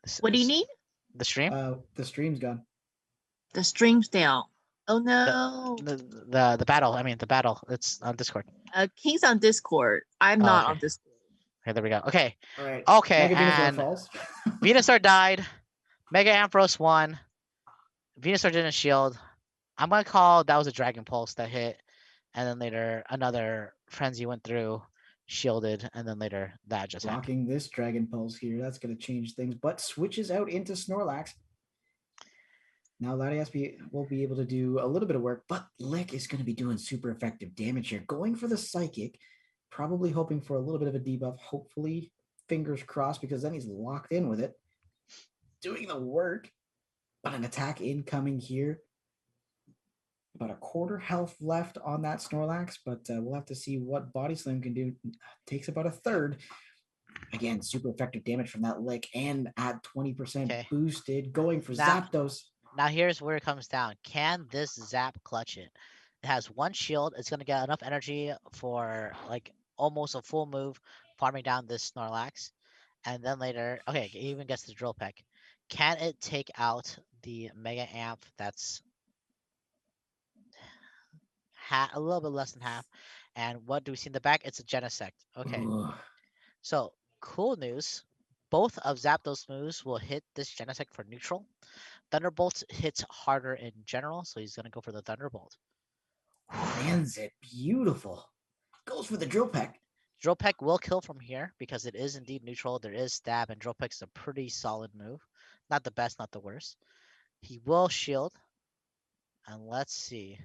this What do you is need? the stream. The stream's gone. The stream's down. Oh The, no. the battle. I mean the battle. It's on Discord. King's on Discord. I'm Oh, not okay. on Discord. Okay, there we go. Okay. All right. Okay, Mega Venusaur and falls. Venusaur died. Mega Ampharos won. Venusaur didn't shield. I'm gonna call that was a Dragon Pulse that hit, and then later another Frenzy went through, shielded, and then later that just happened. Blocking this Dragon Pulse here. That's going to change things, but switches out into Snorlax. Now Latias will be able to do a little bit of work, but Lick is going to be doing super effective damage here. Going for the Psychic, probably hoping for a little bit of a debuff. Hopefully, fingers crossed, because then he's locked in with it. Doing the work, but an attack incoming here. About a quarter health left on that Snorlax, but we'll have to see what Body Slam can do. Takes about a third. Again, super effective damage from that Lick, and at 20% Okay. boosted. Going for Now- Zapdos. Now here's where it comes down. Can this Zap clutch it? It has one shield. It's gonna get enough energy for like almost a full move, farming down this Snorlax, and then later, okay, it even gets the Drill Peck. Can it take out the Mega Amp that's a little bit less than half? And what do we see in the back? It's a Genesect. Okay, Ugh. so cool news. Both of Zapdos moves will hit this Genesect for neutral. Thunderbolt hits harder in general, so he's gonna go for the Thunderbolt. Lands it. Beautiful. Goes for the Drill Peck. Drill Peck will kill from here because it is indeed neutral. There is stab, and Drill Peck is a pretty solid move. Not the best, not the worst. He will shield. And let's see.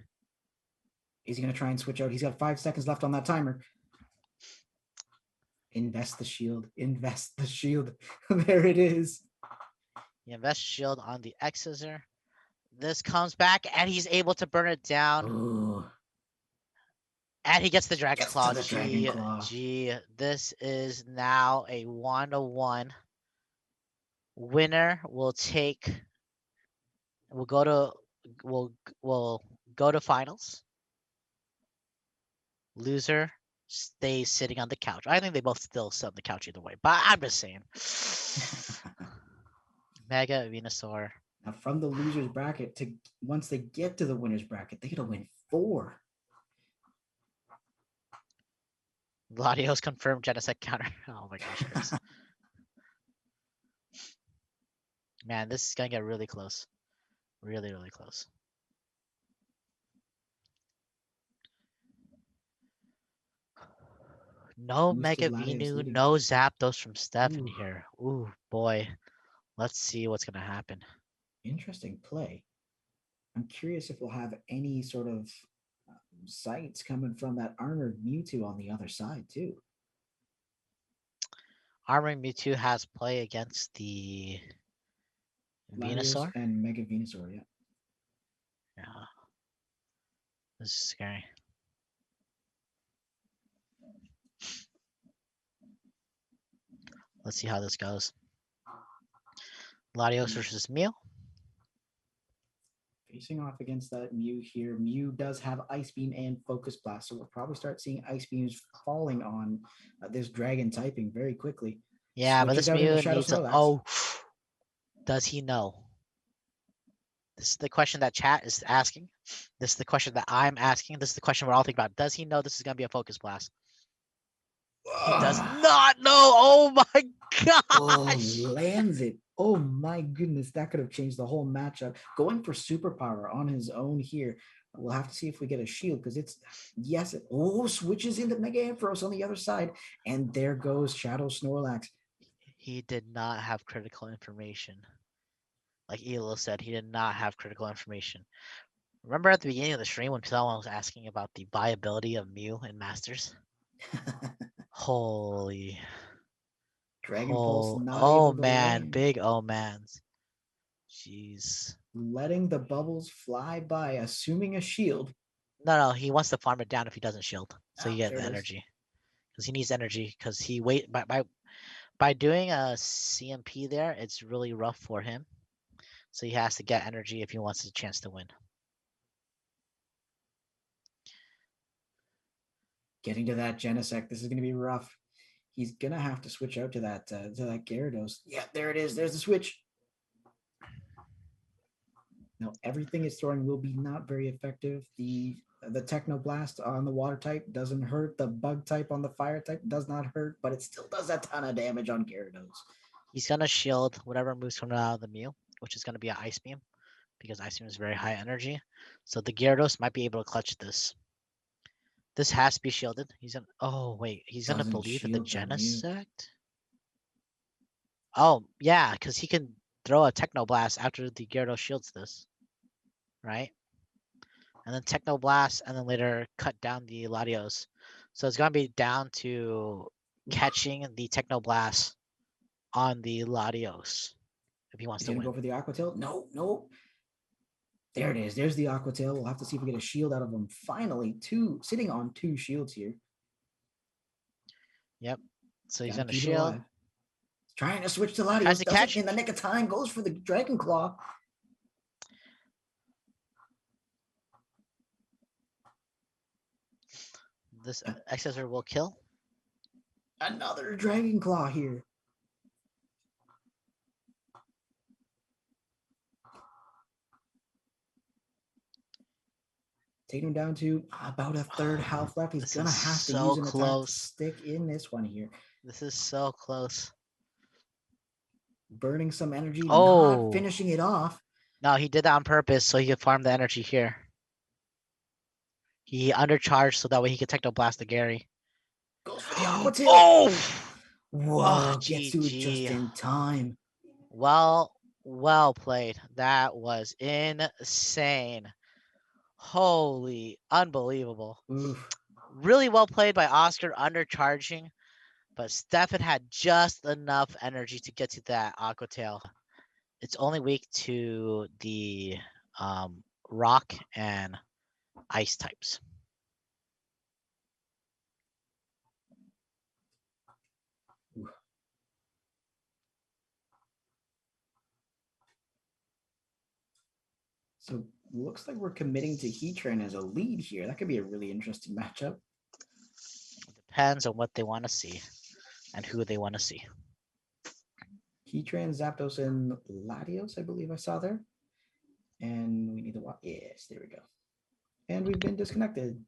Is he going to try and switch out? He's got 5 seconds left on that timer. Invest the shield. Invest the shield. There it is. He invests shield on the X Scissor. This comes back, and he's able to burn it down. Ooh. And he gets the Dragon Gets to Claw. the Dragon Claw. This is now a 1-1. Winner will take. We'll go to. We'll go to finals. Loser stays sitting on the couch. I think they both still sit on the couch either way, but I'm just saying. Mega Venusaur. Now, from the loser's bracket to once they get to the winner's bracket, they got to win 4. Gladios confirmed Genesect counter. Oh my gosh, Chris. Man, this is gonna get really close. Really, really close. No Boosted Mega Latios Venu, leading. no Zapdos from Steph in Ooh. here. Ooh, boy. Let's see what's gonna happen. Interesting play. I'm curious if we'll have any sort of sights coming from that armored Mewtwo on the other side too. Armoring Mewtwo has play against the Latios Venusaur. and Mega Venusaur, yeah. Yeah. This is scary. Let's see how this goes. Latios versus Mew. Facing off against that Mew here. Mew does have Ice Beam and Focus Blast, so we'll probably start seeing Ice Beams falling on this Dragon typing very quickly. Yeah, but Switches this out into Mew Shadow needs to. Snorlax. Oh, does he know? This is the question that chat is asking. This is the question that I'm asking. This is the question we're all thinking about. Does he know this is gonna be a Focus Blast? He does not know. Oh my Oh, gosh. lands it. Oh my goodness, that could have changed the whole matchup. Going for superpower on his own here. We'll have to see if we get a shield because it's yes. Switches into Mega Ampharos on the other side, and there goes Shadow Snorlax. He did not have critical information. Like Elo said, he did not have critical information. Remember at the beginning of the stream when someone was asking about the viability of Mew in Masters? Holy. Dragon Pulse not oh able to man, land. big oh mans. Jeez. Letting the bubbles fly by, assuming a shield. No, he wants to farm it down if he doesn't shield, so you get There the it is. energy. Because he needs energy. Because he by doing a CMP there, it's really rough for him. So he has to get energy if he wants a chance to win. getting to that Genesect. This is going to be rough. He's going to have to switch out to that Gyarados. Yeah, there it is. There's the switch. Now, everything it's throwing will be not very effective. The Technoblast on the water type doesn't hurt. The bug type on the fire type does not hurt, but it still does a ton of damage on Gyarados. He's gonna shield whatever moves coming out of the Mew, which is gonna be an Ice Beam, because Ice Beam is very high energy. So the Gyarados might be able to clutch this. This has to be shielded. He's gonna. Oh wait, he's gonna Doesn't believe in the shield the Mew. Genesect. Oh yeah, because he can throw a Technoblast after the Gyarados shields this, right? And then Technoblast, and then later cut down the Latios. So it's gonna be down to catching the Technoblast on the Latios if he wants He's to going to win. go for the Aqua Tail. No. There it is. There's the Aqua Tail. We'll have to see if we get a shield out of him. Finally, sitting on 2 shields here. Yep. So he's Gotta gonna keep it shield. alive. Trying to switch to Tries Latios. to Doesn't catch. in the nick of time. Goes for the Dragon Claw. This Accessor will kill. Another Dragon Claw here. Taking him down to about a third health left. He's This gonna is have to so use an attack to close. stick in this one here. This is so close. Burning some energy, Oh. not finishing it off. No, he did that on purpose so he could farm the energy here. He undercharged so that way he could Technoblast the Gary. Goes for the Aqua Tail. Oh! Whoa, gets to it just GG. in time. Well played. That was insane. Holy, unbelievable. Oof. Really well played by Oscar, undercharging, but Stefan had just enough energy to get to that Aqua Tail. It's only weak to the rock and ice types. So looks like we're committing to Heatran as a lead here. That could be a really interesting matchup. Depends on what they want to see and who they want to see. Heatran, Zapdos, and Latios, I believe I saw there. And we need to watch. Yes, there we go. And we've been disconnected.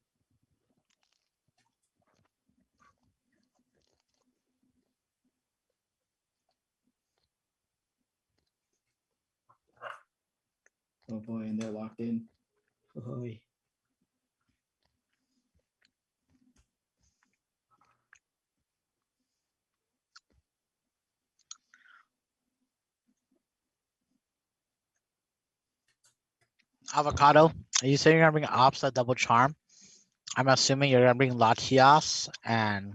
Oh boy, and they're locked in. Oh boy. Avocado, are you saying you're gonna bring Ops at Double Charm? I'm assuming you're gonna bring Latias and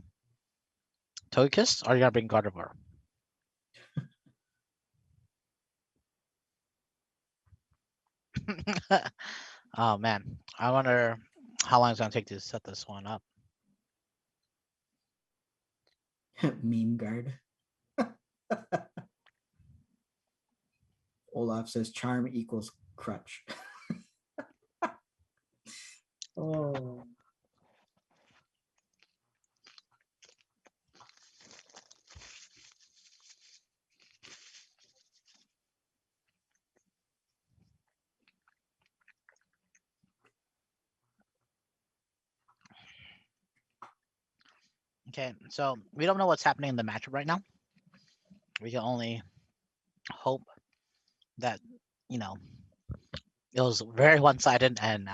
Togekiss, or you're gonna bring Gardevoir? Oh man, I wonder how long it's gonna take to set this one up. Meme guard. Olaf says charm equals crutch. Oh. Okay, so we don't know what's happening in the matchup right now. We can only hope that, you know, it was very one-sided and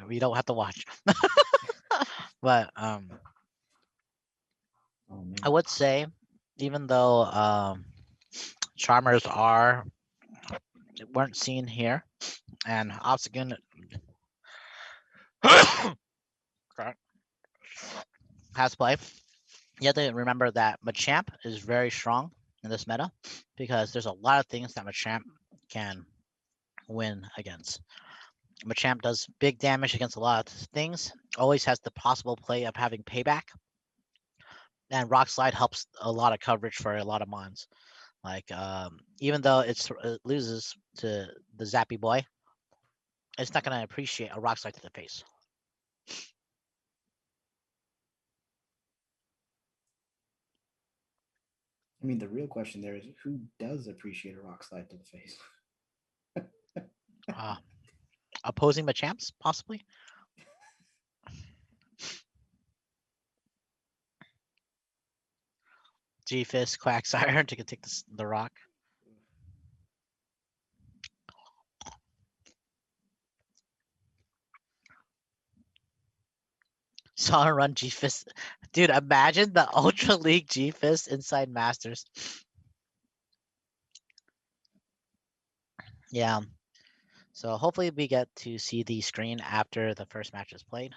we don't have to watch. But Oh, man. I would say, even though Charmers weren't seen here, and Obstagoon has play, you have to remember that Machamp is very strong in this meta because there's a lot of things that Machamp can win against. Machamp does big damage against a lot of things, always has the possible play of having payback, and Rock Slide helps a lot of coverage for a lot of mons. Like, even though it loses to the Zappy Boy, it's not going to appreciate a Rock Slide to the face. mean, the real question there is who does appreciate a rock slide to the face? Opposing Machamps, possibly. G-Fist, Quagsire to take the rock. Saw run G-Fist. Dude, imagine the Ultra League G-Fist inside Masters. Yeah. So hopefully we get to see the screen after the first match is played.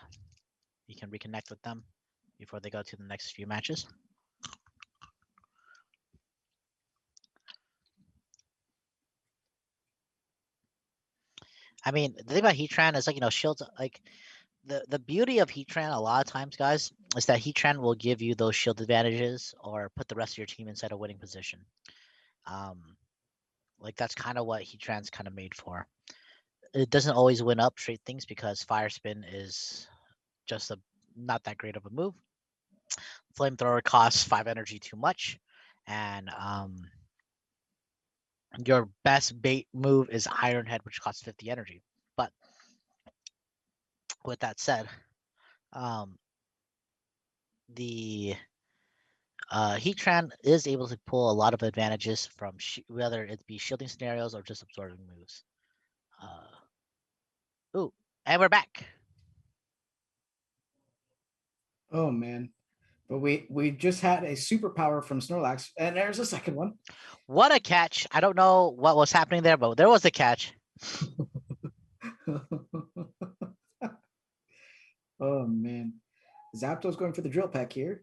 You can reconnect with them before they go to the next few matches. I mean, the thing about Heatran is like, shields, like the beauty of Heatran a lot of times, guys, is that Heatran will give you those shield advantages or put the rest of your team inside a winning position. Like that's kind of what Heatran's kind of made for. It doesn't always win up straight things because Fire Spin is just not that great of a move. Flamethrower costs 5 energy too much, and your best bait move is Iron Head, which costs 50 energy. But with that said, the Heatran is able to pull a lot of advantages from whether it be shielding scenarios or just absorbing moves. Ooh, and we're back. Oh man. But we just had a superpower from Snorlax, and there's a second one. What a catch. I don't know what was happening there, but there was a catch. Oh man. Zapdos going for the drill peck here.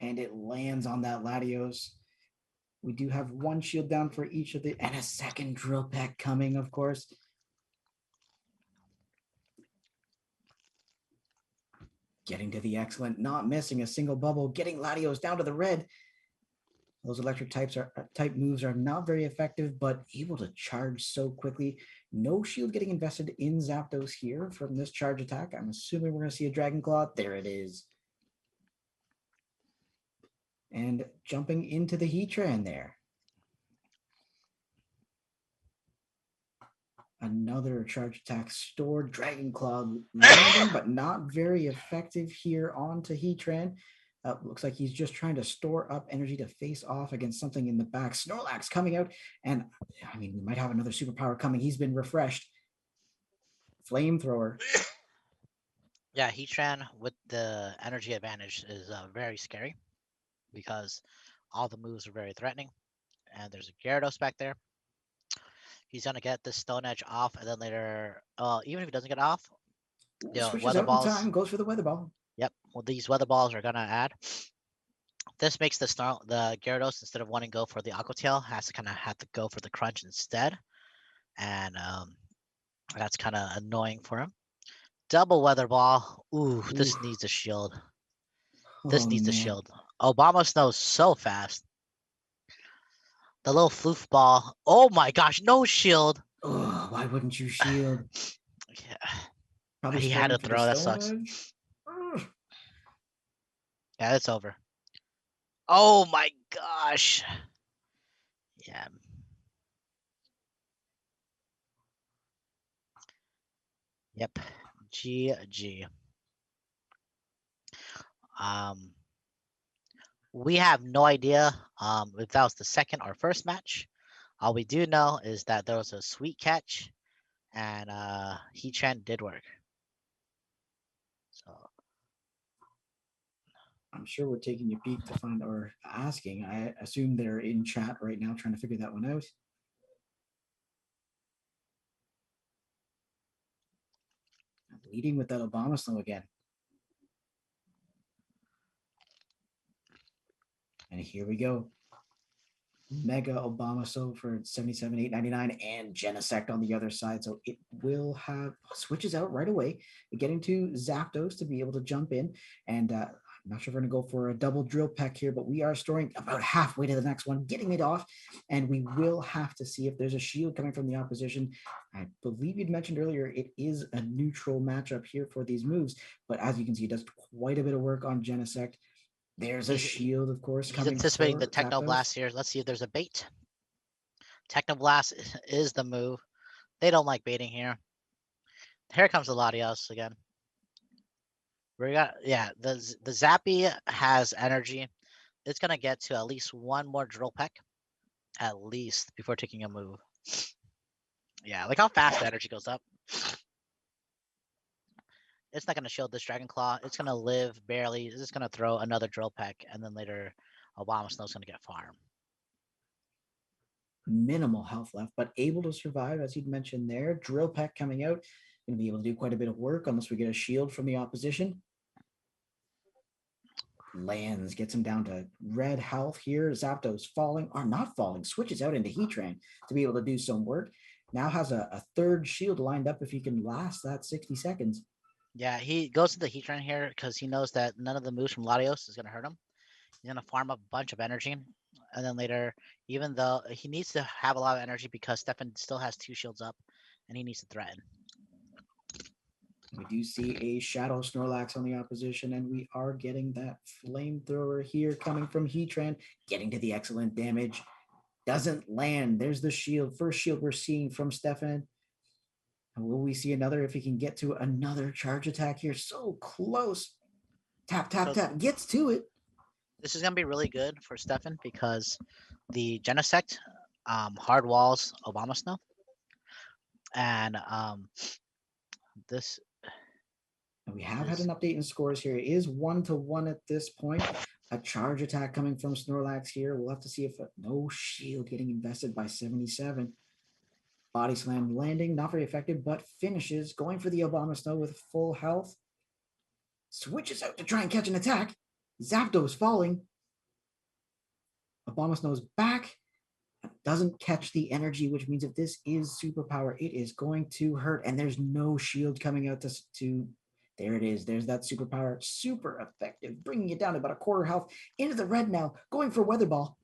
And it lands on that Latios. We do have one shield down for each of the, and a second drill peck coming, of course. Getting to the excellent, not missing a single bubble, getting Latios down to the red. Those electric type moves are not very effective, but able to charge so quickly. No shield getting invested in Zapdos here from this charge attack. I'm assuming we're going to see a Dragon Claw. There it is. And jumping into the Heatran there. Another charge attack stored. Dragon Claw landing, but not very effective here onto Heatran. Looks like he's just trying to store up energy to face off against something in the back. Snorlax coming out, and I mean, we might have another superpower coming. He's been refreshed. Flamethrower. Yeah, Heatran with the energy advantage is very scary because all the moves are very threatening. And there's a Gyarados back there. He's gonna get this Stone Edge off, and then later, even if he doesn't get off, Switches weather out balls. in time, goes for the weather ball. Yep. Well, these weather balls are gonna add. This makes the Gyarados, instead of wanting to go for the Aqua Tail, has to kind of have to go for the Crunch instead, and that's kind of annoying for him. Double weather ball. Ooh, this needs a shield. This needs a shield. Obama Snow's so fast. The little floof ball. Oh my gosh, no shield. Oh, why wouldn't you shield? Yeah. Probably he had to for throw. the That Stone sucks. Edge. Yeah, it's over. Oh my gosh. Yeah. Yep. GG. We have no idea if that was the second or first match. All we do know is that there was a sweet catch, and Heatran did work. So I'm sure we're taking a peek to find or asking. I assume they're in chat right now trying to figure that one out. Leading with that Obama Snow again. And here we go. Mega Obama Snow for 77,899 and Genesect on the other side. So it will have switches out right away. Getting to Zapdos to be able to jump in. And I'm not sure if we're going to go for a double drill peck here, but we are storing about halfway to the next one, getting it off. And we will have to see if there's a shield coming from the opposition. I believe you'd mentioned earlier, it is a neutral matchup here for these moves. But as you can see, it does quite a bit of work on Genesect. There's a shield, of course, He's coming anticipating the for Techno Zapdos. Blast here. Let's see if there's a bait. Techno Blast is the move. They don't like baiting here. Here comes the Latios again. We got the Zappy has energy. It's gonna get to at least one more Drill Peck, at least, before taking a move. Yeah, look how fast the energy goes up. It's not gonna shield this Dragon Claw. It's gonna live barely. It's just gonna throw another Drill Peck, and then later Abomasnow's gonna get farm. Minimal health left, but able to survive, as you'd mentioned there. Drill Peck coming out, going to be able to do quite a bit of work unless we get a shield from the opposition. Lands, gets him down to red health here. Zapdos falling, or not falling, switches out into Heatran to be able to do some work. Now has a third shield lined up if he can last that 60 seconds. Yeah, he goes to the Heatran here because he knows that none of the moves from Latios is gonna hurt him. He's gonna farm up a bunch of energy, and then later, even though he needs to have a lot of energy because Stefan still has 2 shields up, and he needs to threaten. We do see a Shadow Snorlax on the opposition, and we are getting that flamethrower here coming from Heatran, getting to the excellent damage. Doesn't land. There's the shield. First shield we're seeing from Stefan. And will we see another if he can get to another charge attack here? So close. Tap, tap, tap. Gets to it. This is gonna be really good for Stefan because the Genesect hard walls Abomasnow, and this. And we have had an update in scores here. It is 1-1 at this point. A charge attack coming from Snorlax here. We'll have to see if no shield getting invested by 77. Body slam landing, not very effective, but finishes. Going for the Abomasnow with full health. Switches out to try and catch an attack. Zapdos falling. Abomasnow's back. Doesn't catch the energy, which means if this is superpower, it is going to hurt. And there's no shield coming out to there it is. There's that superpower. Super effective. Bringing it down to about a quarter health. Into the red now. Going for Weather Ball.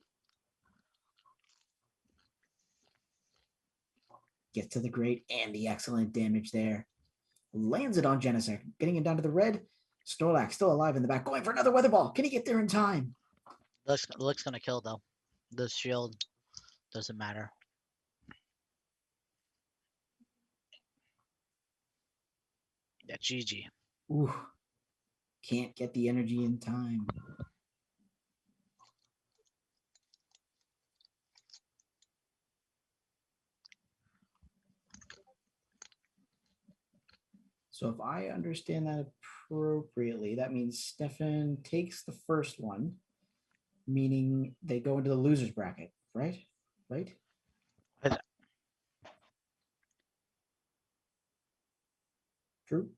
Gets to the great and the excellent damage there. Lands it on Genesect. Getting it down to the red. Snorlax still alive in the back. Going for another Weather Ball. Can he get there in time? Looks gonna kill though. The shield doesn't matter. Yeah, GG. Ooh. Can't get the energy in time. So if I understand that appropriately, that means Stefan takes the first one, meaning they go into the losers bracket, right? Right? True.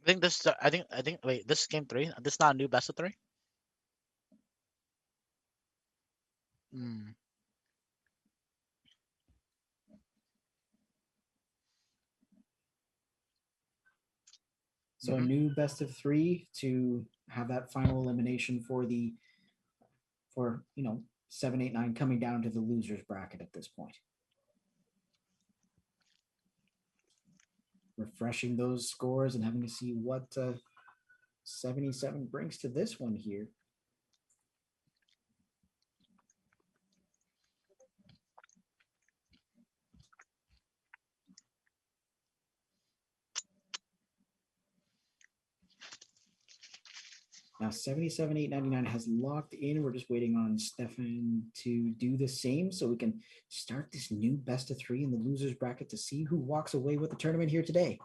I think this. I think. Wait, this is game 3. This is not a new best of 3. Hmm. So a new best of 3 to have that final elimination for 7, 8, 9 coming down to the losers bracket at this point. Refreshing those scores and having to see what 77 brings to this one here. Now 77, 899 has locked in. We're just waiting on Stefan to do the same so we can start this new best of 3 in the losers bracket to see who walks away with the tournament here today.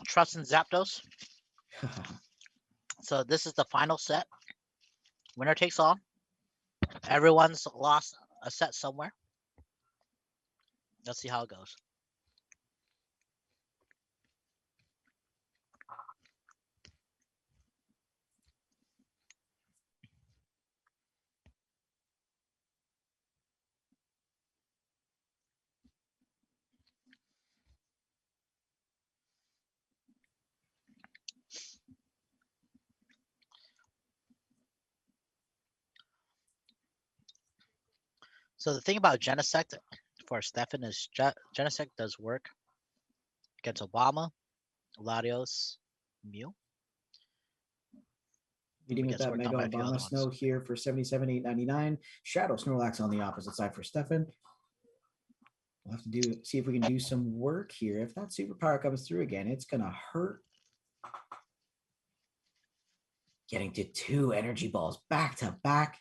Trust in Zapdos. So this is the final set. Winner takes all. Everyone's lost a set somewhere. Let's see how it goes. So the thing about Genesect for Stefan is Genesect does work against Obama, Latios, Mew. Leading with Gets that worked Mega on by a few other Obama ones. Snow here for 77,899. Shadow Snorlax on the opposite side for Stefan. We'll have to see if we can do some work here. If that superpower comes through again, it's gonna hurt. Getting to 2 energy balls back to back.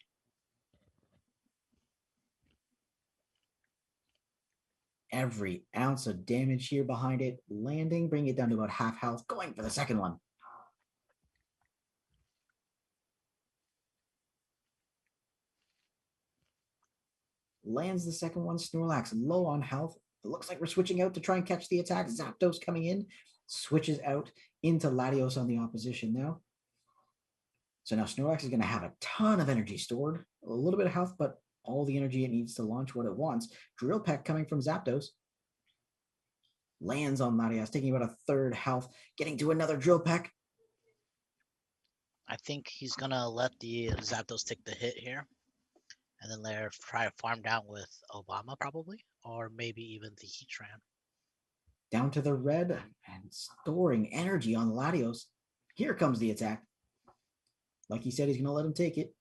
Every ounce of damage here behind it. Landing, bringing it down to about half health. Going for the second one. Lands the second one. Snorlax low on health. It looks like we're switching out to try and catch the attack. Zapdos coming in. Switches out into Latios on the opposition now. So now Snorlax is going to have a ton of energy stored. A little bit of health, but all the energy it needs to launch what it wants. Drill Peck coming from Zapdos. Lands on Latias, taking about a third health. Getting to another Drill Peck. I think he's gonna let the Zapdos take the hit here, and then they're try to farm down with Obama probably, or maybe even the Heatran. Down to the red and storing energy on Latios. Here comes the attack. Like he said, he's going to let him take it.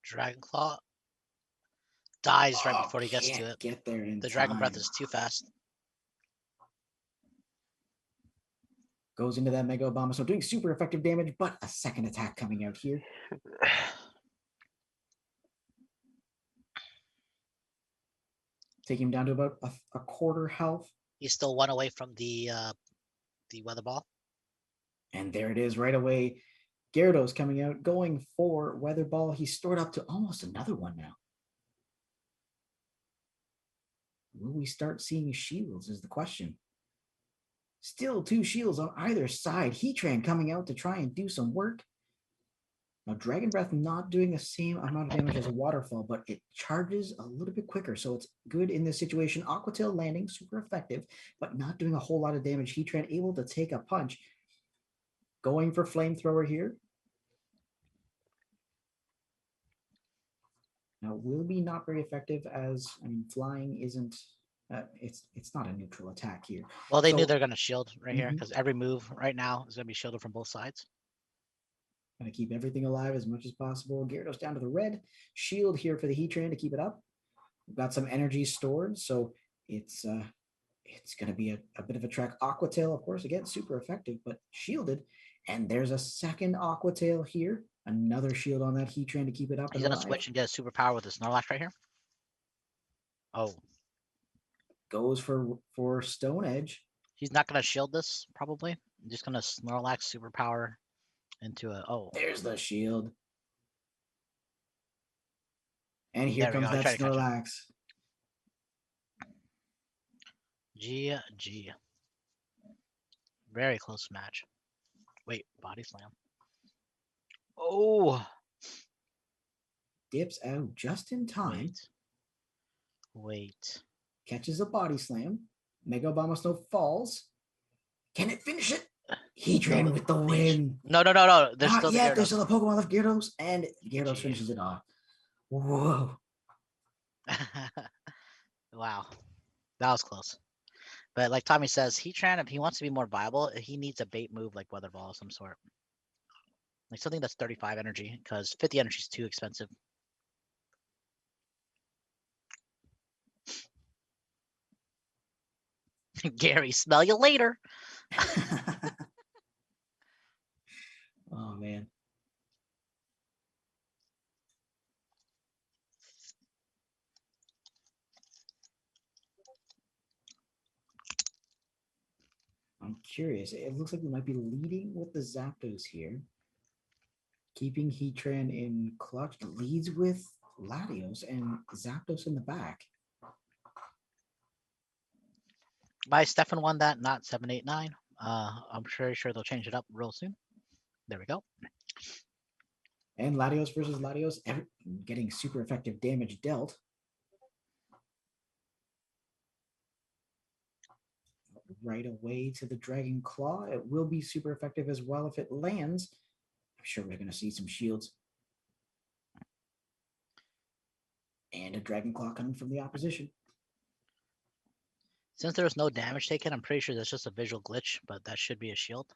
Dragon Claw dies right before he gets to Can't it. get there in The Dragon Breath time. is too fast. Goes into that Mega Obama, so doing super effective damage, but a second attack coming out here. Take him down to about a quarter health. He's still 1 away from the Weather Ball. And there it is right away. Gyarados coming out, going for Weather Ball. He's stored up to almost another one now. Will we start seeing shields is the question. Still 2 shields on either side. Heatran coming out to try and do some work. Now, Dragon Breath not doing the same amount of damage as a Waterfall, but it charges a little bit quicker, so it's good in this situation. Aqua Tail landing, super effective, but not doing a whole lot of damage. Heatran able to take a punch. Going for Flamethrower here. Now, will be not very effective as, I mean, flying isn't, it's not a neutral attack here. Well, they knew So- they're going to shield right here Mhm. because every move right now is going to be shielded from both sides. Gonna keep everything alive as much as possible. Gyarados down to the red. Shield here for the Heatran to keep it up. We've got some energy stored, so it's gonna be a bit of a track. Aqua Tail, of course, again, super effective, but shielded. And there's a second Aqua Tail here. Another shield on that Heatran to keep it up He's and going to alive. switch and get a superpower with the Snorlax right here. Oh, Goes for Stone Edge. he's not going to shield this probably. I'm just going to Snorlax superpower into a... Oh, There's the shield. And here There we comes go, I that tried to catch it. Snorlax. GG. Very close match. Wait, Body Slam. Oh, Dips out just in time. wait. Catches a Body Slam. Mega Obama Snow falls. Can it finish it? Heatran with the win. No. There's Not still yet. the There's Gyarados. still a Pokemon left, Gyarados, and Gyarados GG. finishes it off. Whoa. Wow, that was close. But like Tommy says, Heatran, if he wants to be more viable, he needs a bait move like Weather Ball of some sort. Like something that's 35 energy, because 50 energy is too expensive. Gary, smell you later. Oh, man. I'm curious. It looks like we might be leading with the Zapdos here. Keeping Heatran in clutch. Leads with Latios and Zapdos in the back. By Stefan won that, not 789. I'm pretty sure they'll change it up real soon. There we go. And Latios versus Latios, getting super effective damage dealt. Right away to the Dragon Claw. It will be super effective as well if it lands. I'm sure we're going to see some shields. And a Dragon Claw coming from the opposition. Since there was no damage taken, I'm pretty sure that's just a visual glitch, but that should be a shield.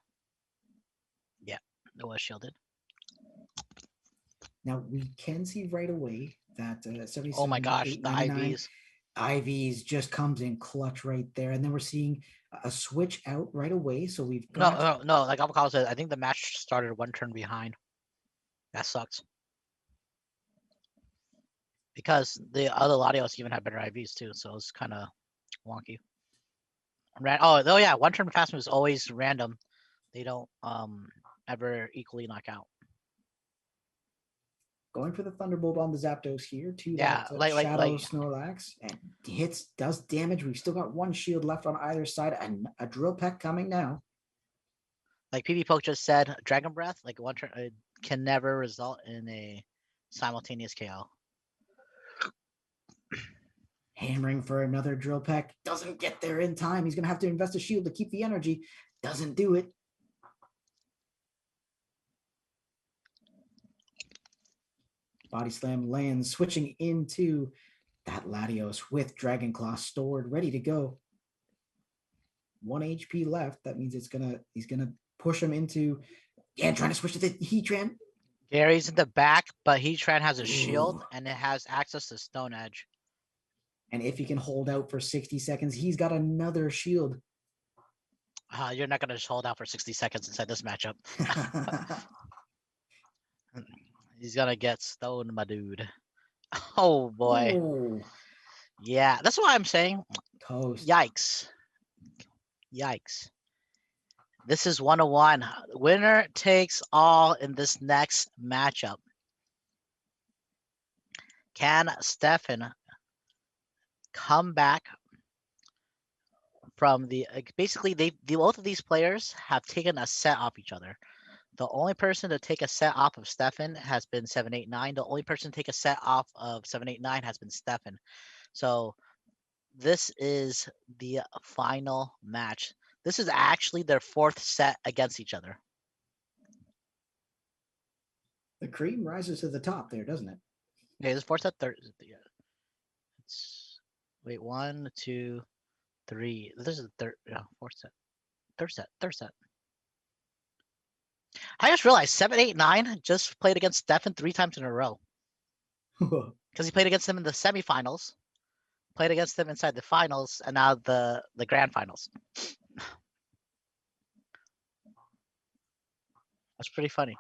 Yeah, it was shielded. Now we can see right away that 77, Oh my gosh, the 899 IVs. IVs just comes in clutch right there. And then we're seeing a switch out right away. So we've No, got no, like Avocado said, I think the match started one turn behind. That sucks. Because the other Latios even had better IVs too, so it's kind of wonky. Oh yeah, one turn fast move is always random. They don't ever equally knock out. going for the Thunderbolt on the Zapdos here to Yeah, that like Shadow Snorlax, and does damage. We've still got one shield left on either side, and a Drill Peck coming now. like PB Poke just said, Dragon Breath, like one turn, can never result in a simultaneous KO. Hammering for another Drill Peck, doesn't get there in time. He's gonna have to invest a shield to keep the energy. Doesn't do it. Body Slam lands, switching into that Latios with Dragon Claw stored, ready to go. 1 HP left. That means he's gonna push him into, trying to switch to the Heatran. Gary's in the back, but Heatran has a shield Ooh. and it has access to Stone Edge. And if he can hold out for 60 seconds, he's got another shield. You're not gonna just hold out for 60 seconds inside this matchup. He's gonna get stoned, my dude. Oh boy. Ooh, Yeah, that's what I'm saying. toast. Yikes. Yikes. This is 101. Winner takes all in this next matchup. Can Stefan come back from the basically both of these players have taken a set off each other. The only person to take a set off of Stefan has been 789. The only person to take a set off of 789 has been Stefan. So this is the final match. This is actually their fourth set against each other. The cream rises to the top there, doesn't it? Okay, this fourth set, third. Yeah. Wait, 1, 2, 3. This is the third. Yeah, fourth set. Third set. I just realized 789 just played against Stefan 3 times in a row. Because he played against him in the semifinals, played against him inside the finals, and now the grand finals. That's pretty funny.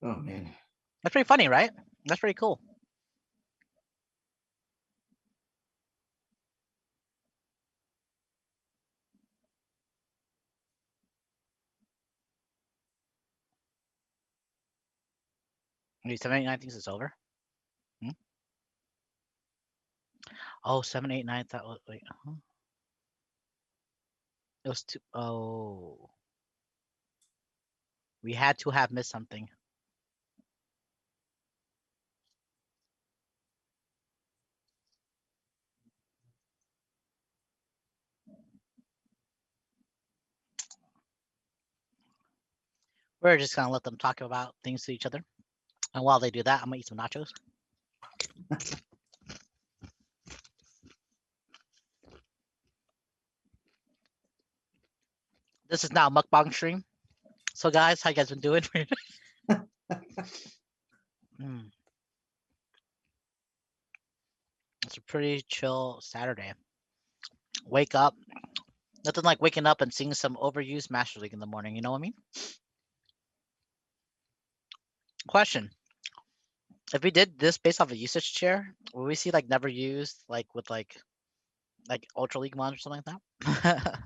Oh man. That's pretty funny, right? That's pretty cool. Wait, 789 thinks it's over? Oh, 789 thought was, wait, huh? It was two. Oh. We had to have missed something. We're just gonna let them talk about things to each other. And while they do that, I'm gonna eat some nachos. This is now mukbang stream. So guys, how you guys been doing? It's a pretty chill Saturday. Wake up. Nothing like waking up and seeing some Overused Master League in the morning, you know what I mean? Question. If we did this based off a usage chair, will we see like never used, like with like Ultra League Mons or something like that?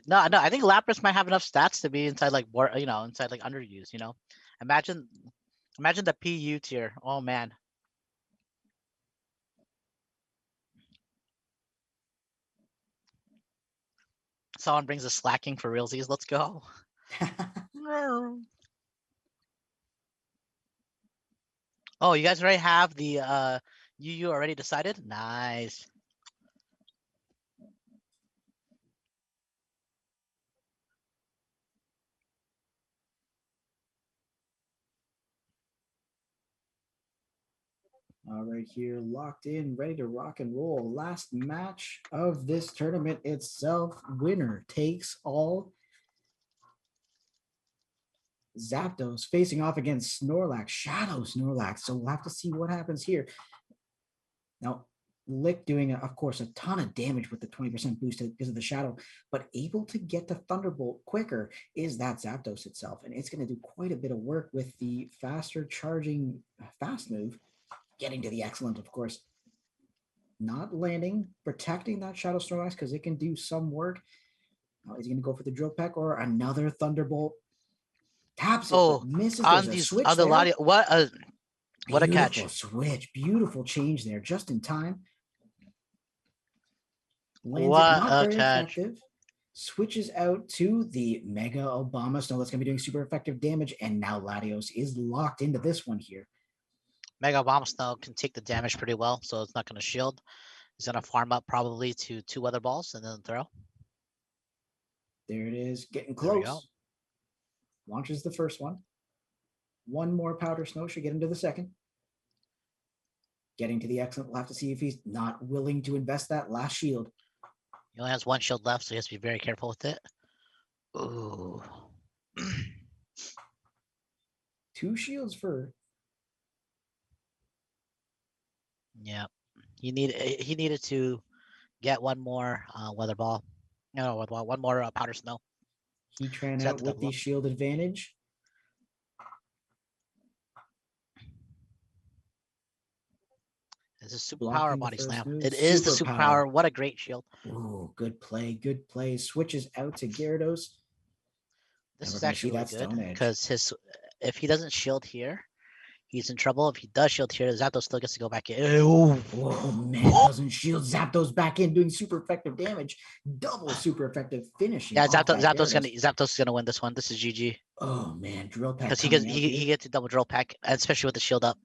No, I think Lapras might have enough stats to be inside like inside like underused, Imagine the PU tier. Oh man. Someone brings a slacking for realsies. Let's go. Oh, you guys already have the UU already decided? Nice. All right, here, locked in, ready to rock and roll. Last match of this tournament itself. Winner takes all. Zapdos facing off against Snorlax, Shadow Snorlax. So we'll have to see what happens here. Now, Lick doing, of course, a ton of damage with the 20% boost because of the Shadow, but able to get the Thunderbolt quicker is that Zapdos itself. And it's going to do quite a bit of work with the faster charging fast move, getting to the excellent, of course. Not landing, protecting that Shadow Snorlax because it can do some work. Is he going to go for the Drill Peck or another Thunderbolt? Taps it, but misses. On There's a these switch on the there. Latios, what a Beautiful catch. switch. Beautiful change there, just in time. Lands What it, not a very catch. effective. Switches out to the Mega Obama Snow that's going to be doing super effective damage. And now Latios is locked into this one here. Mega Bomb Snow can take the damage pretty well, so it's not going to shield. He's going to farm up probably to 2 Weather Balls and then throw. There it is, getting There we go. close. Launches the first one. One more Powder Snow should get into the second. Getting to the excellent. We'll have to see if he's not willing to invest that last shield. He only has 1 shield left, so he has to be very careful with it. Ooh. 2 shields for. Yeah. He needed to get 1 more Weather Ball. No, one more Powder Snow. He ran So out with the shield advantage. This is Superpower Blocking the Body first Slam. move. It is the Superpower. Superpower. What a great shield. Ooh, good play. Good play. Switches out to Gyarados. This we're is gonna actually see really that good Stone Edge. because if he doesn't shield here, he's in trouble. If he does shield here, Zapdos still gets to go back in. Ooh. Oh man, doesn't shield. Zapdos back in doing super effective damage. Double super effective finishing. Yeah, off that Zapdos gonna win this one. This is GG Oh man, Drill Peck because he coming gets out he here. gets a double drill pack, especially with the shield up.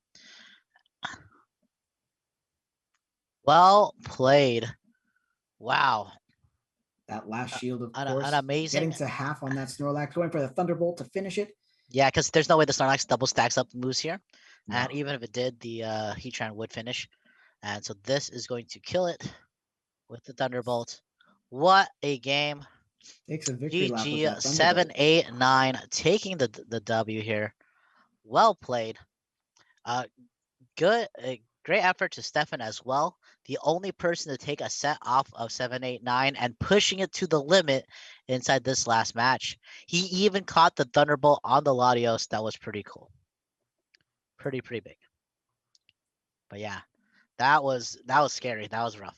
Well played. Wow. That last shield, of An course, amazing. getting to half on that Snorlax, going for the Thunderbolt to finish it. Yeah, because there's no way the Snorlax double stacks up moves here, No. and even if it did, the Heatran would finish, and so this is going to kill it with the Thunderbolt. What a game! Takes a victory lap with that GG Thunderbolt. 7-8-9 taking the W here. Well played. Good, great effort to Stefan as well. The only person to take a set off of 7-8-9 and pushing it to the limit inside this last match. He even caught the Thunderbolt on the Latios. That was pretty cool. Pretty big. But yeah, that was scary. That was rough.